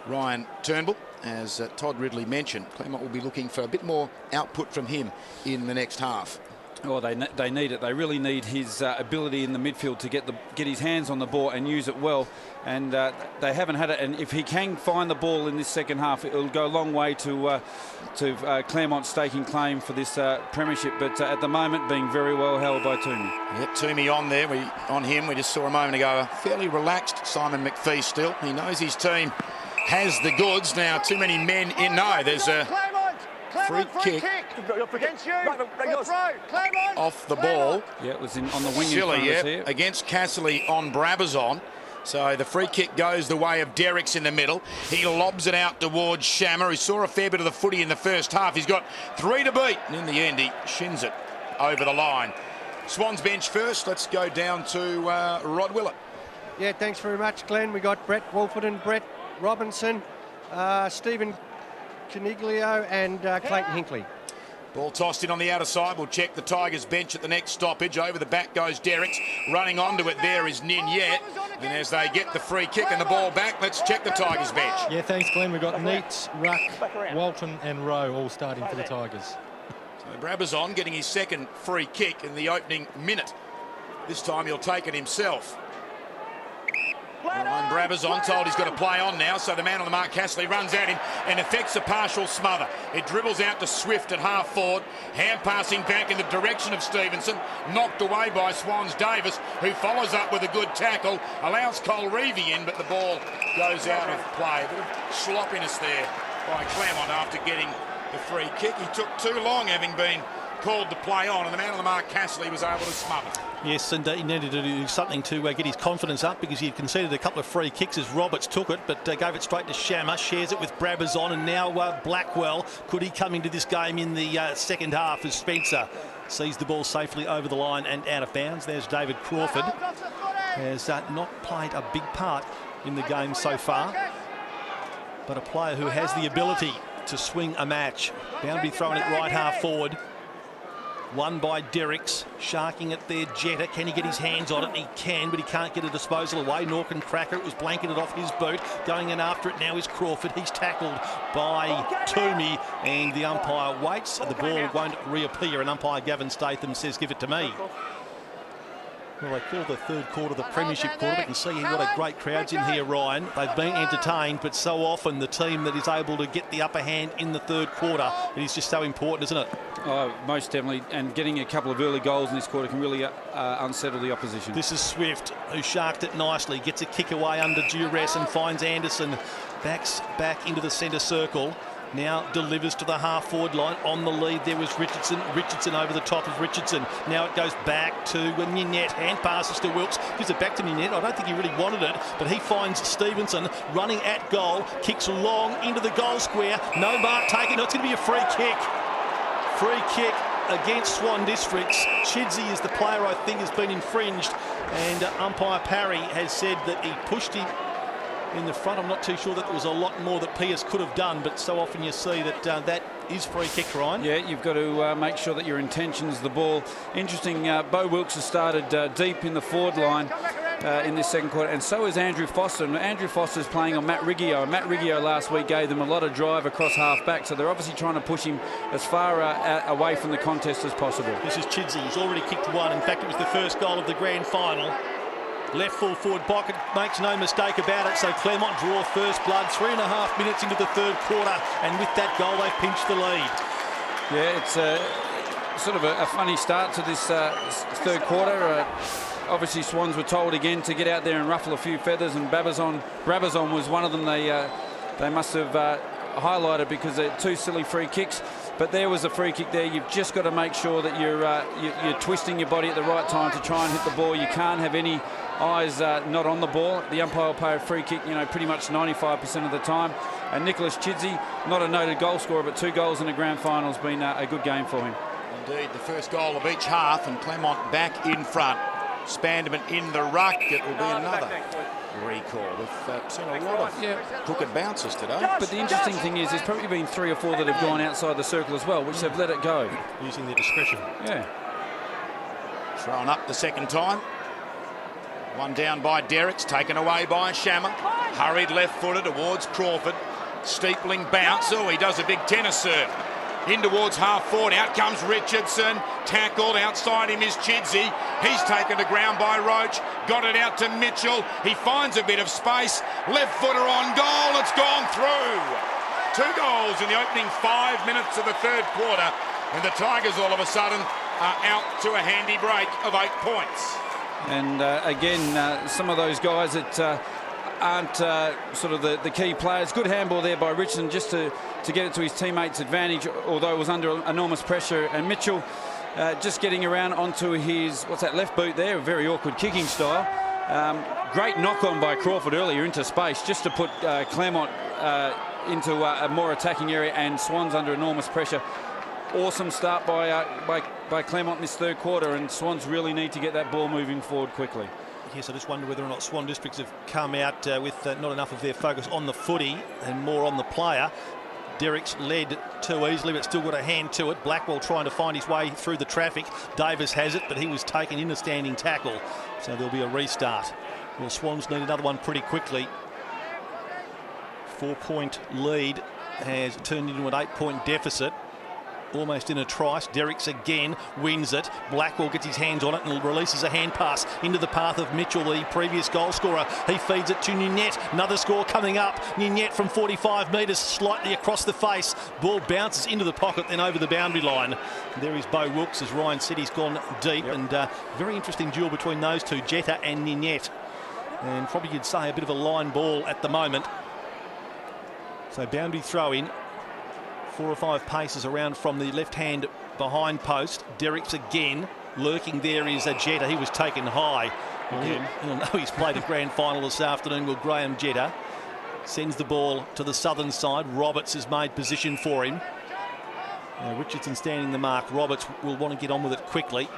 Ryan Turnbull, as Todd Ridley mentioned, Claremont will be looking for a bit more output from him in the next half. Oh, they need it. They really need his ability in the midfield to get his hands on the ball and use it well. And they haven't had it. And if he can find the ball in this second half, it'll go a long way to Claremont staking claim for this premiership. But at the moment, being very well held by Toomey. Yep, Toomey on there. On him, we just saw a moment ago a fairly relaxed Simon McPhee still. He knows his team has the goods. Now, too many men in. No, there's a free kick against you. Off the ball. Yeah, it was on the wing. Silly, yeah, against Casserly on Brabazon. So the free kick goes the way of Derricks in the middle. He lobs it out towards Shammer, who saw a fair bit of the footy in the first half. He's got 3 to beat, and in the end he shins it over the line. Swans bench first. Let's go down to Rod Willett. Yeah, thanks very much, Glenn. We got Brett Wolferton, Brett Robinson, Stephen Caniglio and Clayton Hinkley. Ball tossed in on the outer side. We'll check the Tigers bench at the next stoppage. Over the back goes Derricks. Running onto it there is Ninyet. And as they get the free kick and the ball back, let's check the Tigers bench. Yeah, thanks, Glenn. We've got Neitz, Ruck, Walton and Rowe all starting for the Tigers. So Brabazon getting his second free kick in the opening minute. This time he'll take it himself. Ryan Brabazon told he's got to play on now, so the man on the mark, Casserly, runs at him and effects a partial smother. It dribbles out to Swift at half forward, hand passing back in the direction of Stevenson, knocked away by Swans Davis, who follows up with a good tackle, allows Cole Reevy in, but the ball goes out of play. A bit of sloppiness there by Claremont after getting the free kick. He took too long, having been called to play on, and the man on the mark, Casserly, was able to smother. Yes, and he needed to do something to get his confidence up, because he had conceded a couple of free kicks as Roberts took it, but gave it straight to Shammer, shares it with Brabazon, and now Blackwell. Could he come into this game in the second half as Spencer sees the ball safely over the line and out of bounds? There's David Crawford. Has not played a big part in the game so far, but a player who has the ability to swing a match. Bound to be thrown at right half forward. Won by Derricks, sharking it there. Jetta, can he get his hands on it? He can, but he can't get a disposal away. Nor can Cracker. It was blanketed off his boot. Going in after it now is Crawford. He's tackled by Toomey, and the umpire waits. The ball won't reappear, and umpire Gavin Statham says, give it to me. Well, they call the third quarter the premiership quarter. You can see what a great crowd's in here, Ryan. They've been entertained, but so often the team that is able to get the upper hand in the third quarter, it is just so important, isn't it? Oh, most definitely. And getting a couple of early goals in this quarter can really unsettle the opposition. This is Swift, who sharked it nicely, gets a kick away under duress and finds Anderson. Backs back into the centre circle. Now delivers to the half-forward line. On the lead there was Richardson. Richardson over the top of Richardson. Now it goes back to Ninyet. Hand passes to Wilkes. Gives it back to Ninyet. I don't think he really wanted it, but he finds Stevenson running at goal. Kicks long into the goal square. No mark taken. No, it's going to be a free kick. Free kick against Swan Districts. Chidsey is the player I think has been infringed, and umpire Parry has said that he pushed him in the front. I'm not too sure that there was a lot more that Pierce could have done, but so often you see that that is free kick, Ryan. Yeah, you've got to make sure that your intention's the ball. Interesting, Bo Wilkes has started deep in the forward line, in this second quarter, and so is Andrew Foster. And Andrew Foster's playing on Matt Riggio. And Matt Riggio last week gave them a lot of drive across half-back, so they're obviously trying to push him as far away from the contest as possible. This is Chidsey. He's already kicked one. In fact, it was the first goal of the grand final. Left full forward pocket, makes no mistake about it. So Claremont draw first blood 3.5 minutes into the third quarter, and with that goal, they've pinched the lead. Yeah, it's sort of a funny start to this third quarter. Obviously, Swans were told again to get out there and ruffle a few feathers, and Brabazon was one of them. They must have highlighted because they're two silly free kicks. But there was a free kick there. You've just got to make sure that you're twisting your body at the right time to try and hit the ball. You can't have any eyes not on the ball. The umpire will pay a free kick, pretty much 95% of the time. And Nicholas Chidsey, not a noted goal scorer, but 2 goals in the grand final has been a good game for him. Indeed, the first goal of each half, and Claremont back in front. Spanderman in the ruck. It will be another recall. We've seen a lot of crooked bounces today. But the interesting thing is there's probably been 3 or 4 that have gone outside the circle as well, which have let it go. Using their discretion. Yeah. Thrown up the second time. One down by Derricks, taken away by Shammer. Hurried left-footed towards Crawford. Steepling bounce. Oh, he does a big tennis serve. In towards half-forward, out comes Richardson, tackled, outside him is Chidsey. He's taken to ground by Roach, got it out to Mitchell. He finds a bit of space, left-footer on goal, it's gone through. 2 goals in the opening 5 minutes of the third quarter, and the Tigers all of a sudden are out to a handy break of 8 points. And again, some of those guys that aren't sort of the key players. Good handball there by Richardson just to get it to his teammates' advantage, although it was under enormous pressure. And Mitchell just getting around onto his, left boot there, a very awkward kicking style. Great knock-on by Crawford earlier into space just to put Claremont into a more attacking area, and Swans under enormous pressure. Awesome start by Claremont in this third quarter, and Swans really need to get that ball moving forward quickly. Yes, I just wonder whether or not Swan Districts have come out with not enough of their focus on the footy and more on the player. Derricks led too easily, but still got a hand to it. Blackwell trying to find his way through the traffic. Davis has it, but he was taken in a standing tackle. So there'll be a restart. Well, Swans need another one pretty quickly. 4-point lead has turned into an 8-point deficit. Almost in a trice. Derricks again wins it. Blackwell gets his hands on it and releases a hand pass into the path of Mitchell, the previous goal scorer. He feeds it to Ninette. Another score coming up. Ninette from 45 metres, slightly across the face. Ball bounces into the pocket, then over the boundary line. There is Bo Wilkes, as Ryan said, he's gone deep. And very interesting duel between those two, Jetta and Ninette. And probably you'd say a bit of a line ball at the moment. So boundary throw in. 4 or 5 paces around from the left-hand behind post. Derricks again. Lurking there is Jetta. He was taken high. He'll know he's played a grand final this afternoon. Will Graham Jetta sends the ball to the southern side. Roberts has made position for him. Richardson standing the mark. Roberts will want to get on with it quickly.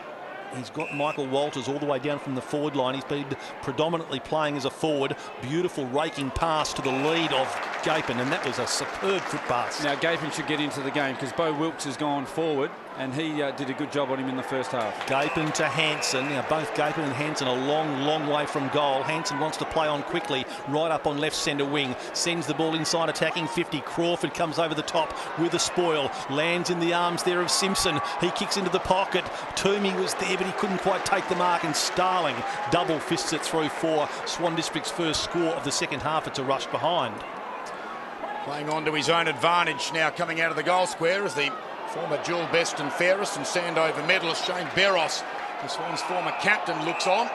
He's got Michael Walters all the way down from the forward line. He's been predominantly playing as a forward. Beautiful raking pass to the lead of Gapin, and that was a superb foot pass. Now Gapin should get into the game because Bo Wilkes has gone forward, and he did a good job on him in the first half. Gapin to Hansen. Now both Gapin and Hansen a long way from goal. Hansen wants to play on quickly, right up on left centre wing. Sends the ball inside, attacking 50. Crawford comes over the top with a spoil. Lands in the arms there of Simpson. He kicks into the pocket. Toomey was there, but he couldn't quite take the mark, and Starling double fists it through for Swan District's first score of the second half. It's a rush behind. Playing on to his own advantage now, coming out of the goal square is the former dual best and fairest and Sandover medalist Shane Barros. The Swans' former captain looks on.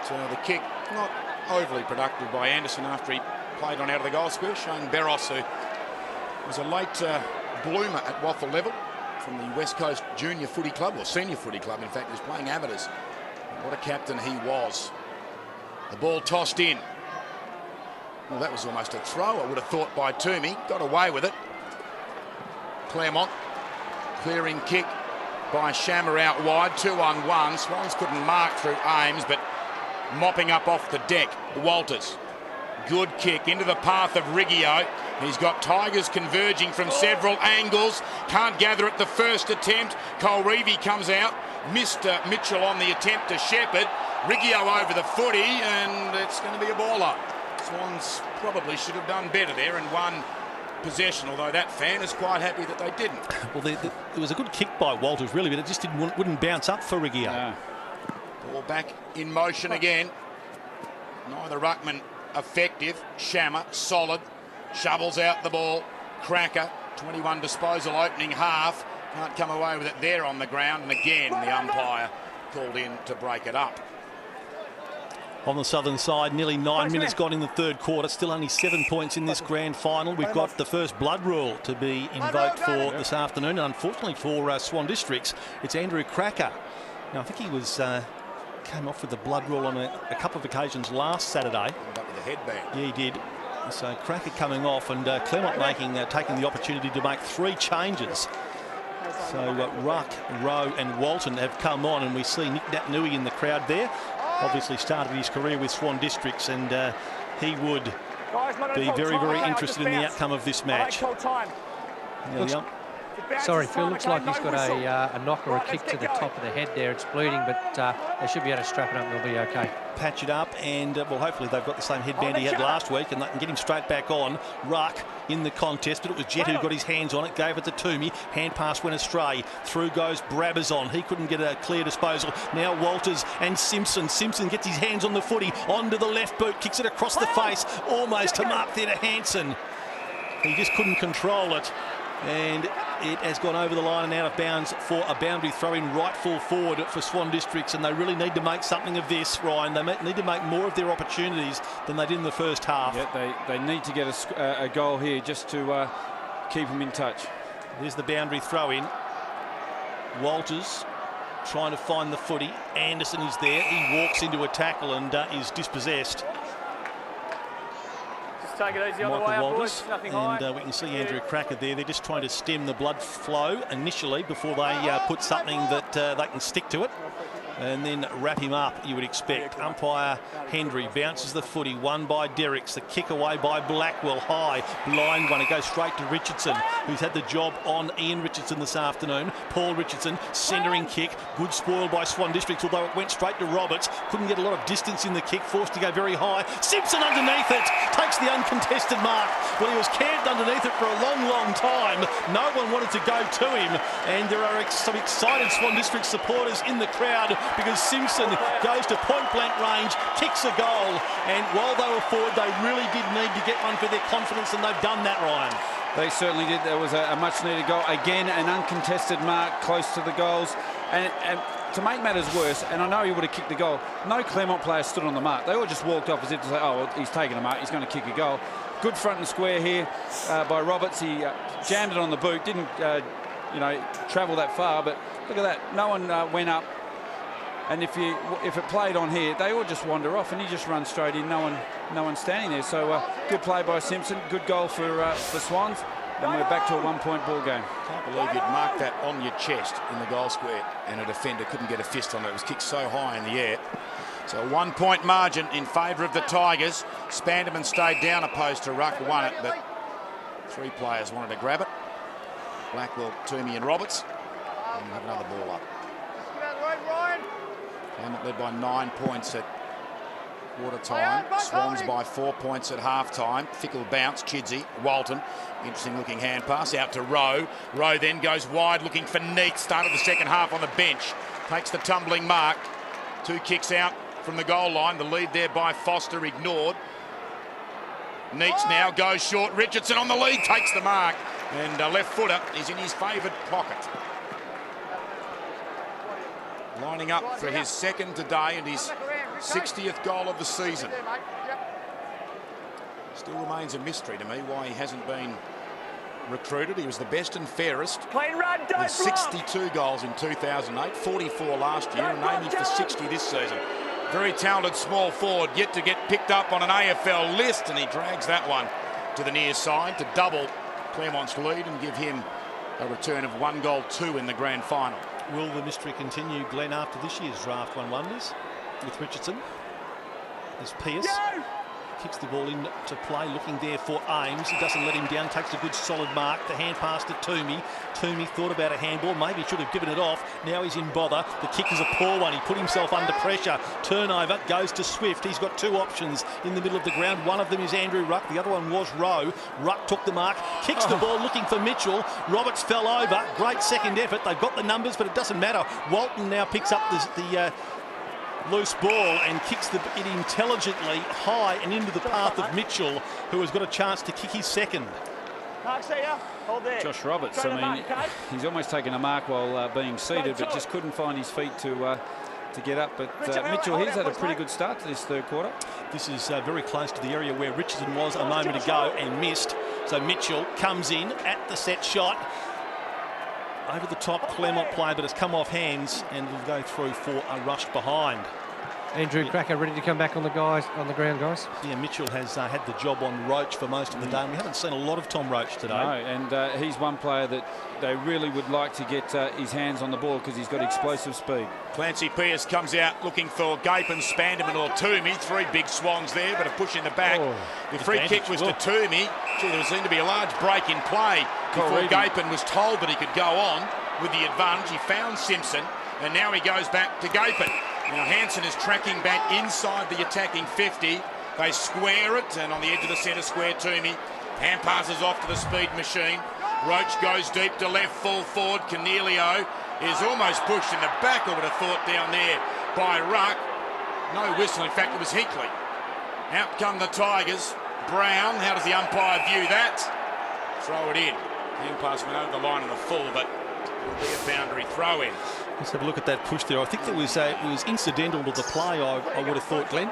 But, the kick not overly productive by Anderson after he played on out of the goal square. Shane Barros, who was a late bloomer at WAFL level from the West Coast Junior Footy Club, or Senior Footy Club, in fact, he was playing amateurs. What a captain he was. The ball tossed in. Well, that was almost a throw, I would have thought, by Toomey. Got away with it. Claremont, clearing kick by Shammer out wide, 2-on-1. Swans couldn't mark through Ames, but mopping up off the deck, Walters. Good kick into the path of Riggio. He's got Tigers converging from several angles. Can't gather at the first attempt. Colreevy comes out. Missed Mitchell on the attempt to Shepherd. Riggio over the footy, and it's going to be a baller. Swans probably should have done better there and won possession, although that fan is quite happy that they didn't. Well, there was a good kick by Walters, really, but it just wouldn't bounce up for Riggio. No. Ball back in motion again. Neither ruckman effective. Shammer, solid. Shovels out the ball. Cracker, 21 disposal opening half. Can't come away with it there on the ground. And again, the umpire called in to break it up. On the southern side, nearly 9 minutes gone in the third quarter. Still only 7 points in this grand final. We've got the first blood rule to be invoked for this afternoon. And unfortunately for Swan Districts, it's Andrew Cracker. Now, I think he was came off with the blood rule on a couple of occasions last Saturday. Ended up with a headband. Yeah, he did. So Cracker coming off, and Claremont taking the opportunity to make 3 changes. So Ruck, Rowe and Walton have come on, and we see Nick Natnui in the crowd there. Obviously started his career with Swan Districts, and he would be very, very interested in the outcome of this match. Sorry, Phil, looks like he's got a knock or a kick to the top of the head there. It's bleeding, but they should be able to strap it up and they'll be okay. Patch it up, and well, hopefully they've got the same headband he had last week, and they can get him straight back on. Ruck in the contest, but it was Jet who got his hands on it, gave it to Toomey. Hand pass went astray. Through goes Brabazon. He couldn't get a clear disposal. Now Walters and Simpson. Simpson gets his hands on the footy, onto the left boot, kicks it across the face, almost to mark there to Hansen. He just couldn't control it, and it has gone over the line and out of bounds for a boundary throw in right full forward for Swan Districts, and they really need to make something of this, Ryan. They need to make more of their opportunities than they did in the first half. Yeah, they need to get a goal here just to keep them in touch. There's the boundary throw in. Walters trying to find the footy. Anderson is there. He walks into a tackle and is dispossessed. Take it easy on the way Michael up, Walters, boys. Nothing and high. we can see Andrew Cracker there. They're just trying to stem the blood flow initially before they put something that they can stick to it and then wrap him up, you would expect. Umpire Hendry bounces the footy, won by Derricks. The kick away by Blackwell, high, blind one. It goes straight to Richardson, who's had the job on Ian Richardson this afternoon. Paul Richardson, centering kick, good spoil by Swan Districts, although it went straight to Roberts. Couldn't get a lot of distance in the kick, forced to go very high. Simpson underneath it, takes the uncontested mark. Well, he was camped underneath it for a long, long time. No one wanted to go to him, and there are some excited Swan District supporters in the crowd because Simpson goes to point-blank range, kicks a goal, and while they were forward, they really did need to get one for their confidence, and they've done that, Ryan. They certainly did. There was a much-needed goal. Again, an uncontested mark close to the goals. And to make matters worse, and I know he would have kicked the goal, no Claremont player stood on the mark. They all just walked off as if to say, oh, well, he's taking a mark, he's going to kick a goal. Good front and square here by Roberts. He jammed it on the boot, didn't travel that far, but look at that. No one went up. And if it played on here, they all just wander off, and he just runs straight in. No one standing there. So good play by Simpson. Good goal for Swans, and we're back to a 1-point ball game. Can't believe you'd mark that on your chest in the goal square, and a defender couldn't get a fist on it. It was kicked so high in the air. So a 1-point margin in favour of the Tigers. Spanderman stayed down opposed to Ruck, won it, but 3 players wanted to grab it. Blackwell, Toomey and Roberts. And we'll have another ball up. Claremont led by 9 points at quarter time. Swans by 4 points at half time. Fickle bounce, Chidsey, Walton. Interesting looking hand pass out to Rowe. Rowe then goes wide looking for Neat. Started the second half on the bench. Takes the tumbling mark. 2 kicks out from the goal line. The lead there by Foster ignored. Neats now goes short. Richardson on the lead, takes the mark. And left footer is in his favoured pocket. Lining up for his second today and his 60th goal of the season. Still remains a mystery to me why he hasn't been recruited. He was the best and fairest with 62 goals in 2008, 44 last year, and aiming for 60 this season. Very talented small forward, yet to get picked up on an AFL list, and he drags that one to the near side to double Claremont's lead and give him a return of 1 goal, 2 in the grand final. Will the mystery continue, Glenn, after this year's draft 1 wonders with Richardson? There's Pearce. kicks the ball into play, looking there for Ames. He doesn't let him down, takes a good solid mark. The hand pass to Toomey. Toomey thought about a handball, maybe should have given it off. Now he's in bother. The kick is a poor one. He put himself under pressure. Turnover goes to Swift. He's got two options in the middle of the ground. One of them is Andrew Ruck. The other one was Rowe. Ruck took the mark, kicks the ball looking for Mitchell. Roberts fell over. Great second effort. They've got the numbers, but it doesn't matter. Walton now picks up the loose ball and kicks it intelligently high and into the path of Mitchell, who has got a chance to kick his second. Josh Roberts, I mean, he's almost taken a mark while being seated, but just couldn't find his feet to get up. But Mitchell, he's had a pretty good start to this third quarter. This is very close to the area where Richardson was a moment ago and missed. So Mitchell comes in at the set shot. Over the top Claremont play, but it's come off hands and will go through for a rush behind. Andrew Cracker ready to come back on the ground, guys. Yeah, Mitchell has had the job on Roach for most of the day, and we haven't seen a lot of Tom Roach today. No, and he's one player that they really would like to get his hands on the ball because he's got explosive speed. Clancy Pearce comes out looking for Gapin, Spanderman or Toomey. Three big swans there, but a push in the back. The free kick was to Toomey. Gee, there seemed to be a large break in play before Gapin was told that he could go on with the advantage. He found Simpson, and now he goes back to Gapin. Now Hansen is tracking back inside the attacking 50. They square it, and on the edge of the centre square, Toomey hand passes off to the speed machine. Roach goes deep to left, full forward. Cornelio is almost pushed in the back, I would have thought, down there by Ruck. No whistle, in fact it was Hinkley. Out come the Tigers. Brown, how does the umpire view that? Throw it in. Hand pass went over the line of the full, but it'll be a boundary throw in. Let's have a look at that push there. I think it was incidental to the play, I would have thought, Glenn.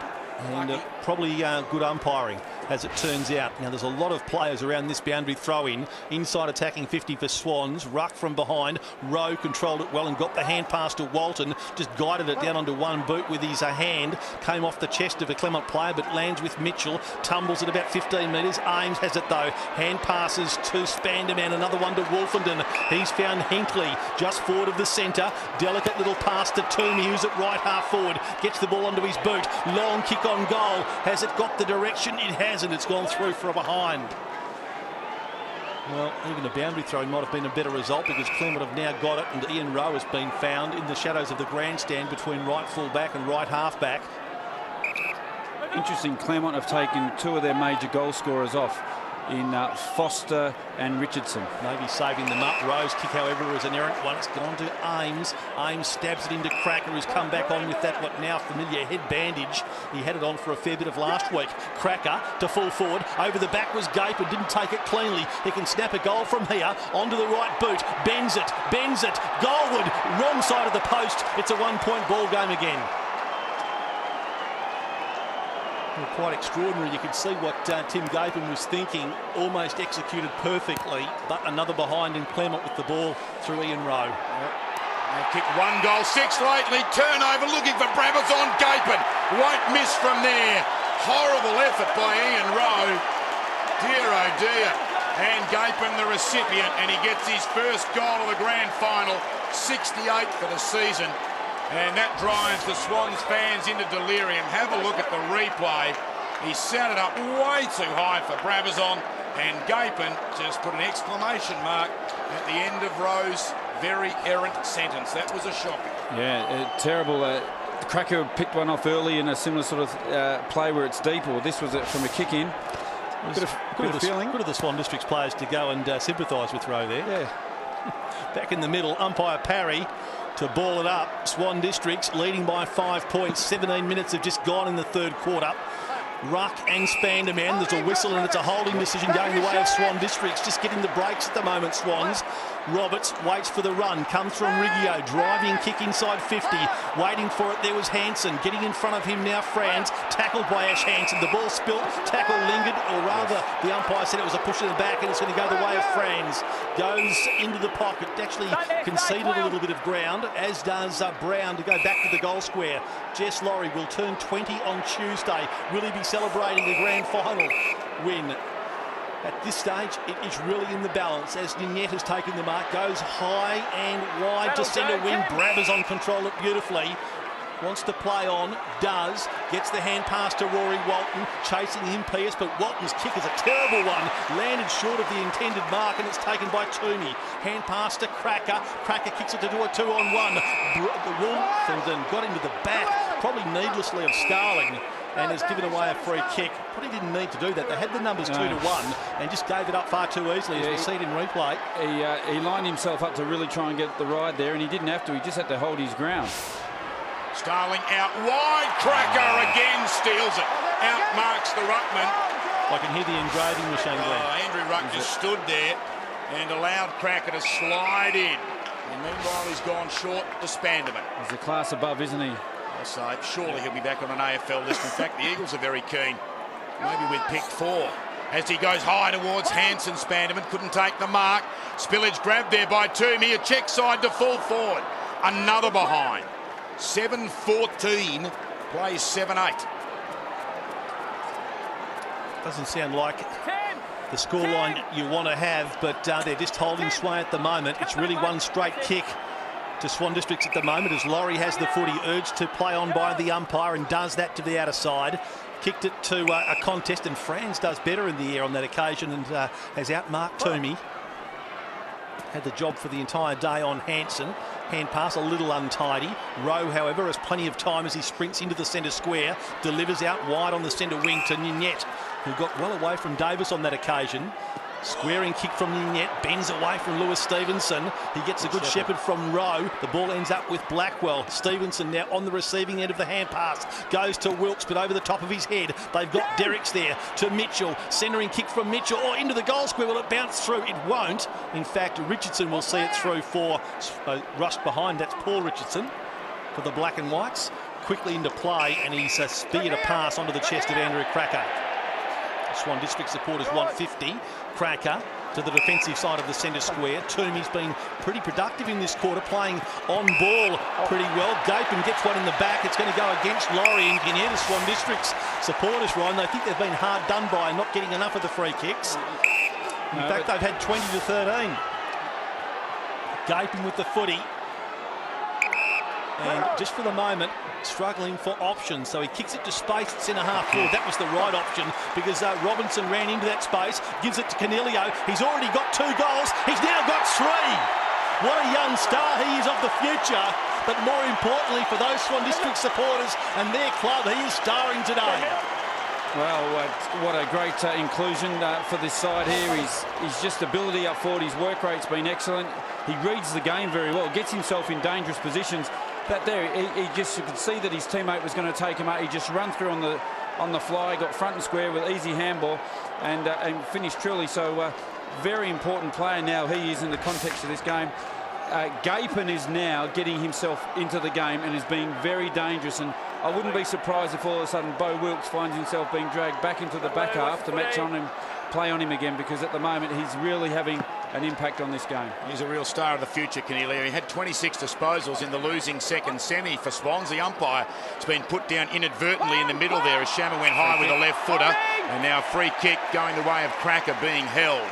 And probably good umpiring, as it turns out. Now, there's a lot of players around this boundary throw-in. Inside attacking 50 for Swans. Ruck from behind. Rowe controlled it well and got the hand pass to Walton. Just guided it down onto one boot with his hand. Came off the chest of a Claremont player, but lands with Mitchell. Tumbles at about 15 metres. Ames has it, though. Hand passes to Spanderman. Another one to Wolfenden. He's found Hinkley just forward of the centre. Delicate little pass to Toomey, who's at right half forward. Gets the ball onto his boot. Long kick on goal. Has it got the direction? It hasn't. It's gone through for a behind. Well, even a boundary throw might have been a better result because Claremont have now got it, and Ian Rowe has been found in the shadows of the grandstand between right full back and right half back. Interesting, Claremont have taken two of their major goal scorers off in Foster and Richardson. Maybe saving them up. Rowe's kick, however, was an errant one. It's gone to Ames. Ames stabs it into Cracker, who's come back on with that what now familiar head bandage. He had it on for a fair bit of last week. Cracker to full forward. Over the back was Gape, and didn't take it cleanly. He can snap a goal from here. Onto the right boot. Bends it. Goalward. Wrong side of the post. It's a one-point ball game again. Quite extraordinary. You could see what Tim Gapin was thinking, almost executed perfectly, but another behind in Claremont with the ball through Ian Rowe. They kick one goal, six lately, turnover looking for Brabazon. Gapin won't miss from there. Horrible effort by Ian Rowe. Dear oh dear. And Gapin the recipient, and he gets his first goal of the grand final, 68 for the season. And that drives the Swans fans into delirium. Have a look at the replay. He set it up way too high for Brabazon, and Gapin just put an exclamation mark at the end of Rowe's very errant sentence. That was a shocker. Yeah, terrible. Cracker picked one off early in a similar sort of play where it's deep, or this was from a kick in. Good of the Swan District's players to go and sympathise with Rowe there. Yeah. Back in the middle, umpire Parry to ball it up. Swan Districts leading by 5 points. 17 minutes have just gone in the third quarter. Ruck and Spanderman. There's a whistle and it's a holding decision going the way of Swan Districts. Just getting the breaks at the moment, Swans. Roberts waits for the run. Comes from Riggio. Driving kick inside 50. Waiting for it. There was Hansen. Getting in front of him now, Franz. Tackled by Ash Hansen. The ball spilt. Tackle lingered. Or rather, the umpire said it was a push in the back and it's going to go the way of Franz. Goes into the pocket. Actually conceded a little bit of ground, as does Brown, to go back to the goal square. Jess Laurie will turn 20 on Tuesday. Really be celebrating the grand final win. At this stage, it is really in the balance as Ninette has taken the mark, goes high and wide to centre wing. Brabazon control it beautifully. wants to play on, does, gets the hand pass to Rory Walton, chasing him Pierce, but Walton's kick is a terrible one, landed short of the intended mark, and it's taken by Toomey. Hand pass to Cracker, Cracker kicks it to do a 2-on-1. Wolfenden got him with the back, probably needlessly of Starling, and has given away a free kick. Probably didn't need to do that. They had the numbers 2-1 and just gave it up far too easily, as we see it in replay. He lined himself up to really try and get the ride there, and he didn't have to. He just had to hold his ground. Starling out wide. Cracker again steals it. Outmarks the ruckman. I can hear the engraving machine there. Andrew Ruck just stood there and allowed Cracker to slide in. And meanwhile, he's gone short to Spanderman. He's a class above, isn't he? I'll say, surely he'll be back on an AFL list. In fact, the Eagles are very keen. Maybe with pick 4. As he goes high towards Hanson, Spanderman couldn't take the mark. Spillage grabbed there by Toomey. A check side to full forward. Another behind. 7-14, plays 7-8. Doesn't sound like the scoreline you want to have, but they're just holding sway at the moment. It's really one straight kick to Swan Districts at the moment, as Laurie has the footy, urged to play on by the umpire, and does that to the outer side. Kicked it to a contest, and Franz does better in the air on that occasion and has outmarked Toomey. Had the job for the entire day on Hanson. Hand pass a little untidy. Rowe, however, has plenty of time as he sprints into the centre square. Delivers out wide on the centre wing to Ninette, who got well away from Davis on that occasion. Squaring kick from Ninette, bends away from Lewis Stevenson. He gets a good shepherd from Rowe. The ball ends up with Blackwell. Stevenson now on the receiving end of the hand pass. Goes to Wilkes, but over the top of his head. They've got Derricks there to Mitchell. Centering kick from Mitchell. Or into the goal square. Will it bounce through? It won't. In fact, Richardson will see it through for rushed behind. That's Paul Richardson for the Black and Whites. Quickly into play, and he's speared a pass onto the chest of Andrew Cracker. Swan District supporters want 50. Cracker to the defensive side of the centre square. Toomey's been pretty productive in this quarter, playing on ball pretty well. Gapin gets one in the back. It's going to go against Laurie, and you can hear the Swan District's supporters, Ryan. They think they've been hard done by, not getting enough of the free kicks. In fact, they've had 20 to 13. Gapin with the footy. And just for the moment, struggling for options. So he kicks it to space at centre-half forward. That was the right option, because Robinson ran into that space, gives it to Canelio. He's already got 2 goals. He's now got 3. What a young star he is of the future. But more importantly, for those Swan District supporters and their club, he is starring today. Well, what a great inclusion for this side here. His just ability up forward, his work rate's been excellent. He reads the game very well, gets himself in dangerous positions. But there, you could see that his teammate was going to take him out. He just ran through on the fly, got front and square with easy handball, and finished truly. So, very important player now he is in the context of this game. Gapin is now getting himself into the game and is being very dangerous. And I wouldn't be surprised if all of a sudden Bo Wilkes finds himself being dragged back into the back half to match on him, play on him again, because at the moment he's really having an impact on this game. He's a real star of the future, Canelio. He had 26 disposals in the losing second semi for Swans. The umpire has been put down inadvertently in the middle there as Shammer went high with a left footer. And now a free kick going the way of Cracker being held.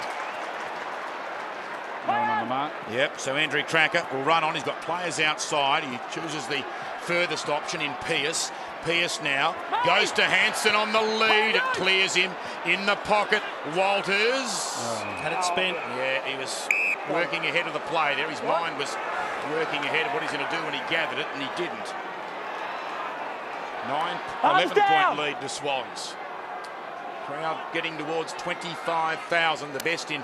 On the mark. Yep, so Andrew Cracker will run on. He's got players outside. He chooses the furthest option in Pierce. Pierce now goes to Hanson on the lead. It clears him in the pocket. Walters had it spent. Yeah, he was working ahead of the play there. His mind was working ahead of what he's going to do when he gathered it, and he didn't. 11-point lead to Swans. Crowd getting towards 25,000, the best in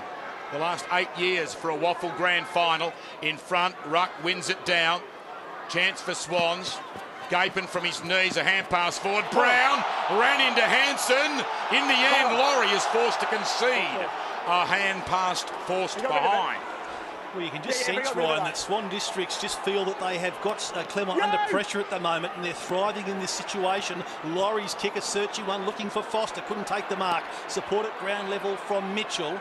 the last 8 years for a WAFL Grand Final. In front, Ruck wins it down. Chance for Swans. Gapin from his knees, a hand pass forward. Brown ran into Hanson. In the end, Laurie is forced to concede. A hand pass forced behind. Well, you can just sense, Ryan, that Swan Districts just feel that they have got Claremont under pressure at the moment, and they're thriving in this situation. Laurie's kick, a searchy one, looking for Foster, couldn't take the mark. Support at ground level from Mitchell.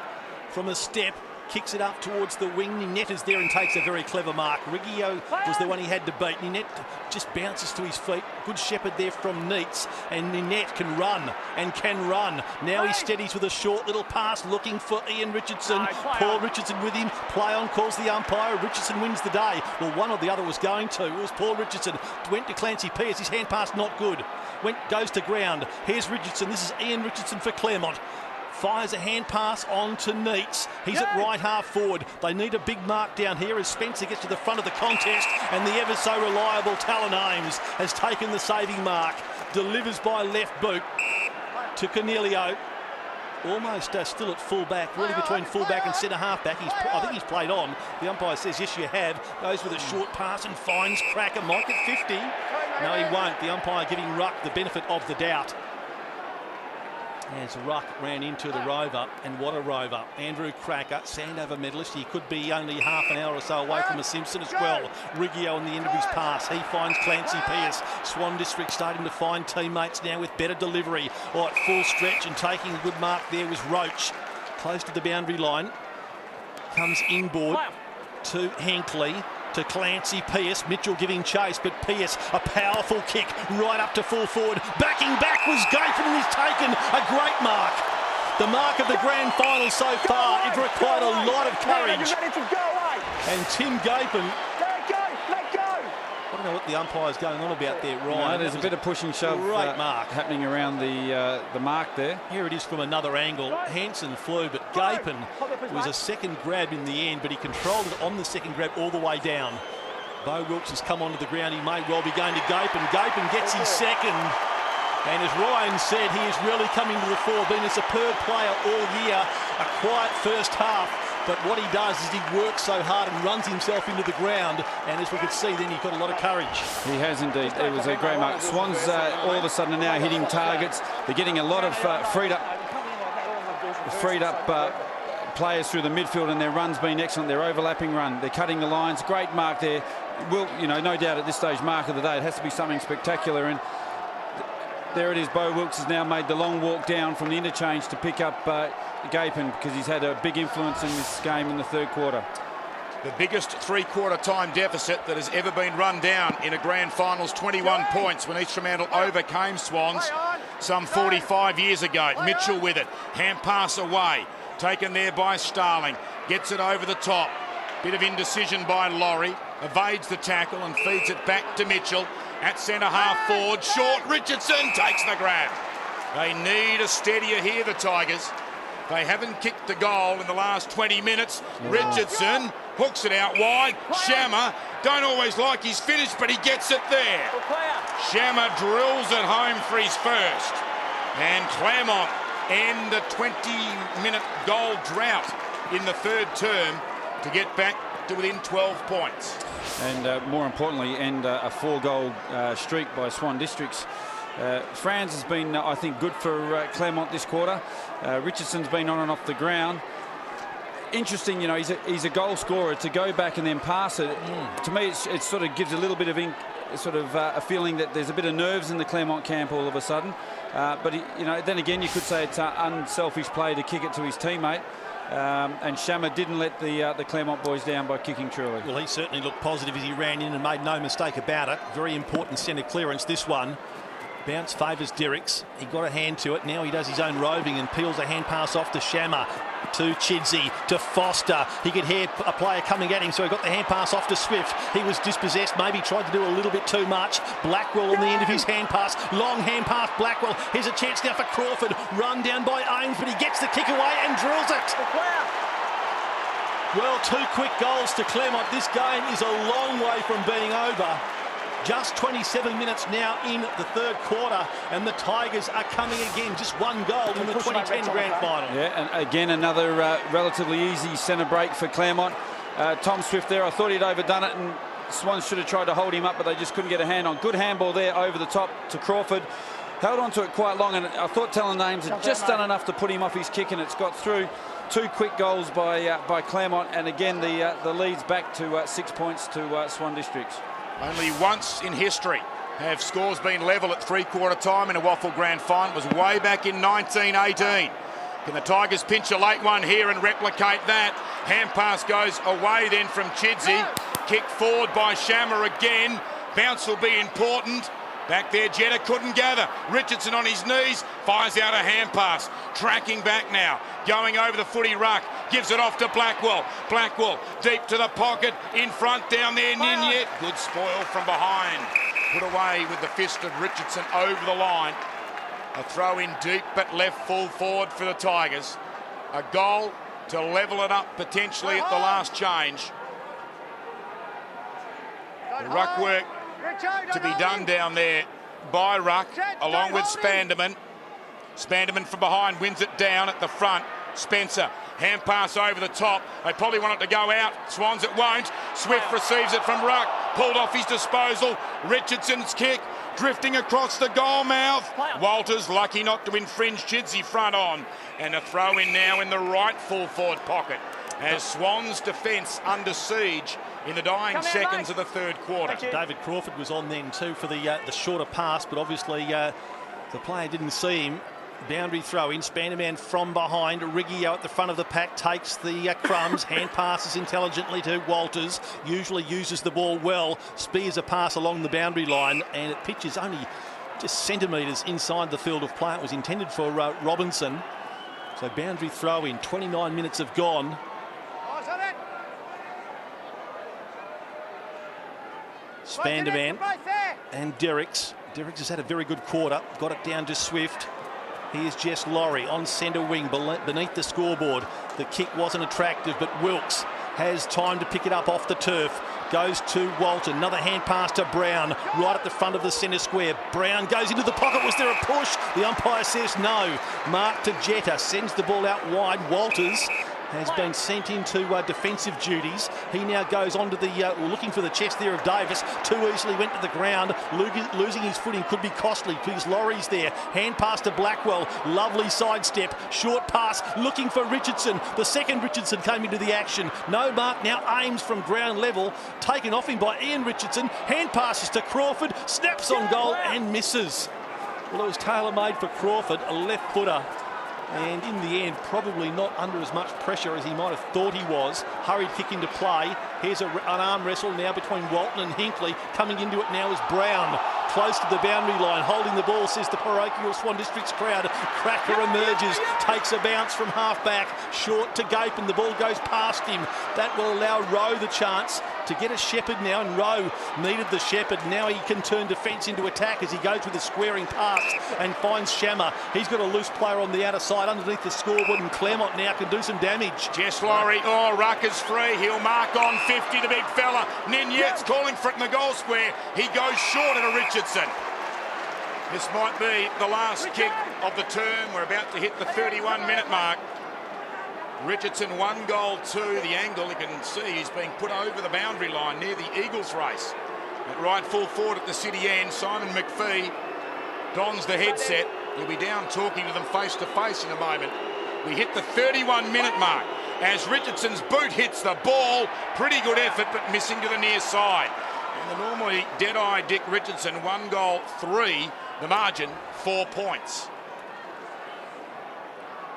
From a step, kicks it up towards the wing. Ninette is there and takes a very clever mark. Riggio was the one he had to beat. Ninette just bounces to his feet. Good shepherd there from Neitz, and Ninette can run and can run. Now he steadies with a short little pass, looking for Ian Richardson. Paul Richardson with him. Play on calls the umpire. Richardson wins the day. Well, one or the other was going to. It was Paul Richardson. Went to Clancy Pearce. His hand pass not good. Goes to ground. Here's Richardson. This is Ian Richardson for Claremont. Fires a hand pass on to Neitz. He's at right half forward. They need a big mark down here as Spencer gets to the front of the contest, and the ever so reliable Talon Ames has taken the saving mark. Delivers by left boot to Cornelio. Almost still at full back, really between full back and centre half back. I think he's played on. The umpire says yes you have. Goes with a short pass and finds Cracker. Might get 50. No, he won't. The umpire giving Ruck the benefit of the doubt. As Ruck ran into the rover, and what a rover. Andrew Cracker, Sandover medalist. He could be only half an hour or so away from a Simpson as well. Riggio on the end of his pass. He finds Clancy Pearce. Swan District starting to find teammates now with better delivery. All right, full stretch and taking a good mark there was Roach. Close to the boundary line. Comes inboard to Hinkley. To Clancy Pearce, Mitchell giving chase, but Pearce, a powerful kick right up to full forward. Backing back was Gapen, and he's taken a great mark. The mark of the grand final so far. It required a lot of courage. And Tim Gapen, I don't know what the umpire's going on about there, Ryan. No, there's a bit of push and shove great mark happening around the mark there. Here it is from another angle. Hansen flew, but Gapen was a second grab in the end, but he controlled it on the second grab all the way down. Bo Wilkes has come onto the ground. He may well be going to Gapen. Gapen gets his second. And as Ryan said, he is really coming to the fore, been a superb player all year. A quiet first half. But what he does is he works so hard and runs himself into the ground. And as we could see, then he's got a lot of courage. He has indeed. It was a great mark. Swans all of a sudden are now hitting targets. They're getting a lot of freed up players through the midfield, and their run's been excellent. Their overlapping run. They're cutting the lines. Great mark there. Will, no doubt at this stage, mark of the day. It has to be something spectacular. And there it is. Bo Wilkes has now made the long walk down from the interchange to pick up Gapen, because he's had a big influence in this game in the third quarter. The biggest three-quarter time deficit that has ever been run down in a grand finals, 21 points when East Fremantle overcame Swans some 45 years ago. Mitchell with it, hand pass away, taken there by Starling, gets it over the top. Bit of indecision by Laurie, evades the tackle and feeds it back to Mitchell. At centre half forward, short, Richardson takes the grab. They need a steadier here, the Tigers. They haven't kicked the goal in the last 20 minutes. Richardson hooks it out wide. Shammer, don't always like his finish, but he gets it there. Shammer drills it home for his first. And Claremont end a 20-minute goal drought in the third term to get back to within 12 points. And more importantly, end a 4-goal streak by Swan Districts. Franz has been, I think, good for Claremont this quarter. Richardson's been on and off the ground. Interesting, he's a goal scorer. To go back and then pass it, to me, it sort of gives a little bit of a feeling that there's a bit of nerves in the Claremont camp all of a sudden. But then again, you could say it's an unselfish play to kick it to his teammate. And Shammer didn't let the Claremont boys down by kicking truly. Well, he certainly looked positive as he ran in and made no mistake about it. Very important centre clearance, this one. Bounce favours Derricks. He got a hand to it. Now he does his own roving and peels a hand pass off to Shammer, to Chidsey, to Foster. He could hear a player coming at him, so he got the hand pass off to Swift. He was dispossessed, maybe tried to do a little bit too much. Blackwell on the end of his hand pass. Long hand pass, Blackwell. Here's a chance now for Crawford. Run down by Ames, but he gets the kick away and drills it. Well, 2 quick goals to Claremont. This game is a long way from being over. Just 27 minutes now in the third quarter, and the Tigers are coming again. Just 1 goal in the 2010 grand final. Yeah, and again, another relatively easy centre break for Claremont. Tom Swift there, I thought he'd overdone it, and Swans should have tried to hold him up, but they just couldn't get a hand on. Good handball there over the top to Crawford. Held on to it quite long, and I thought Talon Ames had just done enough to put him off his kick, and it's got through. 2 quick goals by Claremont, and again the lead's back to 6 points to Swan Districts. Only once in history have scores been level at three-quarter time in a WAFL grand final. It was way back in 1918. Can the Tigers pinch a late one here and replicate that? Hand pass goes away then from Chidsey. Kick forward by Shammer again. Bounce will be important. Back there, Jetta couldn't gather. Richardson on his knees, fires out a hand pass. Tracking back now, going over the footy ruck. Gives it off to Blackwell. Blackwell deep to the pocket, in front, down there, Ninyet. Good spoil from behind. Put away with the fist of Richardson over the line. A throw in deep, but left full forward for the Tigers. A goal to level it up potentially at the last change. The ruck work to be done down there by Ruck, along with Spanderman. Spanderman from behind wins it down at the front. Spencer, hand pass over the top. They probably want it to go out. Swans it won't. Swift receives it from Ruck. Pulled off his disposal. Richardson's kick drifting across the goal mouth. Walters lucky not to infringe Chidsey front on. And a throw in now in the right full forward pocket as Swans defence under siege in the dying seconds of the third quarter. David Crawford was on then too for the shorter pass, but obviously the player didn't see him. Boundary throw in, Spanderman from behind. Riggio at the front of the pack takes the crumbs. Hand passes intelligently to Walters. Usually uses the ball well. Spears a pass along the boundary line, and it pitches only just centimetres inside the field of play. It was intended for Robinson. So boundary throw in. 29 minutes have gone. Spanderman and Derricks. Derricks has had a very good quarter. Got it down to Swift. Here's Jess Laurie on centre wing beneath the scoreboard. The kick wasn't attractive, but Wilkes has time to pick it up off the turf. Goes to Walton. Another hand pass to Brown right at the front of the centre square. Brown goes into the pocket. Was there a push? The umpire says no. Mark to Jetta. Sends the ball out wide. Walters has been sent into defensive duties. He now goes on to the, looking for the chest there of Davis. Too easily went to the ground. Losing his footing could be costly because Laurie's there. Hand pass to Blackwell. Lovely sidestep. Short pass looking for Richardson. The second Richardson came into the action. No mark now aims from ground level. Taken off him by Ian Richardson. Hand passes to Crawford. Snaps on goal and misses. Well, it was tailor-made for Crawford, a left footer. And in the end, probably not under as much pressure as he might have thought he was. Hurried kick into play. Here's an arm wrestle now between Walton and Hinkley. Coming into it now is Brown. Close to the boundary line, holding the ball, says the parochial Swan District's crowd. Cracker emerges, takes a bounce from half-back. Short to Gape, and the ball goes past him. That will allow Rowe the chance to get a Shepherd now, and Rowe needed the Shepherd. Now he can turn defence into attack as he goes with a squaring pass and finds Shammer. He's got a loose player on the outer side underneath the scoreboard, and Claremont now can do some damage. Jess Laurie, Rucker's free. He'll mark on 50, the big fella. Ninyet's calling for it in the goal square. He goes short at a Richardson. This might be the last kick of the term. We're about to hit the 31-minute mark. Richardson 1 goal to the angle. You can see he's being put over the boundary line near the Eagles race. At right full forward at the city end, Simon McPhee dons the headset. He'll be down talking to them face to face in a moment. We hit the 31-minute mark as Richardson's boot hits the ball. Pretty good effort, but missing to the near side. And the normally dead-eye Dick Richardson, 1 goal, 3. The margin, 4 points.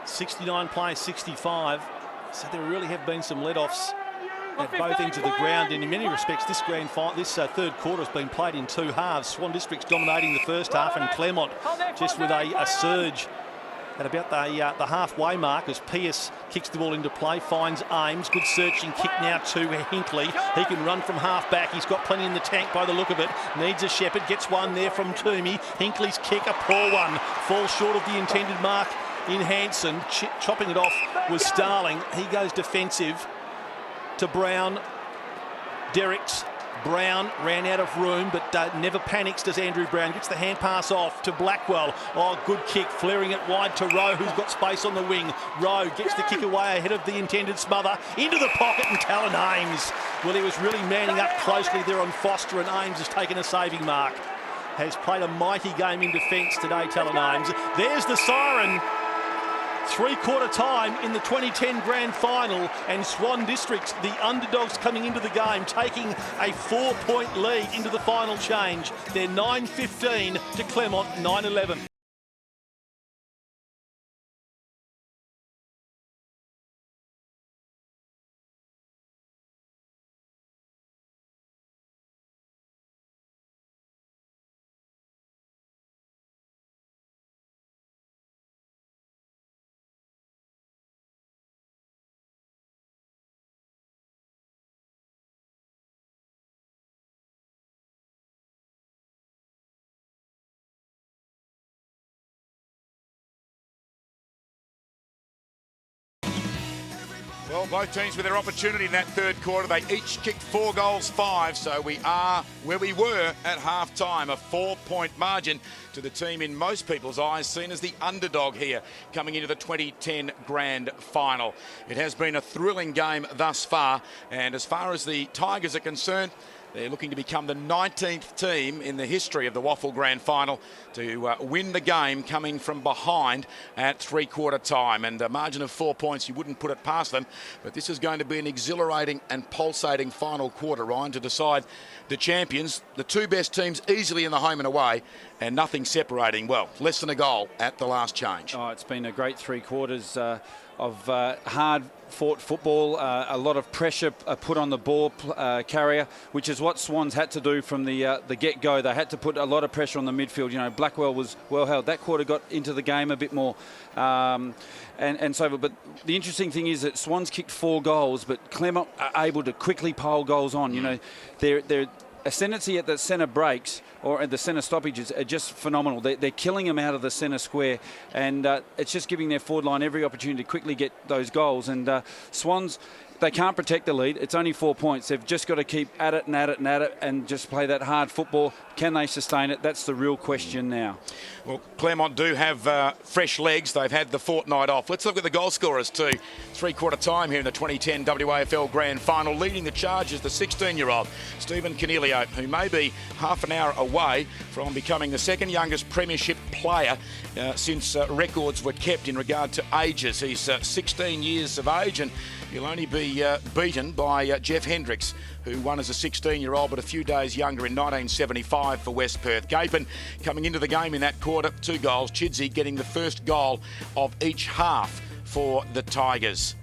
69 plays 65. So there really have been some let-offs at both ends of the ground. And in many respects, this third quarter has been played in 2 halves. Swan District's dominating the first half, and Claremont just with a surge at about the halfway mark as Pearce kicks the ball into play, finds Ames. Good searching kick now to Hinkley. He can run from half back. He's got plenty in the tank by the look of it. Needs a Shepherd. Gets one there from Toomey. Hinkley's kick, a poor one. Falls short of the intended mark in Hanson. Chopping it off was Starling. He goes defensive to Brown. Derricks. Brown ran out of room, but never panics, does Andrew Brown. Gets the hand pass off to Blackwell. Oh, good kick, flaring it wide to Rowe, who's got space on the wing. Rowe gets the kick away ahead of the intended smother. Into the pocket, and Talon Ames. Well, he was really manning up closely there on Foster, and Ames has taken a saving mark. Has played a mighty game in defence today, Talon Ames. There's the siren. 3/4 time in the 2010 Grand Final, and Swan Districts, the underdogs coming into the game, taking a 4-point lead into the final change. They're 9-15 to Claremont 9-11. Well, both teams with their opportunity in that third quarter. They each kicked 4 goals, 5. So we are where we were at half-time. A 4-point margin to the team in most people's eyes seen as the underdog here coming into the 2010 Grand Final. It has been a thrilling game thus far. And as far as the Tigers are concerned, they're looking to become the 19th team in the history of the WAFL Grand Final to win the game coming from behind at three-quarter time. And a margin of 4 points, you wouldn't put it past them. But this is going to be an exhilarating and pulsating final quarter, Ryan, to decide the champions. The two best teams easily in the home and away, and nothing separating, well, less than a goal at the last change. Oh, it's been a great 3 quarters of hard-fought football, a lot of pressure put on the ball carrier, which is what Swans had to do from the get-go. They had to put a lot of pressure on the midfield. You know, Blackwell was well held. That quarter got into the game a bit more. But the interesting thing is that Swans kicked 4 goals, but Claremont are able to quickly pile goals on. You know, their ascendancy at the centre breaks or at the centre stoppages are just phenomenal. They're killing them out of the centre square, and it's just giving their forward line every opportunity to quickly get those goals. And Swans, they can't protect the lead. It's only 4 points. They've just got to keep at it and at it and at it and just play that hard football. Can they sustain it? That's the real question now. Well, Claremont do have fresh legs. They've had the fortnight off. Let's look at the goal scorers too. Three-quarter time here in the 2010 WAFL Grand Final. Leading the charge is the 16-year-old Stephen Canelio, who may be half an hour away from becoming the second youngest premiership player since records were kept in regard to ages. He's 16 years of age, and he'll only be beaten by Jeff Hendricks, who won as a 16-year-old but a few days younger in 1975 for West Perth. Gapin coming into the game in that quarter, 2 goals. Chidsey getting the first goal of each half for the Tigers.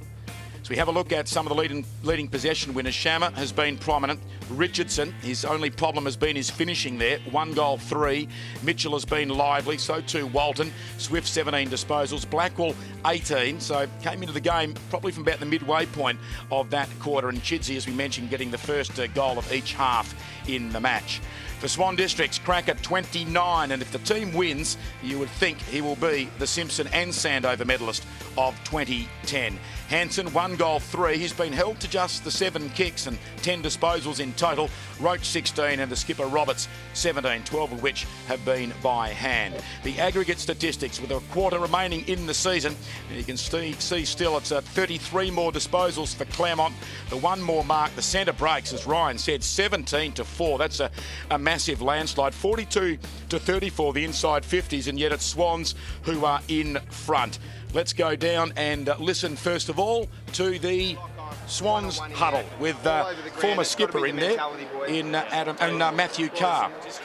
So we have a look at some of the leading possession winners. Shammer has been prominent. Richardson, his only problem has been his finishing there. 1 goal, 3. Mitchell has been lively, so too Walton. Swift, 17 disposals. Blackwell, 18. So came into the game probably from about the midway point of that quarter. And Chidsey, as we mentioned, getting the first goal of each half in the match. For Swan Districts, Cracker 29, and if the team wins, you would think he will be the Simpson and Sandover medalist of 2010. Hansen, 1 goal, 3. He's been held to just the 7 kicks and 10 disposals in total. Roach, 16, and the skipper Roberts, 17, 12 of which have been by hand. The aggregate statistics with a quarter remaining in the season, and you can see still it's 33 more disposals for Claremont. The 1 more mark, the centre breaks, as Ryan said, 17-4. That's a massive landslide. 42-34, the inside 50s, and yet it's Swans who are in front. Let's go down and listen first of all to the Swans huddle with former skipper in there, in Adam and Matthew Carr. Just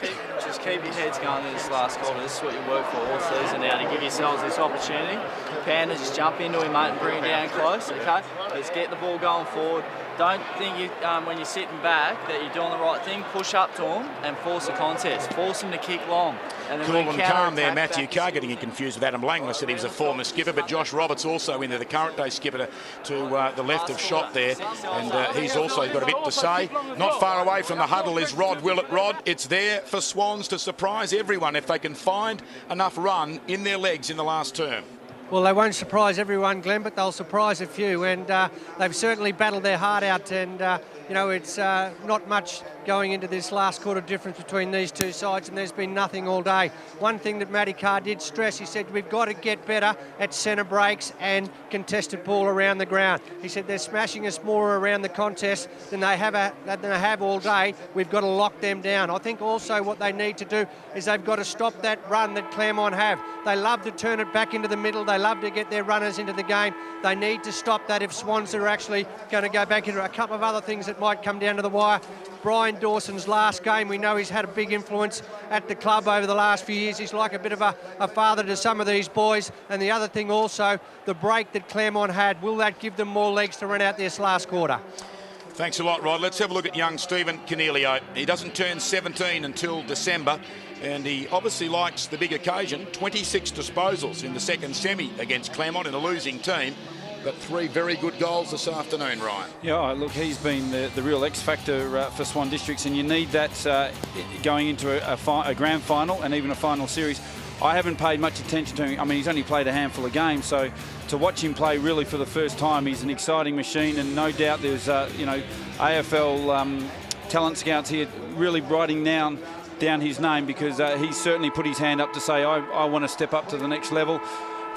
keep your heads going in this last quarter. This is what you work for all season now, to give yourselves this opportunity. Panda, just jump into him, mate, and bring him down close, okay? Let's get the ball going forward. Don't think you, when you're sitting back that you're doing the right thing. Push up to him and force a contest. Force him to kick long. And then cool and calm there, Matthew Carr, getting confused with Adam Langler. Said he was a former skipper, but Josh Roberts also in there, the current day skipper to the left of shot there. And he's also got a bit to say. Not far away from the huddle is Rod Willett. Rod, it's there for Swans to surprise everyone if they can find enough run in their legs in the last term. Well, they won't surprise everyone, Glenn, but they'll surprise a few. And they've certainly battled their heart out. And, you know, it's not much going into this last quarter difference between these two sides, and there's been nothing all day. One thing that Matty Carr did stress, he said, we've got to get better at centre breaks and contested ball around the ground. He said they're smashing us more around the contest than they have all day. We've got to lock them down. I think also what they need to do is they've got to stop that run that Claremont have. They love to turn it back into the middle. They love to get their runners into the game. They need to stop that if Swans are actually going to go back into a couple of other things that might come down to the wire. Brian Dawson's last game, we know he's had a big influence at the club over the last few years. He's like a bit of a father to some of these boys. And the other thing also, the break that Claremont had, will that give them more legs to run out this last quarter? Thanks a lot, Rod. Let's have a look at young Stephen Canelio. He doesn't turn 17 until December, and he obviously likes the big occasion. 26 disposals in the second semi against Claremont in a losing team. But 3 very good goals this afternoon, Ryan. Yeah, look, he's been the real X factor for Swan Districts, and you need that going into a grand final and even a final series. I haven't paid much attention to him. I mean, he's only played a handful of games, so to watch him play really for the first time, he's an exciting machine, and no doubt there's, you know, AFL talent scouts here really writing down his name, because he's certainly put his hand up to say, I want to step up to the next level.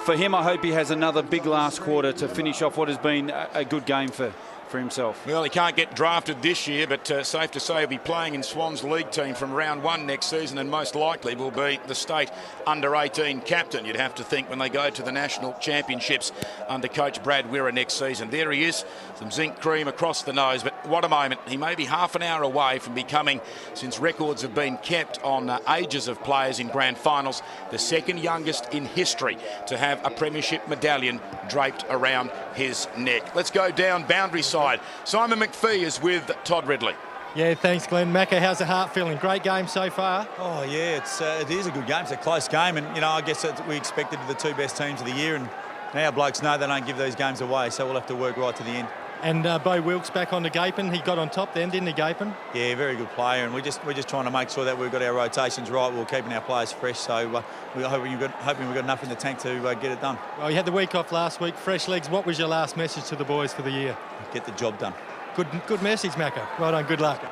For him, I hope he has another big last quarter to finish off what has been a good game for himself. Well, he can't get drafted this year, but safe to say he'll be playing in Swan's league team from round 1 next season, and most likely will be the state under-18 captain, you'd have to think, when they go to the national championships under coach Brad Wirra next season. There he is, some zinc cream across the nose, but what a moment. He may be half an hour away from becoming, since records have been kept on ages of players in grand finals, the second youngest in history to have a premiership medallion draped around his neck. Let's go down boundary side. Simon McPhee is with Todd Ridley. Yeah, thanks, Glenn. Macca, how's the heart feeling? Great game so far. Oh, yeah, it is a good game. It's a close game, and, you know, I guess we expected the 2 best teams of the year, and now our blokes know they don't give these games away, so we'll have to work right to the end. And Bo Wilkes back on to Gapin. He got on top then, didn't he, Gapin? Yeah, very good player, and we're just trying to make sure that we've got our rotations right. We're keeping our players fresh, so we're hoping we've got enough in the tank to get it done. Well, you had the week off last week, fresh legs. What was your last message to the boys for the year? Get the job done. Good message, Macca. Right on, good luck.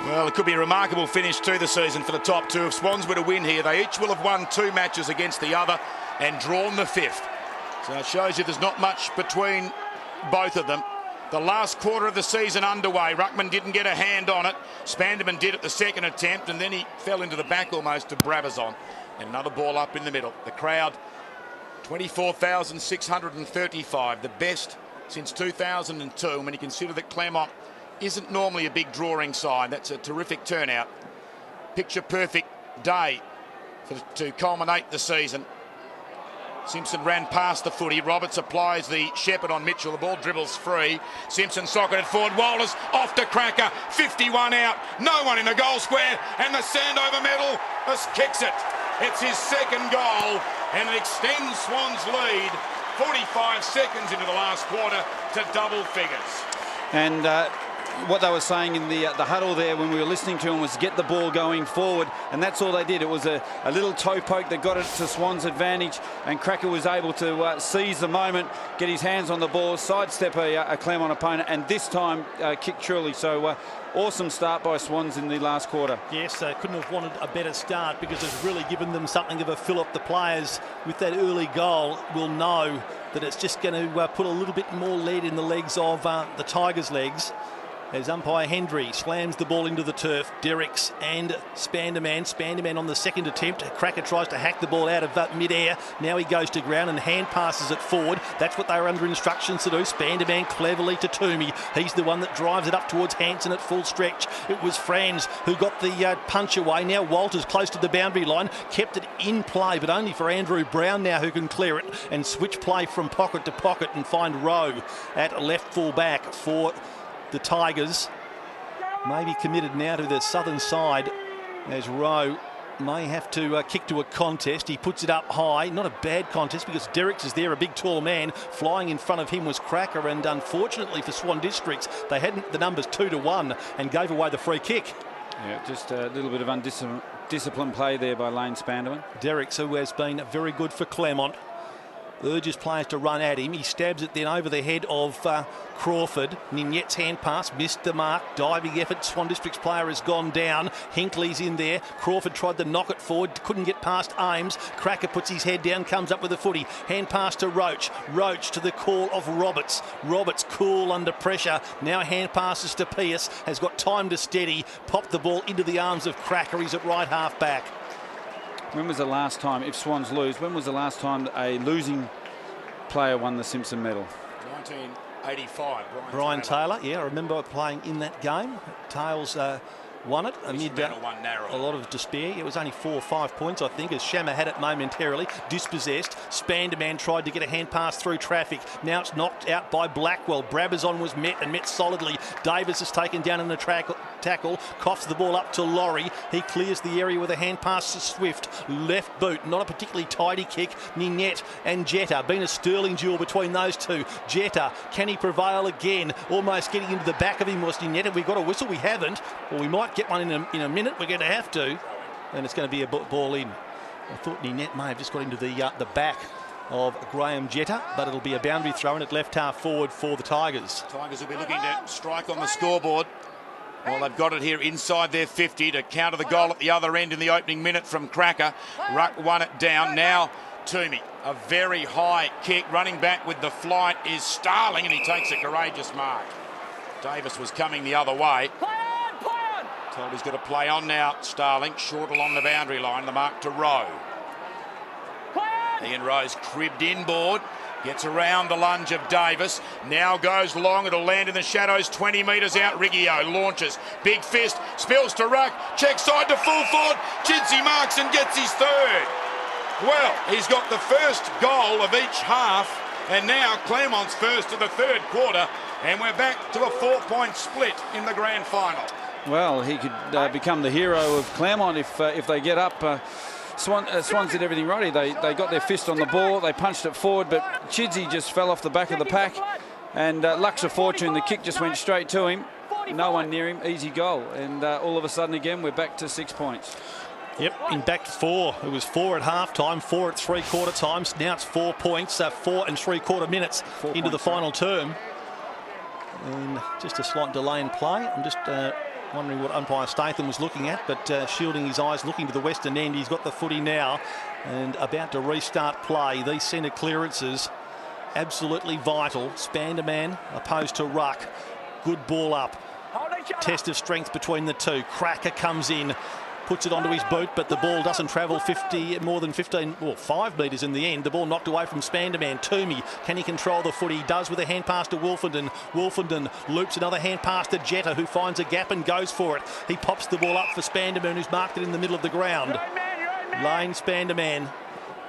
Well, it could be a remarkable finish to the season for the top 2. If Swans were to win here, they each will have won 2 matches against the other and drawn the 5th. So it shows you there's not much between both of them. The last quarter of the season underway. Ruckman didn't get a hand on it. Spanderman did at the second attempt, and then he fell into the back almost to Brabazon. And another ball up in the middle. The crowd, 24,635, the best since 2002. And when you consider that Claremont isn't normally a big drawing side, that's a terrific turnout. Picture perfect day to culminate the season. Simpson ran past the footy. Roberts applies the shepherd on Mitchell. The ball dribbles free. Simpson socketed forward. Walters off to Cracker. 51 out. No one in the goal square. And the Sandover medal kicks it. It's his second goal. And it extends Swan's lead 45 seconds into the last quarter to double figures. And what they were saying in the huddle there when we were listening to him was get the ball going forward, and that's all they did. It was a little toe poke that got it to Swan's advantage, and Cracker was able to seize the moment, get his hands on the ball, sidestep a Claremont opponent, and this time kick truly. So awesome start by Swans in the last quarter. Yes, couldn't have wanted a better start, because it's really given them something of a fill up. The players with that early goal will know that it's just going to put a little bit more lead in the legs of the Tigers' legs. As umpire Hendry slams the ball into the turf. Derricks and Spanderman. Spanderman on the second attempt. Cracker tries to hack the ball out of mid-air. Now he goes to ground and hand passes it forward. That's what they were under instructions to do. Spanderman cleverly to Toomey. He's the one that drives it up towards Hanson at full stretch. It was Franz who got the punch away. Now Walters close to the boundary line. Kept it in play, but only for Andrew Brown now, who can clear it and switch play from pocket to pocket and find Rowe at left full back for the Tigers. Maybe committed now to the southern side, as Rowe may have to kick to a contest. He puts it up high. Not a bad contest, because Derricks is there, a big tall man. Flying in front of him was Cracker, and unfortunately for Swan Districts, they had the numbers 2-1 and gave away the free kick. Yeah, just a little bit of undisciplined play there by Lane Spanderman. Derricks, who has been very good for Claremont, urges players to run at him. He stabs it then over the head of Crawford. Nignette's hand pass missed the mark. Diving effort. Swan District's player has gone down. Hinkley's in there. Crawford tried to knock it forward. Couldn't get past Ames. Cracker puts his head down. Comes up with the footy. Hand pass to Roach. Roach to the call of Roberts. Roberts cool under pressure. Now hand passes to Pierce. Has got time to steady. Popped the ball into the arms of Cracker. He's at right half back. When was the last time, if Swans lose, when was the last time a losing player won the Simpson medal? 1985. Brian Taylor. Yeah, I remember playing in that game. Tails won it amid a lot of despair. It was only 4 or 5 points, I think, as Shammer had it momentarily. Dispossessed. Spanderman tried to get a hand pass through traffic. Now it's knocked out by Blackwell. Brabazon was met solidly. Davis is taken down in the tackle. Coughs the ball up to Laurie. He clears the area with a hand pass to Swift. Left boot. Not a particularly tidy kick. Nignette and Jetta. Been a sterling duel between those two. Jetta, can he prevail again? Almost getting into the back of him was Nignette. Have we got a whistle? We haven't. Well, we might get one in a minute. We're going to have to. And it's going to be a ball in. I thought Ninette may have just got into the back of Graham Jetta, but it'll be a boundary throw in at left half forward for the Tigers. Tigers will be looking to strike on the scoreboard. Well, they've got it here inside their 50 to counter the goal at the other end in the opening minute from Cracker. Ruck won it down. Now Toomey, a very high kick. Running back with the flight is Starling, and he takes a courageous mark. Davis was coming the other way. Told he's got to play on now, Starling. Short along the boundary line, the mark to Rowe. Ian Rowe's cribbed inboard. Gets around the lunge of Davis. Now goes long. It'll land in the shadows 20 metres out. Riggio launches. Big fist. Spills to Ruck. Check side to full forward. Chidsey marks and gets his third. Well, he's got the first goal of each half. And now Claremont's first of the third quarter. And we're back to a 4-point split in the grand final. Well, he could become the hero of Claremont if they get up. Swans did everything right. They got their fist on the ball, they punched it forward, but Chidsey just fell off the back of the pack, and Lux of Fortune, the kick just went straight to him. No one near him, easy goal, and all of a sudden again we're back to 6 points. Yep, in back to 4. It was 4 at half time, 4 at three-quarter times. Now it's 4 points, 4 and three-quarter minutes into the final term. And just a slight delay in play. I'm just wondering what umpire Statham was looking at, but shielding his eyes, looking to the western end. He's got the footy now and about to restart play. These centre clearances, absolutely vital. Spanderman opposed to Ruck. Good ball up. Test of strength between the two. Cracker comes in, puts it onto his boot, but the ball doesn't travel more than 15, well, 5 metres in the end. The ball knocked away from Spanderman. Toomey, can he control the footy? He does with a hand pass to Wolfenden. Wolfenden loops another hand pass to Jetta, who finds a gap and goes for it. He pops the ball up for Spanderman, who's marked it in the middle of the ground. Lane Spanderman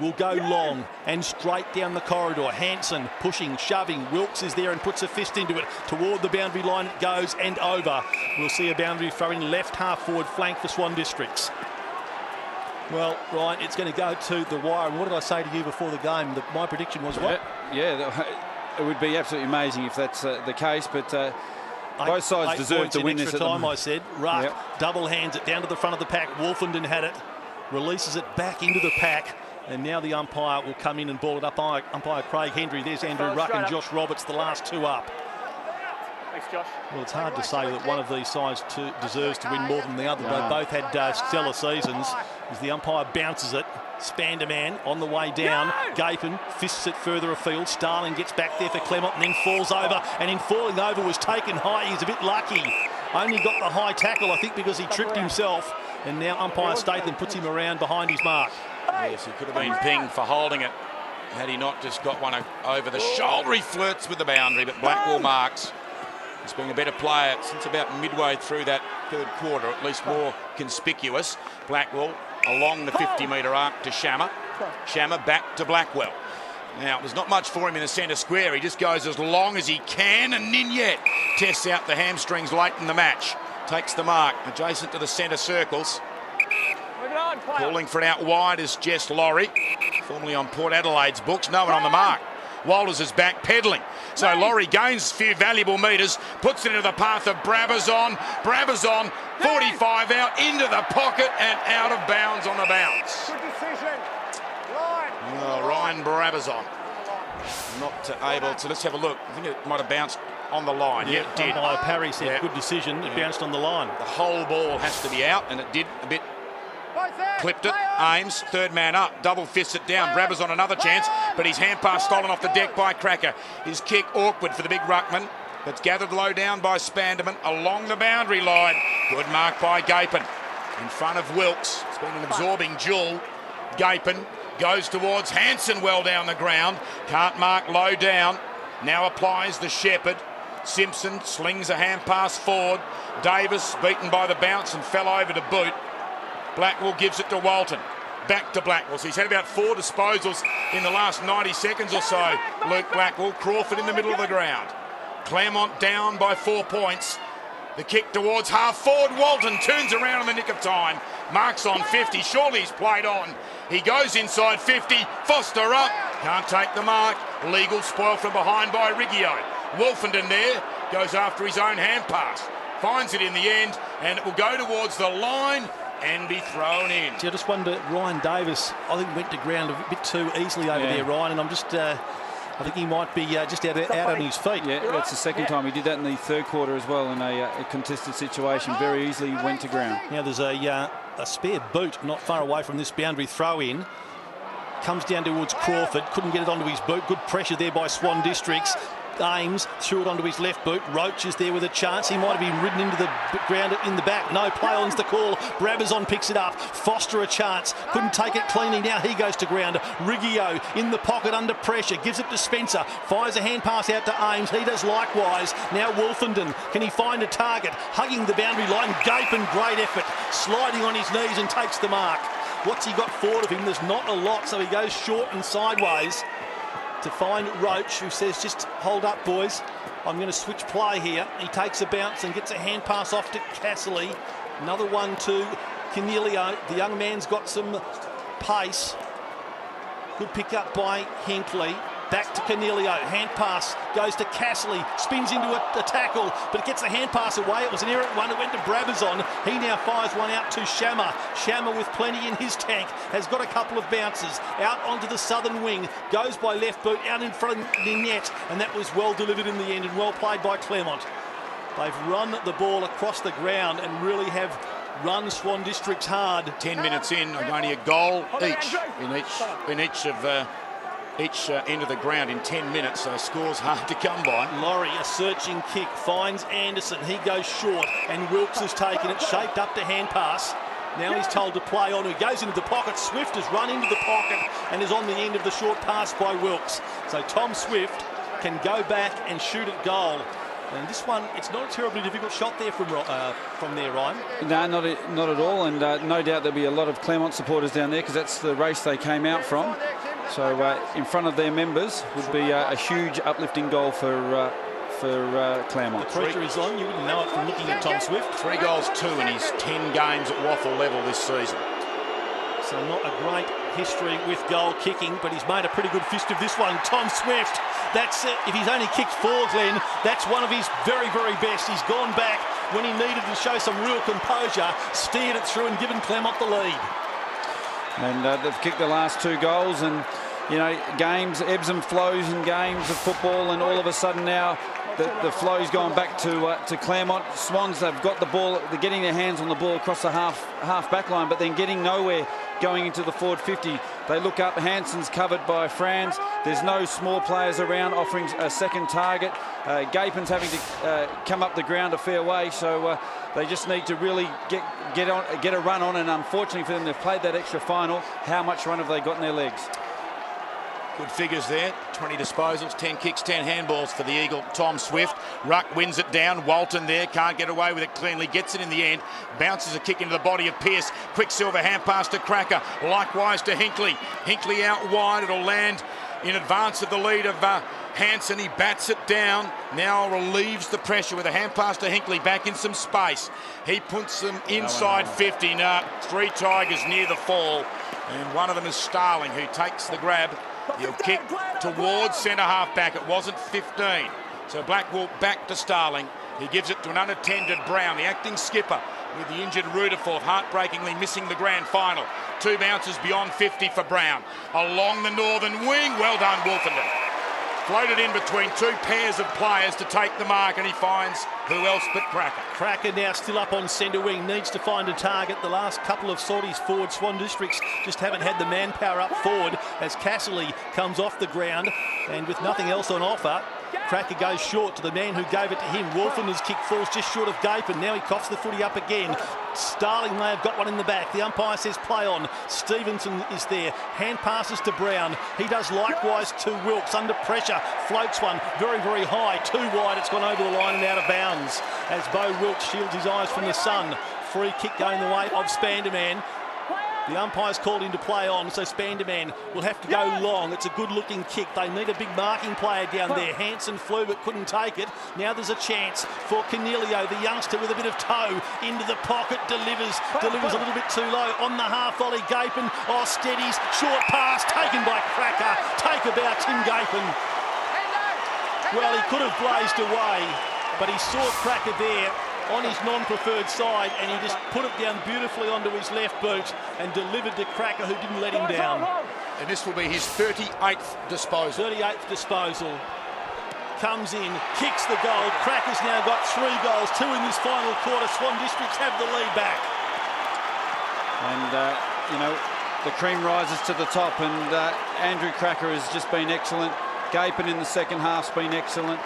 will go long and straight down the corridor. Hanson pushing, shoving. Wilkes is there and puts a fist into it. Toward the boundary line it goes and over. We'll see a boundary throw in left half forward flank for Swan Districts. Well, Ryan, it's going to go to the wire. And what did I say to you before the game? My prediction was what? Yeah, it would be absolutely amazing if that's the case, but both sides deserve to win this at the moment. I said. Ruck double hands it down to the front of the pack. Wolfenden had it, releases it back into the pack. And now the umpire will come in and ball it up. Umpire Craig Hendry. There's Andrew Ruck and Josh Roberts, the last two up. Thanks, Josh. Well, it's hard to say that one of these sides deserves to win more than the other. They both had stellar seasons. As the umpire bounces it, Spanderman on the way down. Gapin fists it further afield. Starling gets back there for Claremont and then falls over. And in falling over was taken high. He's a bit lucky. Only got the high tackle, I think, because he tripped himself. And now umpire Statham puts him around behind his mark. Yes, he could have been pinged for holding it had he not just got one over the shoulder. He flirts with the boundary, but Blackwell marks. He's been a better player since about midway through that third quarter, at least more conspicuous. Blackwell along the 50-metre arc to Shammer. Shammer back to Blackwell. Now, there's not much for him in the centre square. He just goes as long as he can, and Ninette tests out the hamstrings late in the match. Takes the mark, adjacent to the centre circles. Calling for it out wide is Jess Laurie, formerly on Port Adelaide's books. No one on the mark. Walters is back peddling. So Laurie gains a few valuable metres, puts it into the path of Brabazon. Brabazon, 45 out, into the pocket and out of bounds on the bounce. Good decision. Ryan Brabazon not able to. Let's have a look. I think it might have bounced on the line. Yeah, it did. Parry said good decision. It bounced on the line. The whole ball has to be out, and it did a bit. Clipped it, Ames, third man up, double fists it down. Brabazon another chance, but his hand pass stolen off the deck by Cracker. His kick awkward for the big ruckman, that's gathered low down by Spanderman along the boundary line. Good mark by Gapin in front of Wilkes. It's been an absorbing duel. Gapin goes towards Hanson well down the ground. Can't mark low down. Now applies the Shepherd. Simpson slings a hand pass forward. Davis beaten by the bounce and fell over to boot. Blackwell gives it to Walton. Back to Blackwell. So he's had about 4 disposals in the last 90 seconds or so. Luke Blackwell. Crawford in the middle of the ground. Claremont down by 4 points. The kick towards half forward. Walton turns around in the nick of time. Marks on 50. Surely he's played on. He goes inside 50. Foster up. Can't take the mark. Legal spoil from behind by Riggio. Wolfenden there. Goes after his own hand pass. Finds it in the end. And it will go towards the line. and be thrown in. I just wonder, Ryan Davis, I think went to ground a bit too easily over there, Ryan, and I'm just, I think he might be just out on his feet. Yeah, that's the second time. He did that in the third quarter as well in a contested situation. Very easily went to ground. Now there's a spare boot not far away from this boundary throw-in. Comes down towards Crawford, couldn't get it onto his boot. Good pressure there by Swan Districts. Ames threw it onto his left boot. Roach is there with a chance. He might have been ridden into the ground in the back. No, play on's the call. Brabazon picks it up. Foster a chance. Couldn't take it cleanly. Now he goes to ground. Riggio in the pocket under pressure. Gives it to Spencer. Fires a hand pass out to Ames. He does likewise. Now Wolfenden. Can he find a target? Hugging the boundary line. Gapin, great effort. Sliding on his knees and takes the mark. What's he got forward of him? There's not a lot, so he goes short and sideways to find Roach, who says, just hold up, boys. I'm going to switch play here. He takes a bounce and gets a hand pass off to Casserly. Another one to Cornelio. The young man's got some pace. Good pick up by Hinckley. Back to Cornelio. Hand pass goes to Casserly. Spins into a tackle, but it gets the hand pass away. It was an errant one. It went to Brabazon. He now fires one out to Shammer. Shammer, with plenty in his tank, has got a couple of bounces. Out onto the southern wing. Goes by left boot, out in front of the net. And that was well delivered in the end and well played by Claremont. They've run the ball across the ground and really have run Swan Districts hard. 10 minutes in, only a goal each in each end of the ground in 10 minutes, so scores hard to come by. Laurie, a searching kick, finds Anderson. He goes short, and Wilkes has taken it, shaped up to hand pass. Now he's told to play on. He goes into the pocket. Swift has run into the pocket and is on the end of the short pass by Wilkes. So Tom Swift can go back and shoot at goal. And this one, it's not a terribly difficult shot there from there, Ryan. No, not at all. And no doubt there'll be a lot of Claremont supporters down there because that's the race they came out from. So in front of their members would be a huge uplifting goal for Claremont. The pressure is on. You wouldn't know it from looking at Tom Swift. 3 goals, 2 in his 10 games at WAFL level this season. So not a great history with goal kicking, but he's made a pretty good fist of this one. Tom Swift, that's it. If he's only kicked 4, Glenn, that's one of his very, very best. He's gone back when he needed to show some real composure, steered it through and given Claremont the lead. And they've kicked the last 2 goals, and you know, games, ebbs and flows in games of football, and all of a sudden now the flow's gone back to Claremont. Swans, they've got the ball, they're getting their hands on the ball across the half back line, but then getting nowhere going into the forward 50. They look up, Hansen's covered by Franz. There's no small players around offering a second target. Gapin's having to come up the ground a fair way, so they just need to really get a run on, and unfortunately for them, they've played that extra final. How much run have they got in their legs? Good figures there, 20 disposals, 10 kicks, 10 handballs for the Eagle, Tom Swift. Ruck wins it down, Walton there, can't get away with it cleanly, gets it in the end, bounces a kick into the body of Pearce, Quicksilver hand pass to Cracker, likewise to Hinckley. Hinckley out wide, it'll land in advance of the lead of Hansen. He bats it down, now relieves the pressure with a hand pass to Hinckley, back in some space. He puts them inside 50, now 3 Tigers near the fall, and one of them is Starling, who takes the grab. He'll kick towards centre-half back. It wasn't 15. So Blackwell back to Starling. He gives it to an unattended Brown, the acting skipper, with the injured Rutherford heartbreakingly missing the grand final. 2 bounces beyond 50 for Brown. Along the northern wing, well done Wolfenden. Floated in between 2 pairs of players to take the mark, and he finds who else but Cracker. Cracker now still up on centre wing, needs to find a target. The last couple of sorties forward, Swan Districts just haven't had the manpower up forward as Casserly comes off the ground, and with nothing else on offer, Cracker goes short to the man who gave it to him. Wolfenden's kick falls just short of Gapin. Now he coughs the footy up again. Starling may have got one in the back. The umpire says play on. Stevenson is there. Hand passes to Brown. He does likewise to Wilkes. Under pressure. Floats one very, very high. 2 wide. It's gone over the line and out of bounds as Bo Wilkes shields his eyes from the sun. Free kick going the way of Spanderman. The umpire's called him to play on, so Spanderman will have to go long. It's a good-looking kick. They need a big marking player down there. Hansen flew but couldn't take it. Now there's a chance for Cornelio, the youngster with a bit of toe into the pocket. Delivers a little bit too low. On the half volley, Gapin. Oh, steadies. Short pass taken by Cracker. Take about Tim Gapin. Well, he could have blazed away, but he saw Cracker there on his non-preferred side, and he just put it down beautifully onto his left boot and delivered to Cracker, who didn't let him down. And this will be his 38th disposal. 38th disposal. Comes in, kicks the goal. Cracker's now got 3 goals, 2 in this final quarter. Swan Districts have the lead back. And, you know, the cream rises to the top, and Andrew Cracker has just been excellent. Gapin in the second half's been excellent.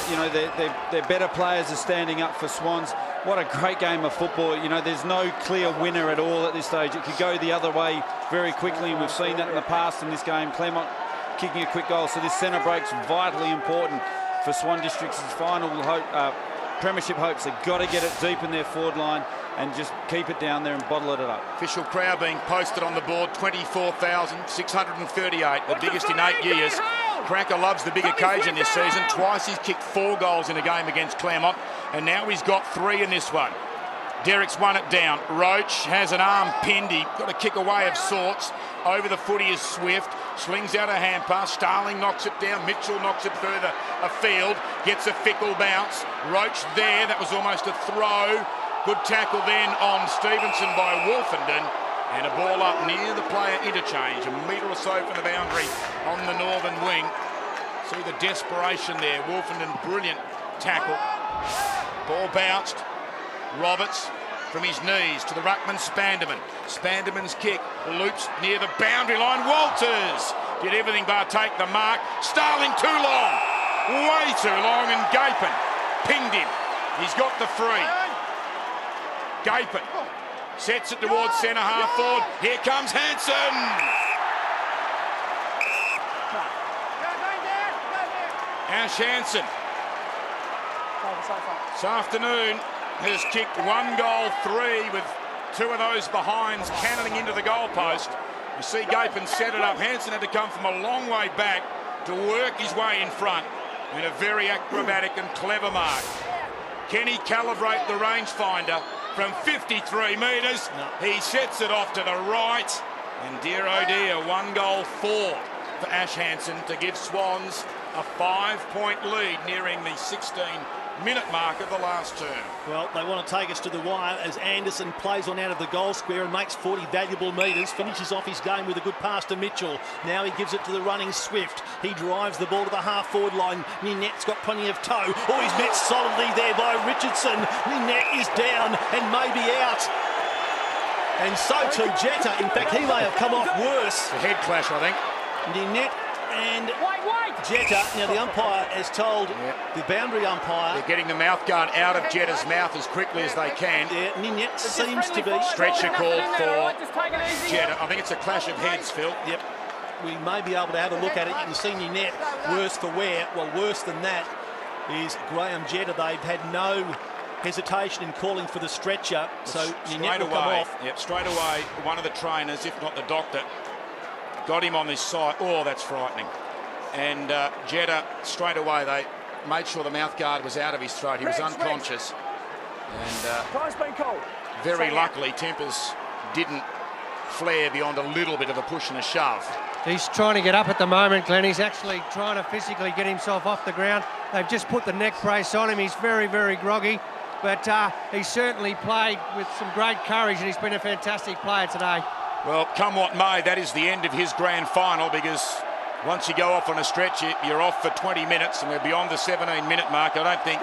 You know, their better players are standing up for Swans. What a great game of football. You know, there's no clear winner at all at this stage. It could go the other way very quickly, and we've seen that in the past in this game. Claremont kicking a quick goal, so this centre break's vitally important for Swan Districts' final hope, premiership hopes. They've got to get it deep in their forward line and just keep it down there and bottle it up. Official crowd being posted on the board, 24,638, the biggest in 8 years. Cracker loves the big occasion this season. Twice he's kicked 4 goals in a game against Claremont, and now he's got 3 in this one. Derek's won it down. Roach has an arm pinned. He got a kick away of sorts. Over the footy is Swift. Slings out a hand pass. Starling knocks it down. Mitchell knocks it further afield. Gets a fickle bounce. Roach there. That was almost a throw. Good tackle then on Stevenson by Wolfenden. And a ball up near the player interchange. A metre or so from the boundary on the northern wing. See the desperation there. Wolfenden, brilliant tackle. Ball bounced. Roberts from his knees to the ruckman Spanderman. Spanderman's kick loops near the boundary line. Walters did everything but take the mark. Starling too long. Way too long, and Gapin pinged him. He's got the free. Gapin sets it towards centre half forward. Here comes Hansen. Ash Hansen this afternoon has kicked 1 goal, 3 with 2 of those behinds cannoning into the goalpost. You see Gapin set it up. Hansen had to come from a long way back to work his way in front, and a very acrobatic and clever mark. Can he calibrate the rangefinder from 53 metres? No. He sets it off to the right, and dear oh dear, 1 goal, 4 for Ash Hansen to give Swans a 5-point lead nearing the 16-minute mark of the last term. Well, they want to take us to the wire as Anderson plays on out of the goal square and makes 40 valuable metres, finishes off his game with a good pass to Mitchell. Now he gives it to the running Swift. He drives the ball to the half-forward line. Ninette's got plenty of toe. Oh, he's met solidly there by Richardson. Ninette is down and maybe out. And so too Jetta. In fact, he may have come off worse. A head clash, I think. Ninette and Jetta. Now the umpire has told the boundary umpire. They're getting the mouth guard out of Jetta's mouth as quickly as they can. Yeah, Ninette seems to be. Stretcher called for Jetta. I think it's a clash of heads, Phil. Yep. We may be able to have a look at it. You can see Ninette worse for wear. Well, worse than that is Graham Jetta. They've had no hesitation in calling for the stretcher. So Ninette will come off. Yep, straight away, one of the trainers, if not the doctor, got him on this side. Oh, that's frightening. And Jetta, straight away, they made sure the mouth guard was out of his throat. He was unconscious. And very luckily, Tempers didn't flare beyond a little bit of a push and a shove. He's trying to get up at the moment, Glenn. He's actually trying to physically get himself off the ground. They've just put the neck brace on him. He's very, very groggy. But he certainly played with some great courage, and he's been a fantastic player today. Well, come what may, that is the end of his grand final, because once you go off on a stretch, you're off for 20 minutes, and we're beyond the 17-minute mark. I don't think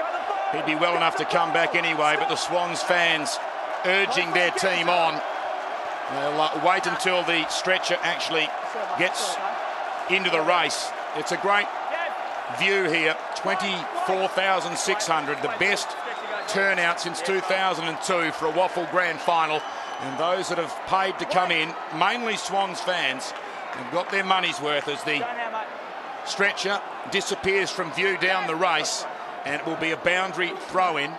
he'd be well enough to come back anyway, but the Swans fans urging their team on. They'll wait until the stretcher actually gets into the race. It's a great view here, 24,600, the best turnout since 2002 for a WAFL grand final. And those that have paid to come in, mainly Swans fans, have got their money's worth as the stretcher disappears from view down the race, and it will be a boundary throw-in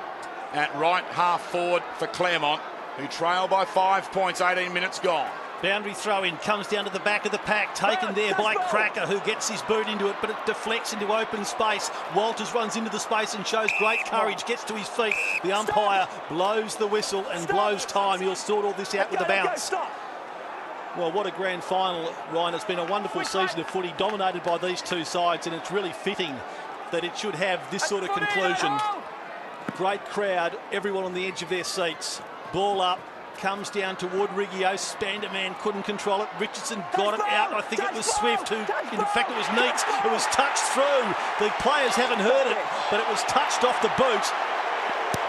at right half forward for Claremont, who trail by 5 points, 18 minutes gone. Boundary throw-in comes down to the back of the pack, taken there by Cracker, who gets his boot into it, but it deflects into open space. Walters runs into the space and shows great courage, gets to his feet. The umpire blows the whistle and blows time. He'll sort all this out with a bounce. Well, what a grand final, Ryan. It's been a wonderful season of footy, dominated by these two sides, and it's really fitting that it should have this sort of conclusion. Great crowd, everyone on the edge of their seats. Ball up, comes down toward Riggio. Spanderman couldn't control it. Richardson got it out. I think it was Swift who, in fact, it was Neats. It was touched through. The players haven't heard it, but it was touched off the boot.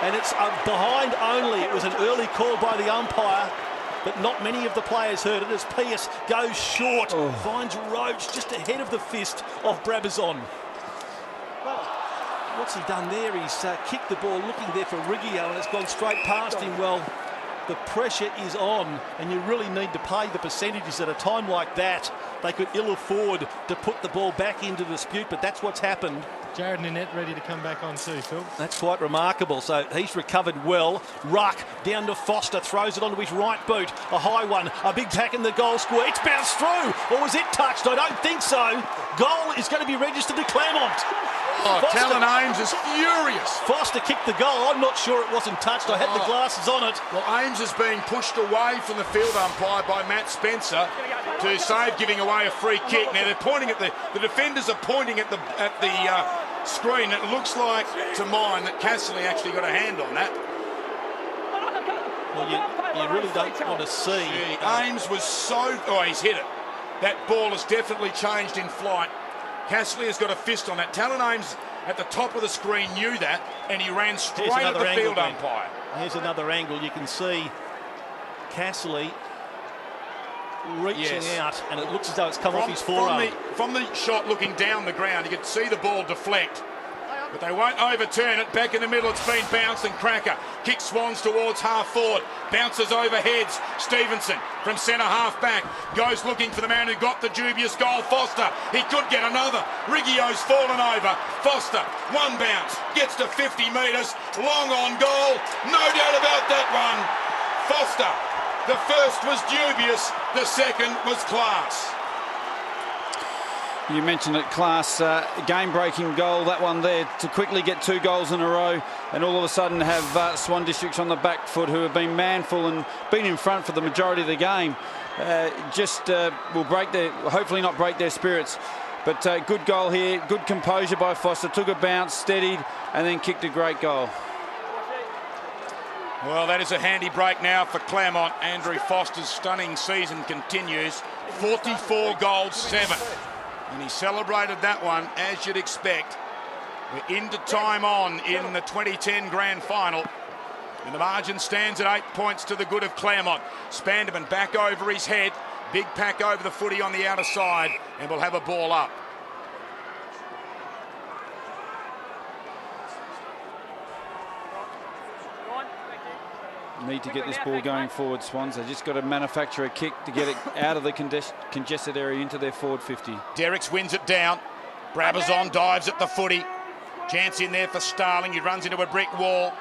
And it's behind only. It was an early call by the umpire, but not many of the players heard it as Pearce goes short, finds Roach just ahead of the fist of Brabazon. What's he done there? He's kicked the ball looking there for Riggio and it's gone straight past him. Well, the pressure is on and you really need to pay the percentages at a time like that. They could ill afford to put the ball back into dispute, but that's what's happened. Jared Nanette ready to come back on too, Phil. That's quite remarkable. So he's recovered well. Ruck down to Foster, throws it onto his right boot. A high one, a big tack in the goal square. It's bounced through. Or was it touched? I don't think so. Goal is going to be registered to Claremont. Oh, Talon Ames is furious. Foster kicked the goal. I'm not sure it wasn't touched. I had the glasses on it. Well, Ames is being pushed away from the field umpire by Matt Spencer to save giving away a free kick. Now they're pointing at the defenders are pointing at the screen. It looks like to mine that Cassidy actually got a hand on that. Well, you really don't want to see. Ames was so... Oh, he's hit it. That ball has definitely changed in flight. Cassidy has got a fist on that. Talon Ames at the top of the screen knew that, and he ran straight at the field umpire. Here's another angle. You can see Cassidy reaching out, and it looks as though it's come off his forearm. From the shot looking down the ground, you could see the ball deflect. But they won't overturn it. Back in the middle, it's been bounced, and Cracker kicks Swans towards half forward. Bounces over heads. Stevenson from centre half back goes looking for the man who got the dubious goal, Foster. He could get another. Riggio's fallen over. Foster, one bounce, gets to 50 metres. Long on goal. No doubt about that one. Foster. The first was dubious. The second was class. You mentioned it, class, game-breaking goal, that one there, to quickly get 2 goals in a row and all of a sudden have Swan Districts on the back foot, who have been manful and been in front for the majority of the game. Will break hopefully not break their spirits. But good goal here, good composure by Foster, took a bounce, steadied and then kicked a great goal. Well, that is a handy break now for Claremont. Andrew Foster's stunning season continues. 44 goals, 7. And he celebrated that one, as you'd expect. We're into time on in the 2010 Grand Final. And the margin stands at 8 points to the good of Claremont. Spanderman back over his head. Big pack over the footy on the outer side. And we'll have a ball up. Need to get this ball going forward, Swans. They just got to manufacture a kick to get it out of the congested area into their forward 50. Derricks wins it down. Brabazon dives at the footy. Chance in there for Starling. He runs into a brick wall.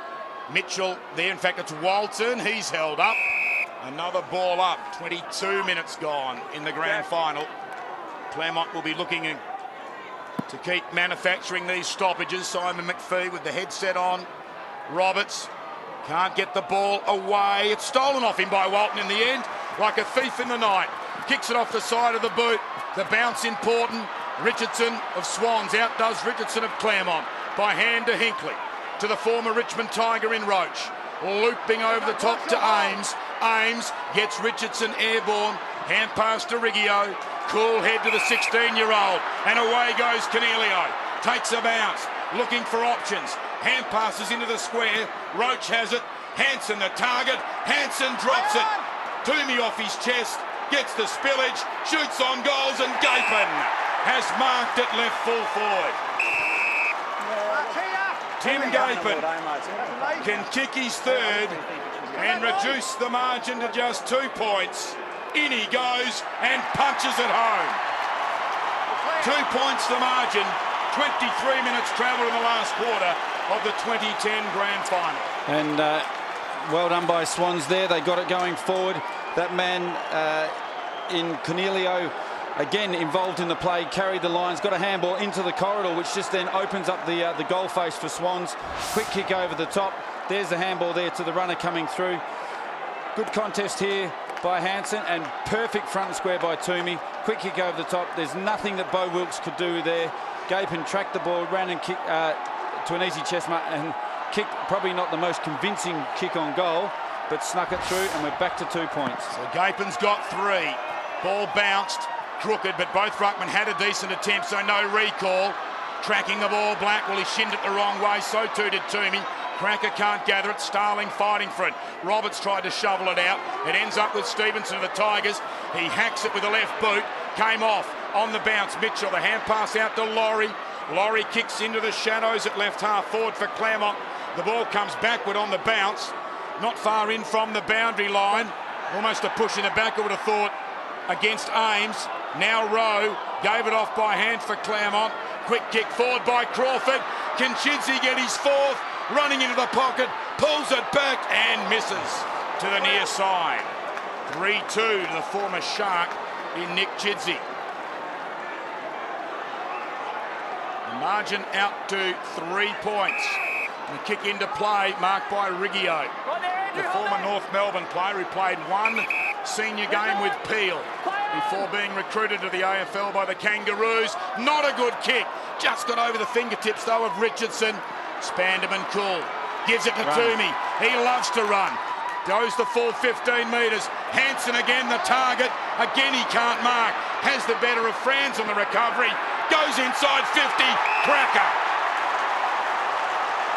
Mitchell there. In fact, it's Walton. He's held up. Another ball up. 22 minutes gone in the grand final. Claremont will be looking to keep manufacturing these stoppages. Simon McPhee with the headset on. Roberts can't get the ball away. It's stolen off him by Walton in the end, like a thief in the night. Kicks it off the side of the boot. The bounce important. Richardson of Swans outdoes Richardson of Claremont by hand to Hinkley. To the former Richmond Tiger in Roach. Looping over the top to Ames. Ames gets Richardson airborne. Hand pass to Riggio. Cool head to the 16-year-old. And away goes Cornelio. Takes a bounce. Looking for options. Hand passes into the square. Roach has it. Hanson the target. Hanson drops it. Toomey off his chest. Gets the spillage. Shoots on goals, and Gapin has marked it left full forward. Tim Gapin can kick his third and reduce the margin to just 2 points. In he goes and punches it home. 2 points the margin. 23 minutes travel in the last quarter of the 2010 Grand Final. And well done by Swans there. They got it going forward. That man in Cornelio, again involved in the play, carried the lines, got a handball into the corridor, which just then opens up the goal face for Swans. Quick kick over the top. There's the handball there to the runner coming through. Good contest here by Hanson, and perfect front and square by Toomey. Quick kick over the top. There's nothing that Bo Wilkes could do there. Gapin tracked the ball, ran and kicked to an easy chest mark, and kick, probably not the most convincing kick on goal, but snuck it through, and we're back to 2 points. So Gapen's got 3. Ball bounced, crooked, but both ruckmen had a decent attempt, so no recall. Tracking the ball, Blackwell, he shinned it the wrong way, so too did Toomey. Cracker can't gather it, Starling fighting for it. Roberts tried to shovel it out. It ends up with Stevenson of the Tigers. He hacks it with the left boot, came off on the bounce. Mitchell, the hand pass out to Laurie. Laurie kicks into the shadows at left half forward for Claremont. The ball comes backward on the bounce, not far in from the boundary line. Almost a push in the back, I would have thought, against Ames. Now Rowe gave it off by hand for Claremont. Quick kick forward by Crawford. Can Chidsey get his 4th? Running into the pocket, pulls it back and misses to the near side. 3-2 to the former Shark in Nick Chidsey. The margin out to 3 points. And the kick into play, marked by Riggio. The former North Melbourne player who played 1 senior game with Peel before being recruited to the AFL by the Kangaroos. Not a good kick. Just got over the fingertips, though, of Richardson. Spanderman cool. Gives it to Toomey. He loves to run. Goes the full 15 metres. Hansen again the target. Again he can't mark. Has the better of Franz on the recovery. Goes inside 50. Cracker.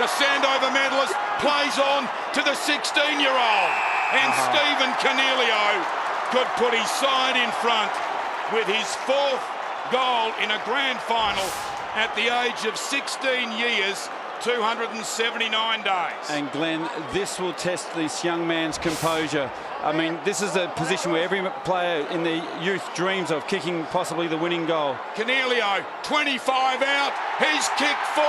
The Sandover medalist plays on to the 16-year-old. And Stephen Cornelio could put his side in front with his 4th goal in a grand final at the age of 16 years. 279 days. And Glenn, this will test this young man's composure. I mean, this is a position where every player in the youth dreams of kicking possibly the winning goal. Cornelio, 25 out, he's kicked 4,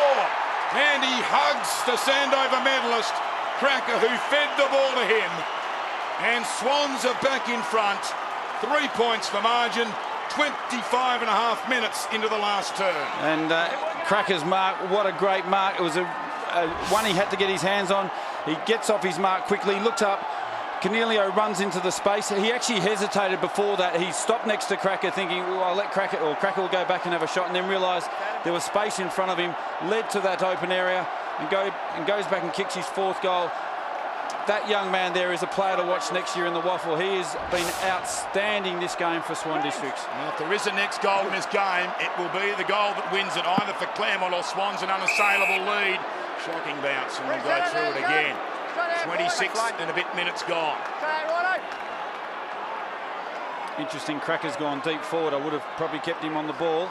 and he hugs the Sandover medalist, Cracker, who fed the ball to him. And Swans are back in front, 3 points the margin, 25 and a half minutes into the last turn. And Cracker's mark, what a great mark. It was a one he had to get his hands on. He gets off his mark quickly, looks up. Cornelio runs into the space. He actually hesitated before that. He stopped next to Cracker thinking, well, I'll let Cracker, or Cracker will go back and have a shot, and then realised there was space in front of him, led to that open area, and goes back and kicks his 4th goal. That young man there is a player to watch next year in the WAFL. He has been outstanding this game for Swan Districts. Well, if there is a next goal in this game, it will be the goal that wins it, either for Claremont or Swans, an unassailable lead. Shocking bounce, and we'll go through it again. 26 and a bit minutes gone. Interesting, Cracker's gone deep forward. I would have probably kept him on the ball.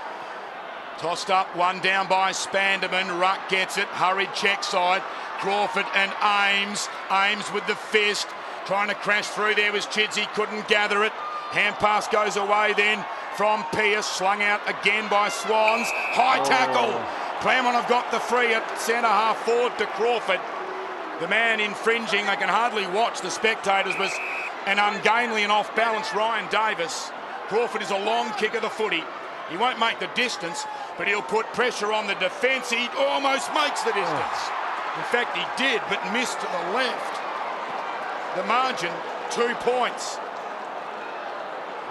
Tossed up, 1 down by Spanderman. Ruck gets it, hurried check side. Crawford and Ames. Ames with the fist. Trying to crash through there was Chidsey, couldn't gather it. Hand pass goes away then from Pearce. Slung out again by Swans. High tackle. Claremont have got the free at centre half forward to Crawford. The man infringing, they can hardly watch, the spectators, was an ungainly and off-balance Ryan Davis. Crawford is a long kick of the footy. He won't make the distance, but he'll put pressure on the defence. He almost makes the distance. In fact, he did, but missed to the left. The margin, 2 points.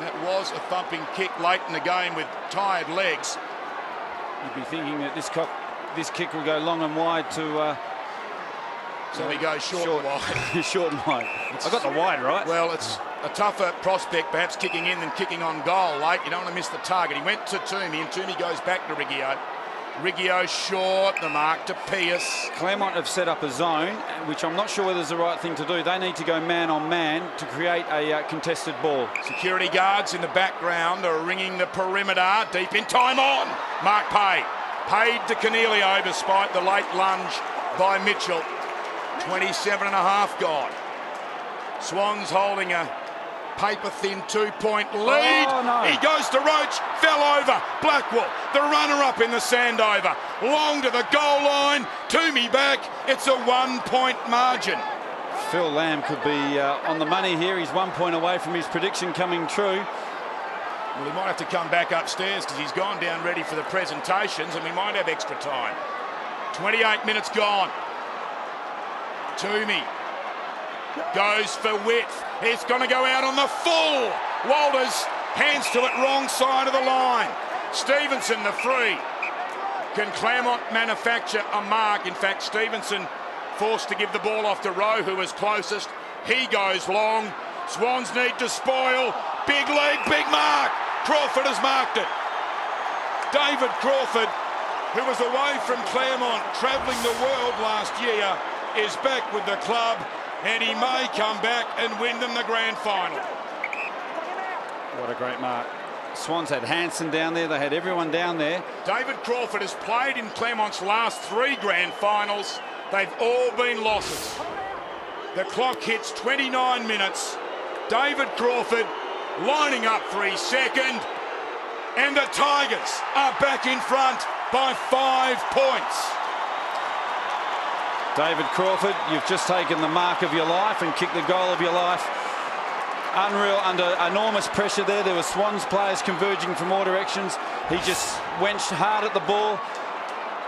That was a thumping kick late in the game with tired legs. You'd be thinking that this kick will go long and wide to... so he goes short and wide. Short and wide. I got the wide right. Well, it's a tougher prospect perhaps kicking in than kicking on goal late. You don't want to miss the target. He went to Toomey, and Toomey goes back to Riggio. Riggio short, the mark to Pearce. Claremont have set up a zone, which I'm not sure whether it's the right thing to do. They need to go man on man to create a contested ball. Security guards in the background are ringing the perimeter. Deep in, time on. Mark Pay. Paid to Cornelio despite the late lunge by Mitchell. 27 and a half gone. Swans holding a paper-thin 2-point lead. Oh, no. He goes to Roach, fell over. Blackwell, the runner-up in the Sandover. Long to the goal line. Toomey back. It's a 1-point margin. Phil Lamb could be on the money here. He's 1 point away from his prediction coming true. Well, he might have to come back upstairs because he's gone down ready for the presentations, and we might have extra time. 28 minutes gone. Toomey goes for width. It's going to go out on the full. Walters hands to it, wrong side of the line. Stevenson the free. Can Claremont manufacture a mark? In fact, Stevenson Forced to give the ball off to Rowe, who was closest. He goes long. Swans need to spoil. Big lead, big mark. Crawford has marked it. David Crawford, who was away from Claremont, travelling the world last year, is back with the club, and he may come back and win them the grand final. What a great mark. Swans had Hansen down there. They had everyone down there. David Crawford has played in Claremont's last 3 grand finals. They've all been losses. The clock hits 29 minutes. David Crawford lining up for his second. And the Tigers are back in front by 5 points. David Crawford, you've just taken the mark of your life and kicked the goal of your life. Unreal, under enormous pressure there. There were Swans players converging from all directions. He just went hard at the ball.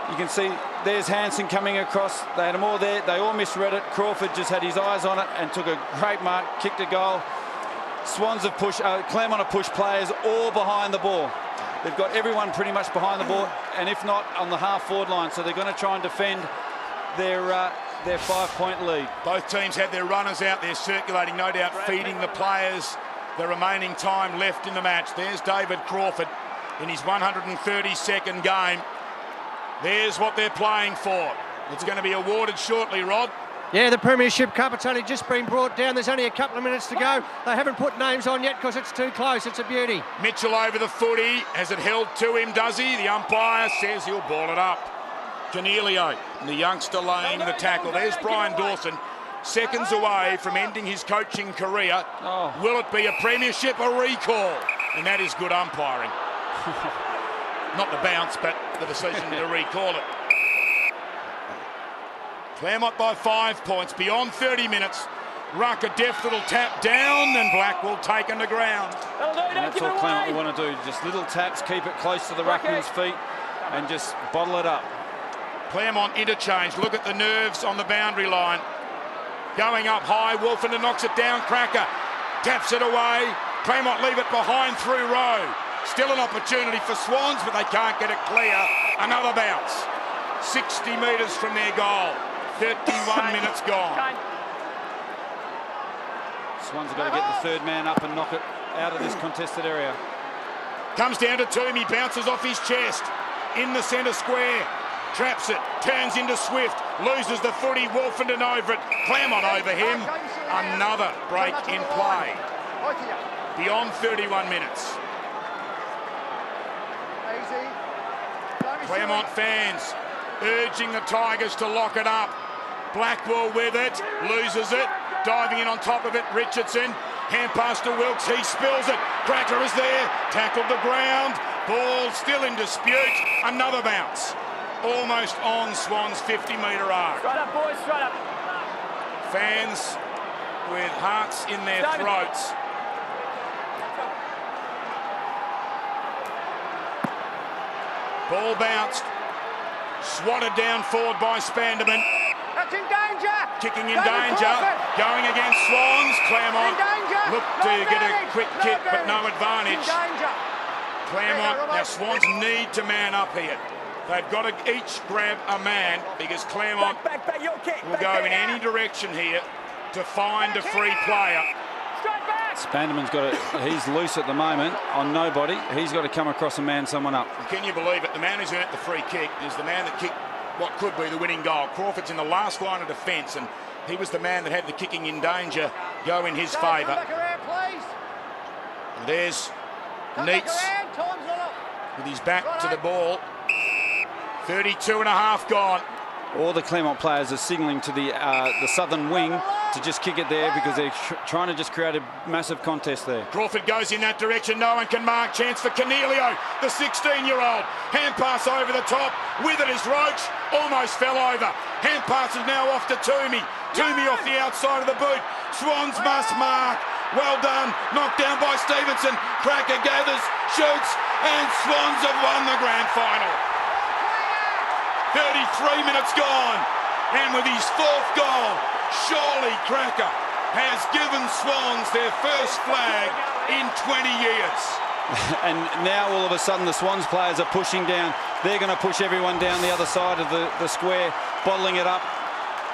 You can see there's Hansen coming across. They had them all there. They all misread it. Crawford just had his eyes on it and took a great mark, kicked a goal. Swans have pushed, Claremont have pushed players all behind the ball. They've got everyone pretty much behind the ball, and if not, on the half-forward line. So they're going to try and defend their 5-point lead. Both teams had their runners out there circulating, no doubt feeding the players the remaining time left in the match. There's David Crawford in his 132nd game. There's what they're playing for. It's going to be awarded shortly, Rod. Yeah, the Premiership Cup, it's only just been brought down. There's only a couple of minutes to go. They haven't put names on yet because it's too close. It's a beauty. Mitchell over the footy. Has it held to him, does he? The umpire says he'll ball it up. Cornelio, the youngster, laying the tackle. There's Brian Dawson, seconds away from ending his coaching career. Will it be a premiership or recall? And that is good umpiring. Not the bounce, but the decision to recall it. Claremont by 5 points, beyond 30 minutes. Ruck, a deft little tap down, and Blackwell taken to ground. And that's all Claremont want to do. Just little taps, keep it close to the ruckman's feet, and just bottle it up. Claremont interchange. Look at the nerves on the boundary line. Going up high, Wolfenden knocks it down. Cracker taps it away. Claremont leave it behind through Rowe. Still an opportunity for Swans, but they can't get it clear. Another bounce. 60 metres from their goal. 31 minutes gone. Swans have got to get the third man up and knock it out of this contested area. Comes down to Toomey, bounces off his chest. In the centre square. Traps it, turns into Swift, loses the footy, Wolfenden over it, Claremont over him. Another break in play. Beyond 31 minutes. Claremont fans urging the Tigers to lock it up. Blackwell with it, loses it, diving in on top of it, Richardson. Hand pass to Wilkes, he spills it. Cracker is there, tackled the ground. Ball still in dispute, another bounce. Almost on Swan's 50-metre arc. Straight up, boys, straight up. Fans with hearts in their throats. Ball bounced. Swatted down forward by Spanderman. That's in danger. Kicking in danger. Going against Swans. Claremont looked to get a quick kick, but no advantage. Claremont, now Swans need to man up here. They've got to each grab a man because Claremont will go in any direction here to find a free player. Spanderman's got it. He's loose at the moment on nobody. He's got to come across and man someone up. Can you believe it? The man who's earned the free kick is the man that kicked what could be the winning goal. Crawford's in the last line of defence, and he was the man that had the kicking in danger go in his favour. And there's Neitz with his back to the ball. 32 and a half gone. All the Claremont players are signalling to the southern wing to just kick it there because they're trying to just create a massive contest there. Crawford goes in that direction. No one can mark. Chance for Cornelio, the 16-year-old. Hand pass over the top. With it is Roach. Almost fell over. Hand pass is now off to Toomey. Toomey off the outside of the boot. Swans must mark. Well done. Knocked down by Stevenson. Cracker gathers, shoots, and Swans have won the grand final. 33 minutes gone, and with his 4th goal, surely Cracker has given Swans their first flag in 20 years. And now all of a sudden the Swans players are pushing down. They're going to push everyone down the other side of the square, bottling it up.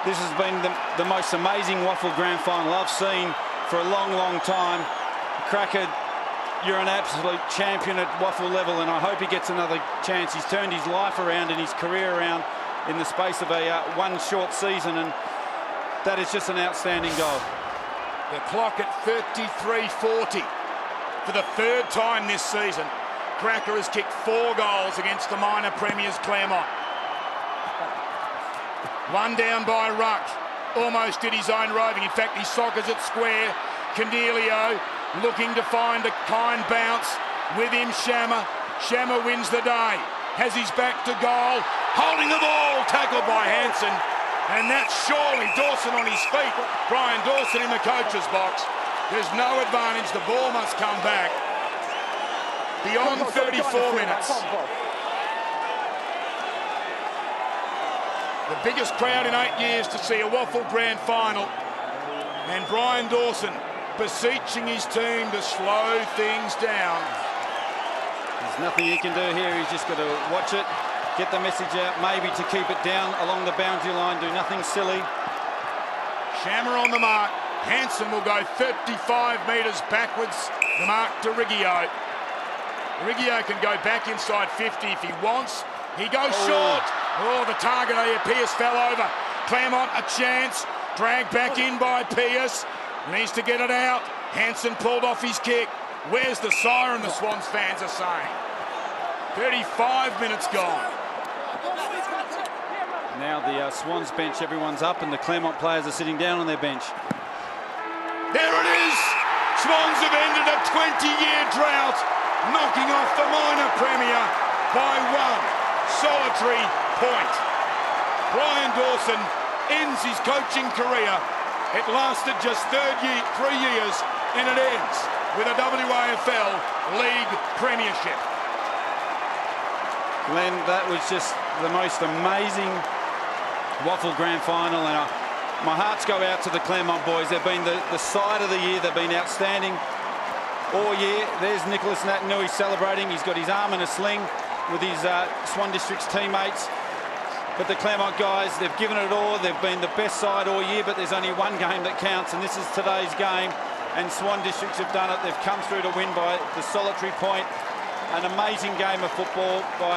This has been the most amazing WAFL Grand Final I've seen for a long, long time. Cracker, you're an absolute champion at WAFL level, and I hope he gets another chance. He's turned his life around and his career around in the space of a one short season, and that is just an outstanding goal. The clock at 33:40. For the third time this season, Cracker has kicked 4 goals against the minor premiers Claremont. One down by Ruck. Almost did his own roving. In fact, he soccers it square. Cornelio looking to find a kind bounce. With him, Shammer. Shammer wins the day. Has his back to goal. Holding the ball. Tackled by Hanson. And that's surely Dawson on his feet. Brian Dawson in the coach's box. There's no advantage. The ball must come back. Beyond 34 minutes. The biggest crowd in 8 years to see a WAFL Grand Final. And Brian Dawson beseeching his team to slow things down. There's nothing he can do here. He's just got to watch it, get the message out, maybe to keep it down along the boundary line, do nothing silly. Shammer on the mark. Hanson will go 35 metres backwards. The mark to Riggio. Riggio can go back inside 50 if he wants. He goes short. Oh, the target here, Pearce fell over. Claremont a chance. Dragged back in by Pearce. Needs to get it out. Hanson pulled off his kick. Where's the siren, the Swans fans are saying? 35 minutes gone. Now the Swans bench, everyone's up, and the Claremont players are sitting down on their bench. There it is! Swans have ended a 20-year drought, knocking off the minor premier by 1 solitary point. Brian Dawson ends his coaching career. It lasted just 3 years, and it ends with a WAFL League Premiership. Glenn, that was just the most amazing WAFL Grand Final, and my hearts go out to the Claremont boys. They've been the side of the year. They've been outstanding all year. There's Nicholas Natanui celebrating. He's got his arm in a sling with his Swan District's teammates. But the Claremont guys, they've given it all. They've been the best side all year, but there's only one game that counts, and this is today's game. And Swan Districts have done it. They've come through to win by the solitary point. An amazing game of football by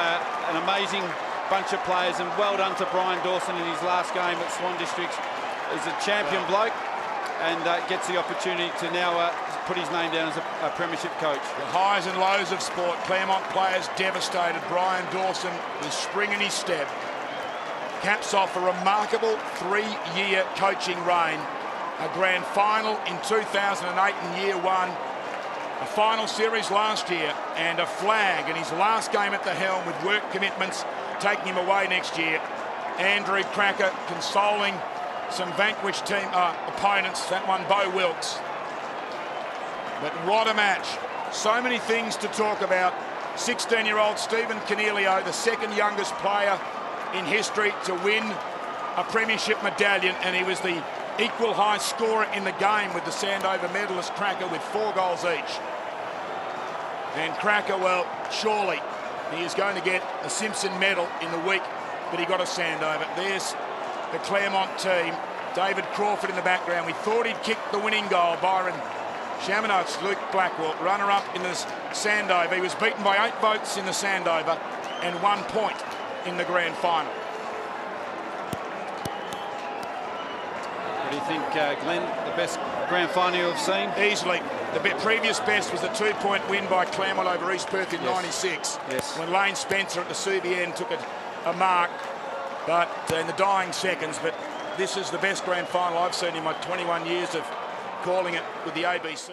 an amazing bunch of players, and well done to Brian Dawson in his last game at Swan Districts. He's a champion bloke and gets the opportunity to now put his name down as a premiership coach. The highs and lows of sport. Claremont players devastated. Brian Dawson with spring in his step. Caps off a remarkable 3-year coaching reign. A grand final in 2008 in year 1. A final series last year, and a flag in his last game at the helm with work commitments taking him away next year. Andrew Cracker consoling some vanquished team opponents. That one, Bo Wilkes. But what a match. So many things to talk about. 16-year-old Stephen Cornelio, the second youngest player in history to win a premiership medallion, and he was the equal high scorer in the game with the Sandover medalist Cracker with 4 goals each. And Cracker, well, surely he is going to get a Simpson medal in the week that he got a Sandover. There's the Claremont team. David Crawford in the background. We thought he'd kicked the winning goal. Byron Shamano's Luke Blackwell, runner-up in the Sandover. He was beaten by 8 votes in the Sandover and 1 point in the grand final. What do you think, Glenn, the best grand final you've seen? Easily. The previous best was the 2-point win by Claremont over East Perth in '96. Yes. When Lane Spencer at the CBN took a mark, but in the dying seconds. But this is the best grand final I've seen in my 21 years of calling it with the ABC.